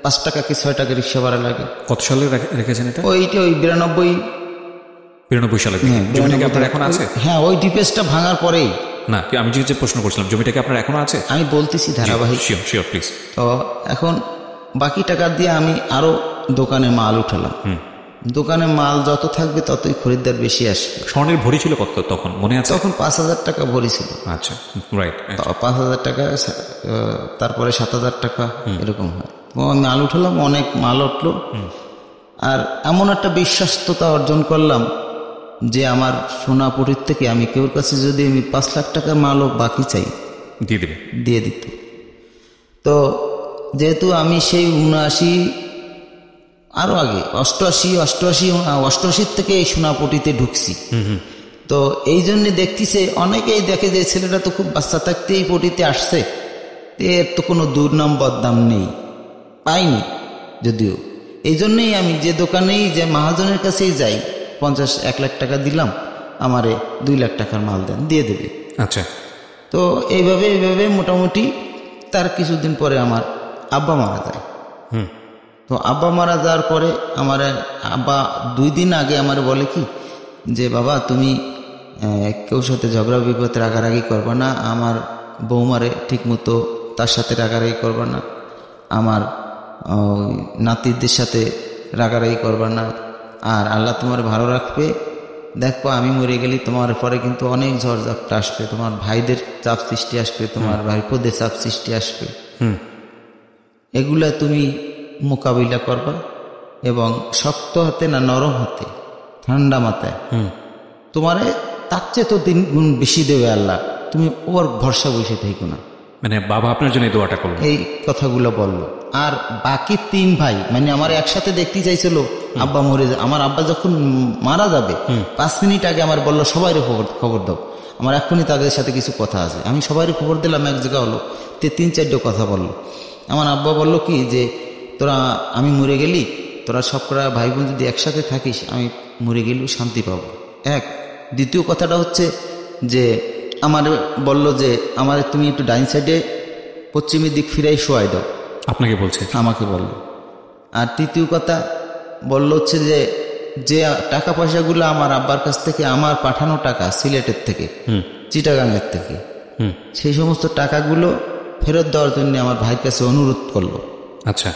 5 টাকা কি 6 টাকা রিক্সা ভাড়া লাগে। কত সালে রেখেছেন এটা? ওইটা ওই 92 সালে। জমিটা আপনার এখন আছে? হ্যাঁ, ওই ডিপিএসটা ভাঙার পরেই। না, আমি যে প্রশ্ন করছিলাম, জমিটাকে আপনার এখনো আছে? আমি বলতেছি ধারাবাহিক। Sure please. তো এখন বাকি টাকা দিয়ে আমি আরো দোকানে মাল উঠালাম। দোকানে মাল যত থাকবে ততই খরিদ্দার বেশি আসবে। স্বর্ণের ভরি ছিল কত তখন, মনে আছে? তখন 5000 টাকা ভরি ছিল। আচ্ছা, রাইট। 5000 টাকা, তারপরে 7000 টাকা এরকম হয়। আমি মাল উঠালাম, অনেক মাল উঠলো। আর এমন একটা বিশ্বস্ততা অর্জন করলাম যে আমার সোনাপুরীর থেকে আমি কেউর কাছে যদি আমি 5 লাখ টাকা মালও বাকি চাই দিয়ে দিত। তো যেহেতু আমি সেই 79 আরো আগে 88 থেকে এই সোনাপটিতে ঢুকছি, তো এই জন্য দেখতেছে অনেকেই দেখে যে ছেলেটা তো খুব বাচ্চা থাকতে এই পটিতে আসছে, এর তো কোনো দুর্নাম বদনাম নেই, পাইনি যদিও। এই জন্যই আমি যে দোকানেই যে মহাজনের কাছেই যাই, 1 লাখ টাকা দিলাম, আমারে 2 লাখ টাকার মাল দেন, দিয়ে দেবে। আচ্ছা। তো এইভাবে মোটামুটি তার কিছুদিন পরে আমার আব্বা মারা যায়। তো আব্বা মারা যাওয়ার পরে আমার আব্বা 2 দিন আগে আমার বলে কি যে বাবা তুমি কেউ সাথে ঝগড়া বিপদ রাগারাগি করবা না, আমার বৌমারে ঠিক মতো তার সাথে রাগারাগি করবা না, আমার নাতিদের সাথে রাগারাগি করবা না, আর আল্লাহ তোমার ভালো রাখবে। দেখো আমি মরে গেলি তোমার পরে কিন্তু অনেক ঝড় ঝাপটা আসবে, তোমার ভাইদের চাপ সৃষ্টি আসবে, তোমার ভাইপোদের চাপ সৃষ্টি আসবে, এগুলা তুমি মোকাবিলা করবা এবং শক্ত হাতে না নরম হাতে, ঠান্ডা মাথায়, তোমারে তার চেয়ে তো 3 গুণ বেশি দেবে আল্লাহ, তুমি ওর ভরসা বসে থাকো না। মানে বাবা আপনার জন্য দোয়াটা করলো, এই কথাগুলো বললো। আর বাকি 3 ভাই মানে আমার একসাথে দেখতে চাইছিল আব্বা মরে যায়। আমার আব্বা যখন মারা যাবে 5 মিনিট আগে আমার বললো সবাই খবর দাও, আমার এখনই তাদের সাথে কিছু কথা আছে। আমি সবাই খবর দিলাম, এক জায়গা হলো 3-4 কথা বললো। আমার আব্বা বললো কি যে তোরা আমি মরে গেলি, তোরা সব করা ভাই বোন যদি একসাথে থাকিস, আমি মরে গেলেও শান্তি পাবো। দ্বিতীয় কথাটা হচ্ছে যে আমার বলল যে আমার তুমি একটু ডাইন সাইডে পশ্চিমের দিক ফিরাই শোয়াই দাও। আপনাকে বলছে? আমাকে বলল। আর তৃতীয় কথা বলল হচ্ছে যে যে টাকা পয়সাগুলো আমার আব্বার কাছ থেকে আমার পাঠানো টাকা সিলেটের থেকে, চিটাগাংয়ের থেকে, সেই সমস্ত টাকাগুলো ফেরত দেওয়ার জন্য আমার ভাইয়ের কাছে অনুরোধ করলো। আচ্ছা,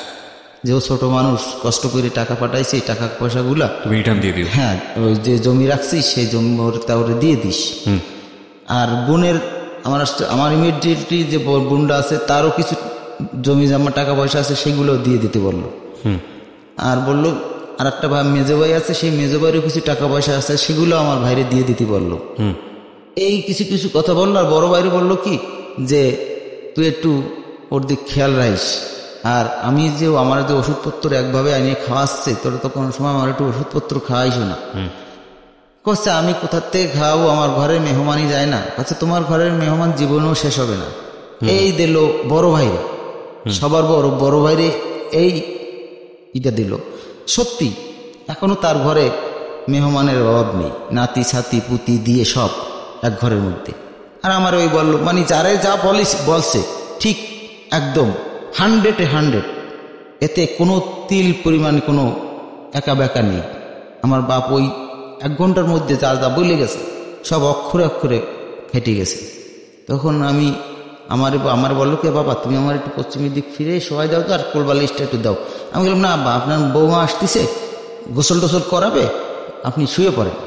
যে ও ছোট মানুষ, কষ্ট করে টাকা পাঠাইছে, এই টাকা পয়সাগুলা তুমি রিটার্ন দিয়ে দিও। হ্যাঁ, ওই যে জমি রাখছিস সেই জমি ওরে দিয়ে দিস। আর বোনের আমার ইমিডিয়েটলি যে বোনটা আছে তারও কিছু জমি জমা টাকা পয়সা আছে, সেগুলো দিয়ে দিতে বললো। আর বললো আর একটা মেজো ভাই আছে, সেই মেজো ভাইয়েরও কিছু টাকা পয়সা আছে, সেগুলো আমার ভাইরে দিয়ে দিতে বললো। এই কিছু কিছু কথা বললো। আর বড় ভাইরে বললো কি যে তুই একটু ওর দিক খেয়াল রাখিস, আর আমি যে আমার যে ওষুধপত্র একভাবে আনিয়ে খাওয়াচ্ছে, তোরা তো কোনো সময় আমার একটু ওষুধপত্র খাওয়াইছো না। কচ্ছে আমি কোথার থেকে খাওয়াবো, আমার ঘরে মেহমানই যায় না। আচ্ছা, তোমার ঘরের মেহমান জীবনেও শেষ হবে না। এই দিল বড় ভাইরে, সবার বড় ভাইরে এই এটা দিল। সত্যি এখনো তার ঘরে মেহমানের অভাব নেই, নাতি ছাতি পুতি দিয়ে সব এক ঘরের মধ্যে। আর আমার ওই বলল, মানে যারে যা বলছে ঠিক একদম 100-100, এতে কোনো তিল পরিমাণ কোনো একা বেকা নেই। আমার বাপ ওই 1 ঘন্টার মধ্যে যা যা বলে গেছে সব অক্ষরে অক্ষরে ফেটে গেছে। তখন আমার বললো কে বাবা, তুমি আমার একটু পশ্চিমের দিক ফিরে সবাই দাও তো, আর কোলবালিশটা একটু দাও। আমি বললাম না আব্বা, আপনার বৌমা আসতেছে, গোসল টোসল করাবে, আপনি শুয়ে পড়েন।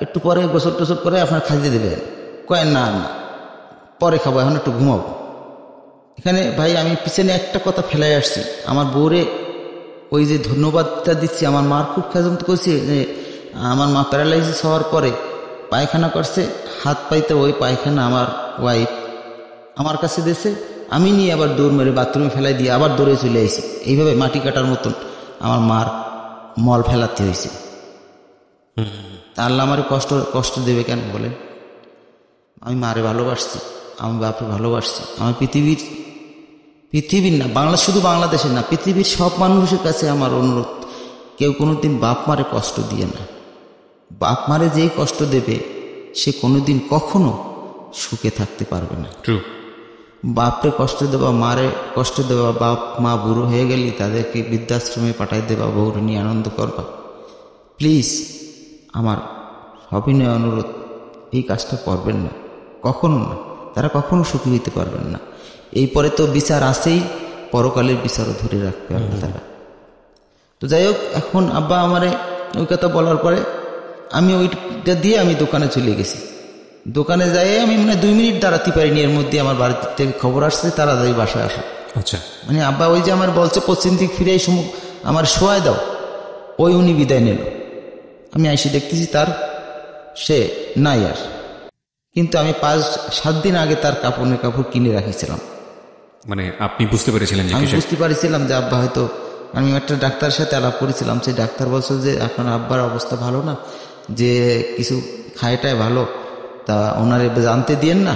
একটু পরে গোসল টোসল করে আপনার খাইতে দেবেন। কয় না না, পরে খাবো, এখন একটু ঘুমাবো। এখানে ভাই আমি পিছনে একটা কথা ফেলাই আসছি, আমার বউরে ওই যে ধন্যবাদটা দিচ্ছি। আমার মার খুব খেজমত করছে যে আমার মা প্যারালাইসিস হওয়ার পরে পায়খানা করছে, হাত পাইতে ওই পায়খানা আমার ওয়াইফ আমার কাছে দিয়েছে, আমি নিয়ে আবার দৌড় মেরে বাথরুমে ফেলাই দিয়ে আবার দৌড়ে চলে আসি। এইভাবে মাটি কাটার মতন আমার মার মল ফেলাতে হয়েছে। তা আল্লাহ আমার কষ্ট দেবে কেন বলেন? আমি মারে ভালোবাসছি, আমি বাপরে ভালোবাসছি। আমার পৃথিবীর না শুধু বাংলাদেশের না, পৃথিবীর সব মানুষের কাছে আমার অনুরোধ, কেউ কোনোদিন বাপ মারে কষ্ট দিয়ে না। বাপ মারে যেই কষ্ট দেবে সে কোনোদিন কখনো সুখে থাকতে পারবে না। বাপরে কষ্ট দেওয়া, মারে কষ্ট দেওয়া, বাপ মা বুড়ো হয়ে গেলি তাদেরকে বৃদ্ধাশ্রমে পাঠাই দেওয়া, বউরে নিয়ে আনন্দ করবা। প্লিজ আমার সবিনয় অনুরোধ, এই কাজটা করবেন না, কখনো না। তারা কখনো সুখী হইতে পারবেন না। এই পরে তো বিচার আসেই, পরকালের বিচারও ধরে রাখবে আল্লাহ তাআলা। তো যাই হোক, এখন আব্বা আমারে ওই কথা বলার পরে আমি ওইটা দিয়ে আমি দোকানে চলে গেছি। দোকানে যাই আমি 2 মিনিট দাঁড়াতে পারিনি, এর মধ্যে আমার বাড়ি থেকে খবর আসছে তাড়াতাড়ি বাসায় আসে। আচ্ছা, মানে আব্বা ওই যে আমার বলছে পশ্চিম দিক ফিরে আমার শোয়াই দাও, ওই উনি বিদায় নিল। আমি এসে দেখতেছি তার সে নাই আর। কিন্তু আমি 5-7 দিন আগে তার কাপড় কিনে রাখিছিলাম। মানে আপনি বুঝতে পেরেছিলেন? আমি বুঝতে পারছিলাম যে আব্বা হয়তো, আমি একটা ডাক্তারের সাথে আলাপ করেছিলাম, সেই ডাক্তার বলছে যে আপনার আব্বার অবস্থা ভালো না, যে কিছু খায়টায় ভালো, তা ওনারে জানতে দিয়েন না,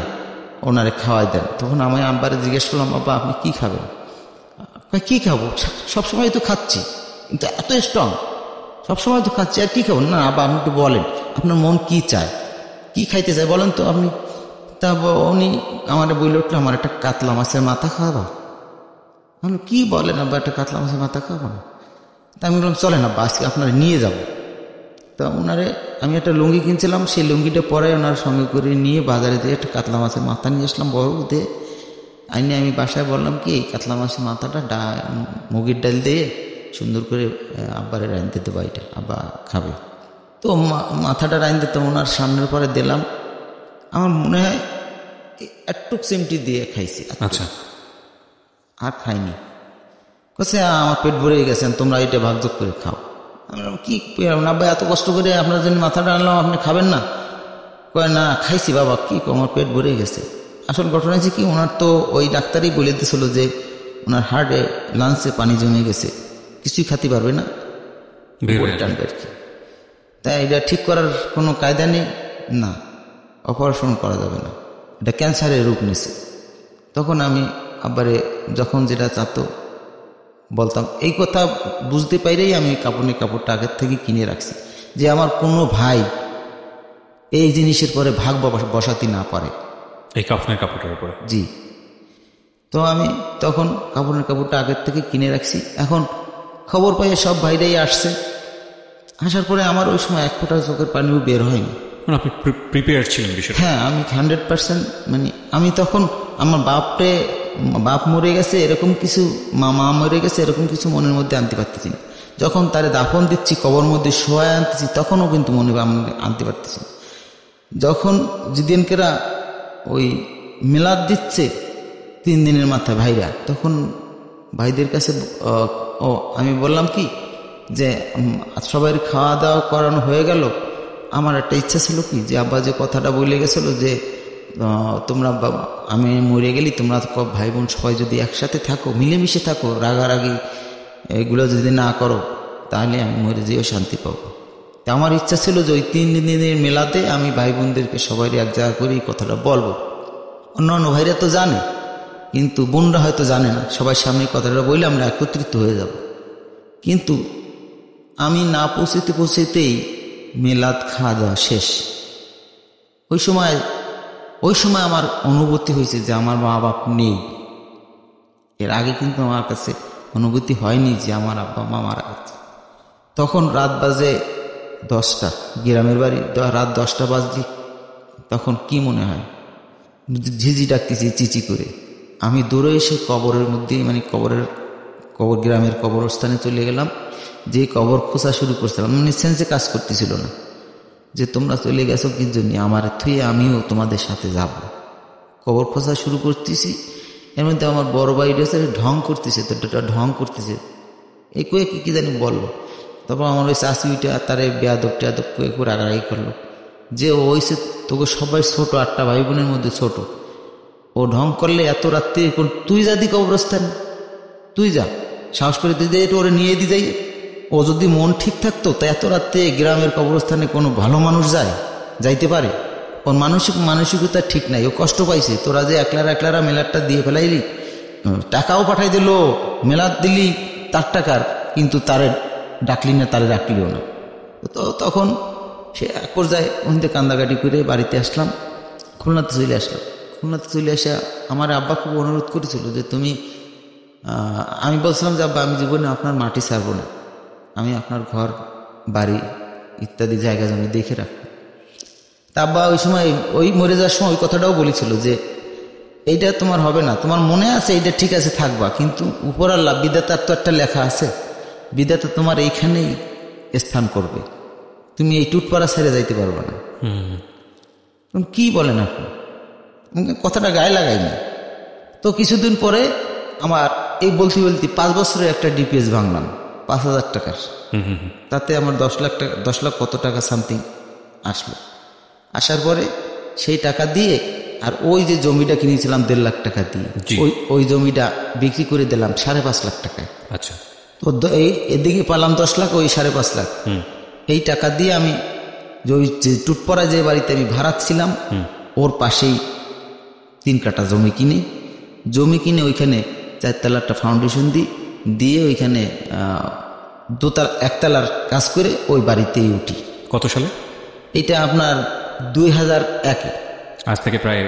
ওনারে খাওয়াই দেন। তখন আমি আব্বারে জিজ্ঞেস করলাম, আব্বা আপনি কি খাবেন? কি খাবো, সবসময় তো খাচ্ছি, কিন্তু এত স্ট্রং, সবসময় তো খাচ্ছি, আর কি খাবো? না আব্বা আপনি একটু বলেন আপনার মন কি চায়, কি খাইতে চায় বলেন তো আপনি। তা উনি আমার বলে উঠলো, আমার একটা কাতলা মাছের মাথা খাওয়াবা। আমি কি বলেন আব্বা, একটা কাতলা মাছের মাথা খাওয়াবো না? তা আমি বললাম চলেন আব্বা আজকে আপনারা নিয়ে যাব। তা ওনারে আমি একটা লুঙ্গি কিনছিলাম, সেই লুঙ্গিটা পরে ওনার সঙ্গে করে নিয়ে বাজারে দিয়ে একটা কাতলা মাছের মাথা নিয়ে আসলাম বড় দিয়ে আইনে। আমি বাসায় বললাম কি এই কাতলা মাছের মাথাটা মুগের ডাল দিয়ে সুন্দর করে আব্বারে রাঁধতে দেবো, এটা আব্বা খাবে। তো মাথাটা রাঁধতে তো ওনার সামনের পরে দিলাম, আমার মনে হয় একটু চিমটি দিয়ে খাইছি। আচ্ছা, আর খাইনি। কাছে আমার পেট ভরে গেছেন, তোমরা এটা ভাগযোগ করে খাও। আমি কি আব্বা এত কষ্ট করে আপনার জন্য মাথাটা আনলাম, আপনি খাবেন না? কয় না খাইছি বাবা, কি আমার পেট ভরে গেছে। আসল ঘটনা হচ্ছে কি, ওনার তো ওই ডাক্তারই বলে দিয়েছিল যে ওনার হার্টে লাংসে পানি জমে গেছে, কিছুই খাতে পারবে না, টানবে আর কি। তাই এটা ঠিক করার কোনো কায়দা নেই, না অপারেশন করা যাবে না, এটা ক্যান্সারের রূপ নিয়েছে। তখন আমি আব্বারে যখন যেটা চাতো বলতাম, এই কথা বুঝতে পাইলেই আমি কাপড়টা আগের থেকে কিনে রাখছি, যে আমার কোনো ভাই এই জিনিসের পরে ভাগ বসাতে না পারে, এই কাপড়টার উপরে। জি। তো আমি তখন কাপড়টা আগের থেকে কিনে রাখছি। এখন খবর পাইয়ে সব ভাইরাই আসছে, আসার পরে আমার ওই সময় 1 ফোঁটা চোখের পানিও বের হয়নি। আপনি প্রিপেয়ার ছিলেন বিষয়টা? হ্যাঁ, আমি 100%, মানে আমি তখন আমার বাপরে বাপ মরে গেছে এরকম কিছু, মা মরে গেছে এরকম কিছু মনের মধ্যে আনতে পারতেছি না। যখন তারে দাফন দিচ্ছি, কবর মধ্যে শোয়ায় আনতেছি, তখনও কিন্তু মনে আনতে পারতেছি না। যখন যেদিনকেরা ওই মিলাদ দিচ্ছে 3 দিনের মাথায় ভাইরা, তখন ভাইদের কাছে আমি বললাম কি যে সবাই খাওয়া দাওয়া করানো হয়ে গেল, আমার একটা ইচ্ছা ছিল কি যে আব্বা যে কথাটা বলে গেছিলো যে তোমরা আমি মরে গেলি তোমরা ভাই বোন সবাই যদি একসাথে থাকো, মিলেমিশে থাকো, রাগারাগি এগুলো যদি না করো, তাহলে আমি মরে যেও শান্তি পাবো। তা আমার ইচ্ছা ছিল যে ওই 3 দিনের মেলাতে আমি ভাই বোনদেরকে সবাই এক জায়গা করে এই কথাটা বলবো। অন্যান্য ভাইরা তো জানে, কিন্তু বোনরা হয়তো জানে না। সবার সামনে কথাটা বললে আমরা একত্রিত হয়ে যাব। কিন্তু আমি না পৌঁছতেই মেলাদ খাওয়া দাওয়া শেষ। ওই সময় আমার অনুভূতি হয়েছে যে আমার মা বাপ নেই। এর আগে কিন্তু আমার কাছে অনুভূতি হয়নি যে আমার আব্বা মা মারা গেছে। তখন রাত বাজে 10টা, গ্রামের বাড়ি রাত 10টা বাজে। তখন কি মনে হয়, ঝিঝি ডাকতেছি চিচি করে। আমি দূরে এসে কবরের মধ্যে, মানে গ্রামের কবরস্থানে চলে গেলাম। যে কবর খোঁজা শুরু করছিলাম, মানে সেন্সে কাজ করতেছিল না যে তোমরা চলে গেছো কি জন্য, আমার থুয়ে আমিও তোমাদের সাথে যাব। কবর খোঁজা শুরু করতেছি, এর মধ্যে আমার বড় ভাই রয়েছে ঢং করতেছে, তো ঢং করতেছে, এই কয়ে কি জানি বললো। তারপর আমার ওই চাষি উইটা তারে বেয়াদব কয়ে করে রাগারাগি করলো যে ওইসে তোকে সবাই ছোট, 8টা ভাই বোনের মধ্যে ছোট, ও ঢং করলে এত রাত্রি তুই যা দি কবরস্থান, তুই যা, সাহস করে তুই যাই, ওরে নিয়ে দি যাই। ও যদি মন ঠিক থাকতো তা এত রাত্রে গ্রামের কবরস্থানে কোনো ভালো মানুষ যাইতে পারে? ওর মানসিকতা ঠিক নাই, ও কষ্ট পাইছে। তোরা যে একলারা মেলারটা দিয়ে ফেলাইলি, টাকাও পাঠাই দিল, মেলার দিলি তার টাকার, কিন্তু তারে ডাকলি না, তারে রাখলিও না। তো তখন সে এক পর্যায়ে ওখানে কান্দাকাটি করে বাড়িতে আসলাম, খুলনাতে চলে আসা আমার আব্বা খুব অনুরোধ করেছিল যে তুমি, আমি বলছিলাম যে আব্বা আমি জীবনে আপনার মাটি ছাড়বো না, আমি আপনার ঘর বাড়ি ইত্যাদি জায়গা জমি দেখে রাখবো। তা আব্বা ওই সময় ওই মরে যাওয়ার সময় ওই কথাটাও বলেছিল যে এইটা তোমার হবে না, তোমার মনে আছে এইটা ঠিক আছে থাকবা, কিন্তু উপর আল্লাহ বিধাতার তো একটা লেখা আছে, বিধাতা তোমার এইখানেই স্থান করবে, তুমি এই টুটপাড়া ছেড়ে যাইতে পারবে না। কি বলেন আপনি? কথাটা গায়ে লাগাইনি। তো কিছুদিন পরে আমার এই বলতে 5 বছরের একটা ডিপিএস ভাঙলাম 5,000 টাকার। তাতে আমার 10 লাখ কত টাকা সামথিং আসলো। আসার পরে সেই টাকা দিয়ে আর ওই যে জমিটা কিনেছিলাম 1.5 লাখ টাকা দিয়ে, ওই জমিটা বিক্রি করে দিলাম 5.5 লাখ টাকায়। আচ্ছা, তো এদিকে পালাম 10 লাখ, ওই 5.5 লাখ। এই টাকা দিয়ে আমি ওই যে টুটপড়া যে বাড়িতে আমি ভাড়া ছিলাম ওর পাশেই 3 কাঠা জমি কিনে ওইখানে 4 তলা একটা ফাউন্ডেশন দিয়ে ওইখানে 1 তলার কাজ করে ওই বাড়িতেই উঠি। কত সালে? এটা আপনার 2001-এ, আজ থেকে প্রায়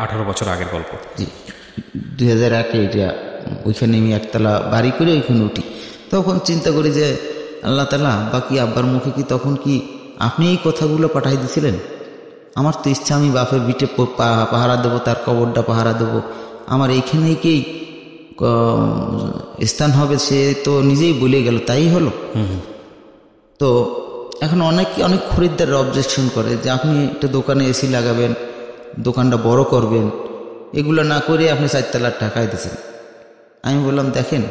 18 বছর আগের গল্প। জি, 2001-এ এটা ওইখানে আমি 1 তলা বাড়ি করে ওইখানে উঠি। তখন চিন্তা করি যে আল্লাহ তাআলা বাকি আব্বার মুখে কি তখন কি আপনি এই কথাগুলো পাঠাই দিয়েছিলেন? আমার তো ইচ্ছা আমি বাপের ভিটে পাহারা দেবো, তার কবরটা পাহারা দেবো, আমার এইখানেই কি স্থান হবে, সে তো নিজেই বলে গেল, তাই হলো। তো এখন অনেক খরিদ্দার অবজেকশন করে যে আপনি একটা দোকানে এসি লাগাবেন, দোকানটা বড় করবেন, এগুলো না করে আপনি 4 তলার টাকায় দিয়েছেন। আমি বললাম দেখেন,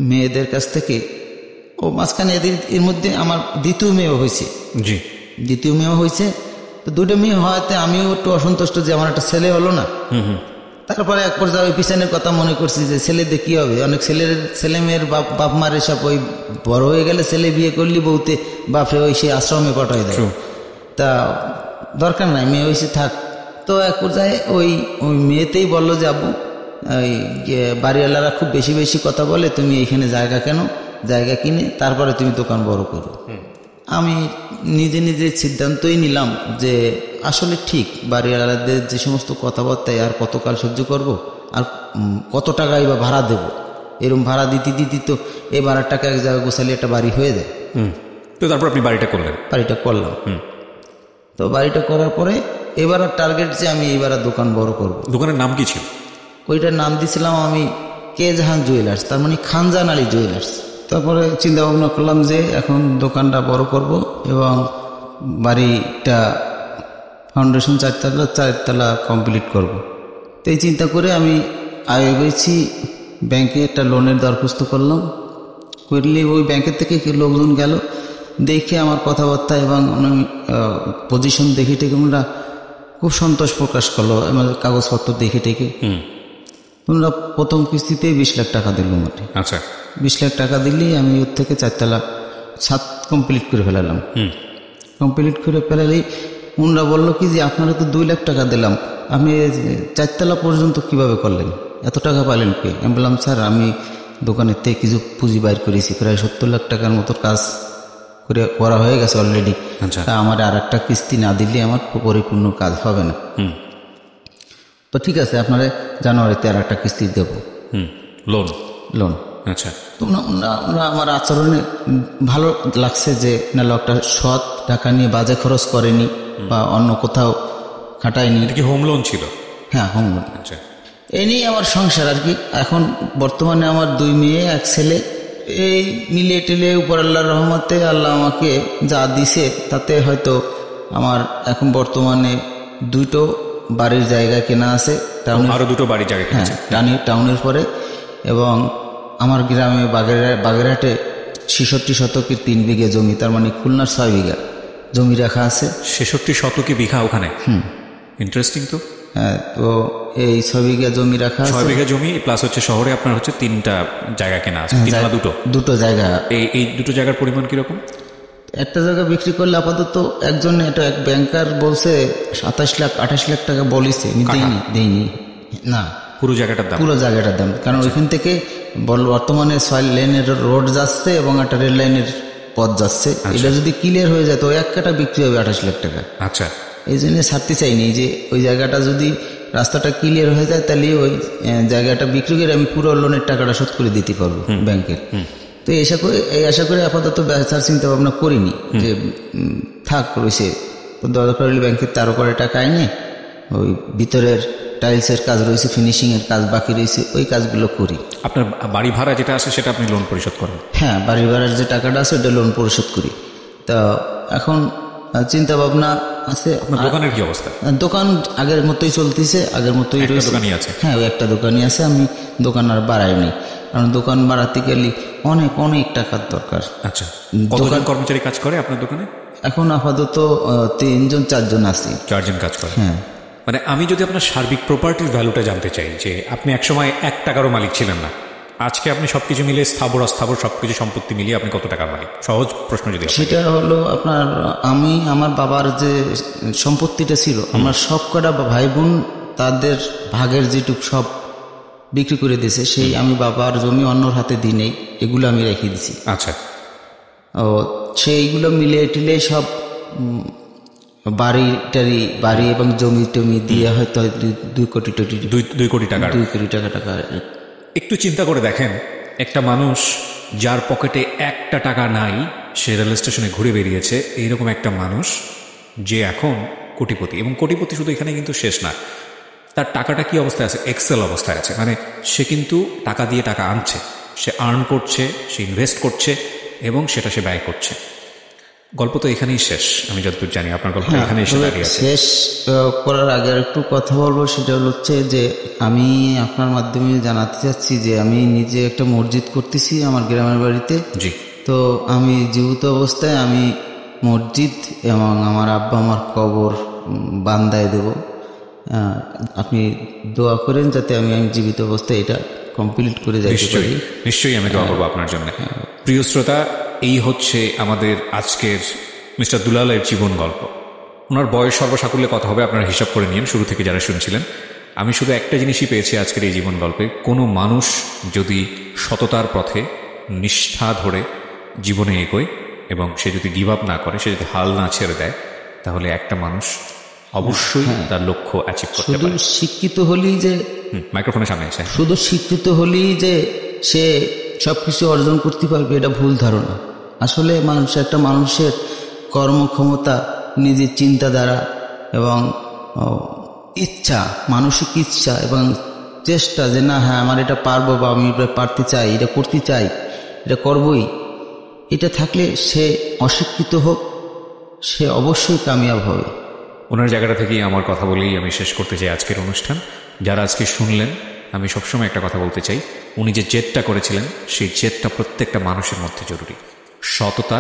মেয়েদের কাছ থেকে ও মাঝখানে এর মধ্যে আমার দ্বিতীয় মেয়েও হয়েছে। তো 2টা মেয়ে হওয়াতে আমিও একটু অসন্তুষ্ট যে আমার একটা ছেলে হলো না। তারপরে এক পর্যায়ে ওই পিছনের কথা মনে করছি যে ছেলেদের কি হবে, অনেক ছেলে মেয়ের বাপ মার এসব ওই বড় হয়ে গেলে ছেলে বিয়ে করলি বউতে বাপে ওই সে আশ্রমে পাঠাই দেয়, তা দরকার নাই, মেয়ে হয়েছে থাক। তো এক পর্যায়ে ওই মেয়েতেই বললো যে আব্বু ওই বাড়িওয়ালারা খুব বেশি কথা বলে, তুমি এইখানে জায়গা কিনে তারপরে তুমি দোকান বড় করো। আমি নিজে সিদ্ধান্তই নিলাম যে আসলে ঠিক, বাড়িওয়ালাদের যে সমস্ত কথাবার্তায় আর কতকাল সহ্য করব, আর কত টাকাই বা ভাড়া দেব, এরকম ভাড়া দিতে তো এই ভাড়ার টাকা এক জায়গায় গোছালি একটা বাড়ি হয়ে যায়। তো তারপর আপনি বাড়িটা করলাম। তো বাড়িটা করার পরে এবার টার্গেট যে আমি এইবার দোকান বড় করব। দোকানের নাম কি ছিল? ওইটার নাম দিয়েছিলাম আমি কে জাহান জুয়েলার্স, তার মানে খানজাহান আলী জুয়েলার্স। তারপরে চিন্তা ভাবনা করলাম যে এখন দোকানটা বড় করব এবং বাড়িটা ফাউন্ডেশন 4তলা কমপ্লিট করব। তো এই চিন্তা করে আমি আইএফআইসি ব্যাংকে একটা লোনের দরখাস্ত করলাম। করলে ওই ব্যাংকের থেকে লোকজন গেল, দেখে আমার কথাবার্তা এবং পজিশন দেখে টেকে ওরা খুব সন্তোষ প্রকাশ করলো। আমাদের কাগজপত্র দেখে টেকে তোমরা প্রথম কিস্তিতে 20 লাখ টাকা দিল মাঠে। আচ্ছা, 20 লাখ টাকা দিলেই আমি ওর থেকে 4তলা ছাদ কমপ্লিট করে ফেলালাম। কমপ্লিট করে ফেলালেই ওনারা বললো কি যে আপনারা তো 2 লাখ টাকা দিলাম, আপনি 4তলা পর্যন্ত কিভাবে করলেন, এত টাকা পাইলেন কে? আমি বললাম স্যার আমি দোকানের থেকে কিছু পুঁজি বাইর করেছি, প্রায় 70 লাখ টাকার মতো কাজ করা হয়ে গেছে অলরেডি। আমার আর একটা কিস্তি না দিলে আমার পরিপূর্ণ কাজ হবে না। তো ঠিক আছে, আপনারা জানুয়ারিতে আর একটা কিস্তি দেব লোন। আচ্ছা, তো ওরা আমার আচরণে ভালো লাগছে যে না লোকটা সৎ, টাকা নিয়ে বাজে খরচ করেনি বা অন্য কোথাও খাটায়নি। এটা কি হোম লোন ছিল? হ্যাঁ, হোম লোন। আচ্ছা, এই নিয়ে আমার সংসার আর কি। এখন বর্তমানে আমার 2 মেয়ে 1 ছেলে, এই মিলে টেলে উপর আল্লাহর রহমতে আল্লাহ আমাকে যা দিছে তাতে হয়তো আমার এখন বর্তমানে 2টো বাড়ির জায়গা কেনা আছে। আরো 2টো বাড়ির জায়গা কেনা আছে টাউনের পরে, এবং আমার গ্রামে বাগেরহাটে 66 শতকের 3 বিঘে জমি, তার মানে খুলনার 6 বিঘা জমি রাখা আছে। 66 শতকে বিঘা ওখানে? ইন্টারেস্টিং তো। হ্যাঁ, তো এই 6 বিঘা জমি রাখা আছে। 6 বিঘা জমি প্লাস হচ্ছে শহরে আপনার হচ্ছে 3টা জায়গা কেনা আছে। 3 না 2টো জায়গা। এই 2টো জায়গার পরিমাণ কিরকম? একটা জায়গা বিক্রি করলে আপাতত একজন এক ব্যাংকার বলছে 27 লাখ 28 লাখ টাকা বলিছে, দেইনি না, পুরো জায়গাটার দাম। কারণ ওইখান থেকে বর্তমানে 6 লেনের রোড যাচ্ছে এবং একটা রেল লাইনের পথ যাচ্ছে। এটা যদি ক্লিয়ার হয়ে যায় তো 1 কাঠা বিক্রি হবে 28 লাখ টাকা। আচ্ছা, এই জন্য ছাড়তে চাইনি যে ওই জায়গাটা যদি রাস্তাটা ক্লিয়ার হয়ে যায় তাহলে ওই জায়গাটা বিক্রি করে আমি পুরো লোনের টাকাটা শোধ করে দিতে পারবো ব্যাংকের। তো এই আশা করে আপাতত ব্যবসার চিন্তা ভাবনা করিনি যে থাক রয়েছে, দরকার হলে ব্যাংকের 13 করে টাকা আইনে ওই ভিতরের টাইলসের কাজ রয়েছে, ফিনিশিং এর কাজ বাকি রয়েছে, ওই কাজগুলো করি। আপনার বাড়ি ভাড়া যেটা আছে সেটা আপনি লোন পরিশোধ করেন? হ্যাঁ, বাড়ি ভাড়ার যে টাকাটা আছে ওটা লোন পরিশোধ করি। তা এখন চিন্তা ভাবনা আছে। আপনার দোকানের কি অবস্থা? দোকান আগের মতোই চলতেছে, আগের মতোই রয়েছে। হ্যাঁ, ওই একটা দোকানই আছে। আমি দোকান আর বাড়াইনি, কারণ দোকান বাড়াতে গেলে অনেক টাকার দরকার। আচ্ছা, কতজন কর্মচারী কাজ করে আপনার দোকানে? এখন আপাতত 3-4 আছে। 4 জন কাজ করে? হ্যাঁ। মানে আমি যদি আপনার সার্বিক প্রপার্টির ভ্যালুটা জানতে চাই, যে আপনি একসময় 1 টাকারও মালিক ছিলেন না, আজকে আপনি সবকিছু মিলিয়ে স্থাবর অস্থাবর সবকিছু সম্পত্তি মিলিয়ে আপনি কত টাকার মালিক? সহজ প্রশ্ন যদি। সেটা হলো আপনার, আমার বাবার যে সম্পত্তিটা ছিল, আমার সব কটা ভাই বোন তাদের ভাগের যেটুক সব বিক্রি করে দিয়েছে, সেই আমি বাবার জমি অন্যর হাতে দিই নেই, এগুলো আমি রেখে দিছি। আচ্ছা, ও সেইগুলো মিলে টিলে সব বাড়ি এবং জমি টমি দিয়ে হয়তো 2 কোটি টাকা। একটু চিন্তা করে দেখেন, একটা মানুষ যার পকেটে 1টা টাকা নাই, সে রেল স্টেশনে ঘুরে বেরিয়েছে, এইরকম একটা মানুষ যে এখন কোটিপতি। এবং কোটিপতি শুধু এখানে কিন্তু শেষ না, তার টাকাটা কি অবস্থায় আছে? এক্সেল অবস্থায় আছে। মানে সে কিন্তু টাকা দিয়ে টাকা আনছে, সে আর্ন করছে, সে ইনভেস্ট করছে এবং সেটা সে ব্যয় করছে। গল্প তো এখানেই শেষ, আমি যতদূর জানি আপনার গল্প এখানেই শেষ করার আগে একটু কথা বলবো। সেটা হচ্ছে যে আমি আপনার মাধ্যমে জানাতে চাচ্ছি যে আমি নিজে একটা মসজিদ করতেছি আমার গ্রামের বাড়িতে। জি। তো আমি জীবিত অবস্থায় আমি মসজিদ এবং আমার আব্বা আমার কবর বান্দায় দেব। আপনি দোয়া করেন যাতে আমি জীবিত অবস্থায় এটা কমপ্লিট করে যাইতে পারি। নিশ্চয়ই আমি দোয়া করবো আপনার জন্য। প্রিয় শ্রোতা, এই হচ্ছে আমাদের আজকের মিস্টার দুলালের জীবন গল্প। ওনার বয়স সর্বসাকুল্যে কথা হবে, আপনারা হিসাব করে নিন শুরু থেকে যারা শুনছিলেন। আমি শুধু একটা জিনিসই পেয়েছি আজকের এই জীবন গল্পে, কোনো মানুষ যদি সততার পথে নিষ্ঠা ধরে জীবনে এগোয় এবং সে যদি গিভ আপ না করে, সে যদি হাল না ছেড়ে দেয়, তাহলে একটা মানুষ অবশ্যই তার লক্ষ্য অ্যাচিভ করতে পারে। শুধু শিক্ষিত হলেই যে মাইক্রোফোনের সামনে এসে শুধু শিক্ষিত হলেই যে সে সবকিছু অর্জন করতে পারবে, এটা ভুল ধারণা। আসলে একটা মানুষের কর্মক্ষমতা, নিজের চিন্তাধারা এবং ইচ্ছা, মানসিক ইচ্ছা এবং চেষ্টা যে না হ্যাঁ আমার এটা পারবো বা আমি এটা পারতে চাই, এটা করতে চাই, এটা করবই, এটা থাকলে সে অশিক্ষিত হোক সে অবশ্যই কামিয়াব হবে। ওনার জায়গাটা থেকেই আমার কথা বলেই আমি শেষ করতে চাই আজকের অনুষ্ঠান। যারা আজকে শুনলেন, আমি সবসময় একটা কথা বলতে চাই, উনি যে জেদটা করেছিলেন সেই জেদটা প্রত্যেকটা মানুষের মধ্যে জরুরি। সততা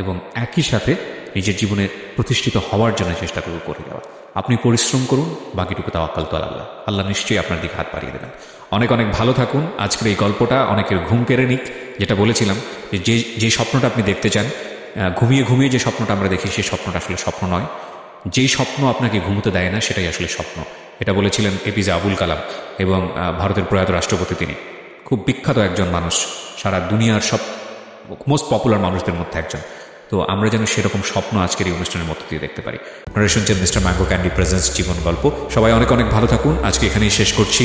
এবং একই সাথে নিজের জীবনে প্রতিষ্ঠিত হওয়ার জন্য চেষ্টা করে যাওয়া। আপনি পরিশ্রম করুন, বাকিটুকু তাওয়াক্কাল তো আল্লাহ। আল্লাহ নিশ্চয়ই আপনার দিকে হাত বাড়িয়ে দেবেন। অনেক অনেক ভালো থাকুন। আজকের এই গল্পটা অনেকের ঘুম কেড়ে নিক। যেটা বলেছিলাম যে স্বপ্নটা আপনি দেখতে চান, ঘুমিয়ে ঘুমিয়ে যে স্বপ্নটা আমরা দেখি সেই স্বপ্নটা আসলে স্বপ্ন নয়। যেই স্বপ্ন আপনাকে ঘুমোতে দেয় না সেটাই আসলে স্বপ্ন। এটা বলেছিলেন এপিজে আবুল কালাম এবং ভারতের প্রয়াত রাষ্ট্রপতি। তিনি খুব বিখ্যাত একজন মানুষ, সারা দুনিয়ার সব মোস্ট পপুলার মানুষদের মধ্যে একজন। তো আমরা যেন সেরকম স্বপ্ন আজকের এই অনুষ্ঠানের মধ্যে দিয়ে দেখতে পারি। আপনারা শুনছেন মিস্টার ম্যাঙ্গো ক্যান্ডি প্রেজেন্টস জীবন গল্প। সবাই অনেক অনেক ভালো থাকুন। আজকে এখানেই শেষ করছি।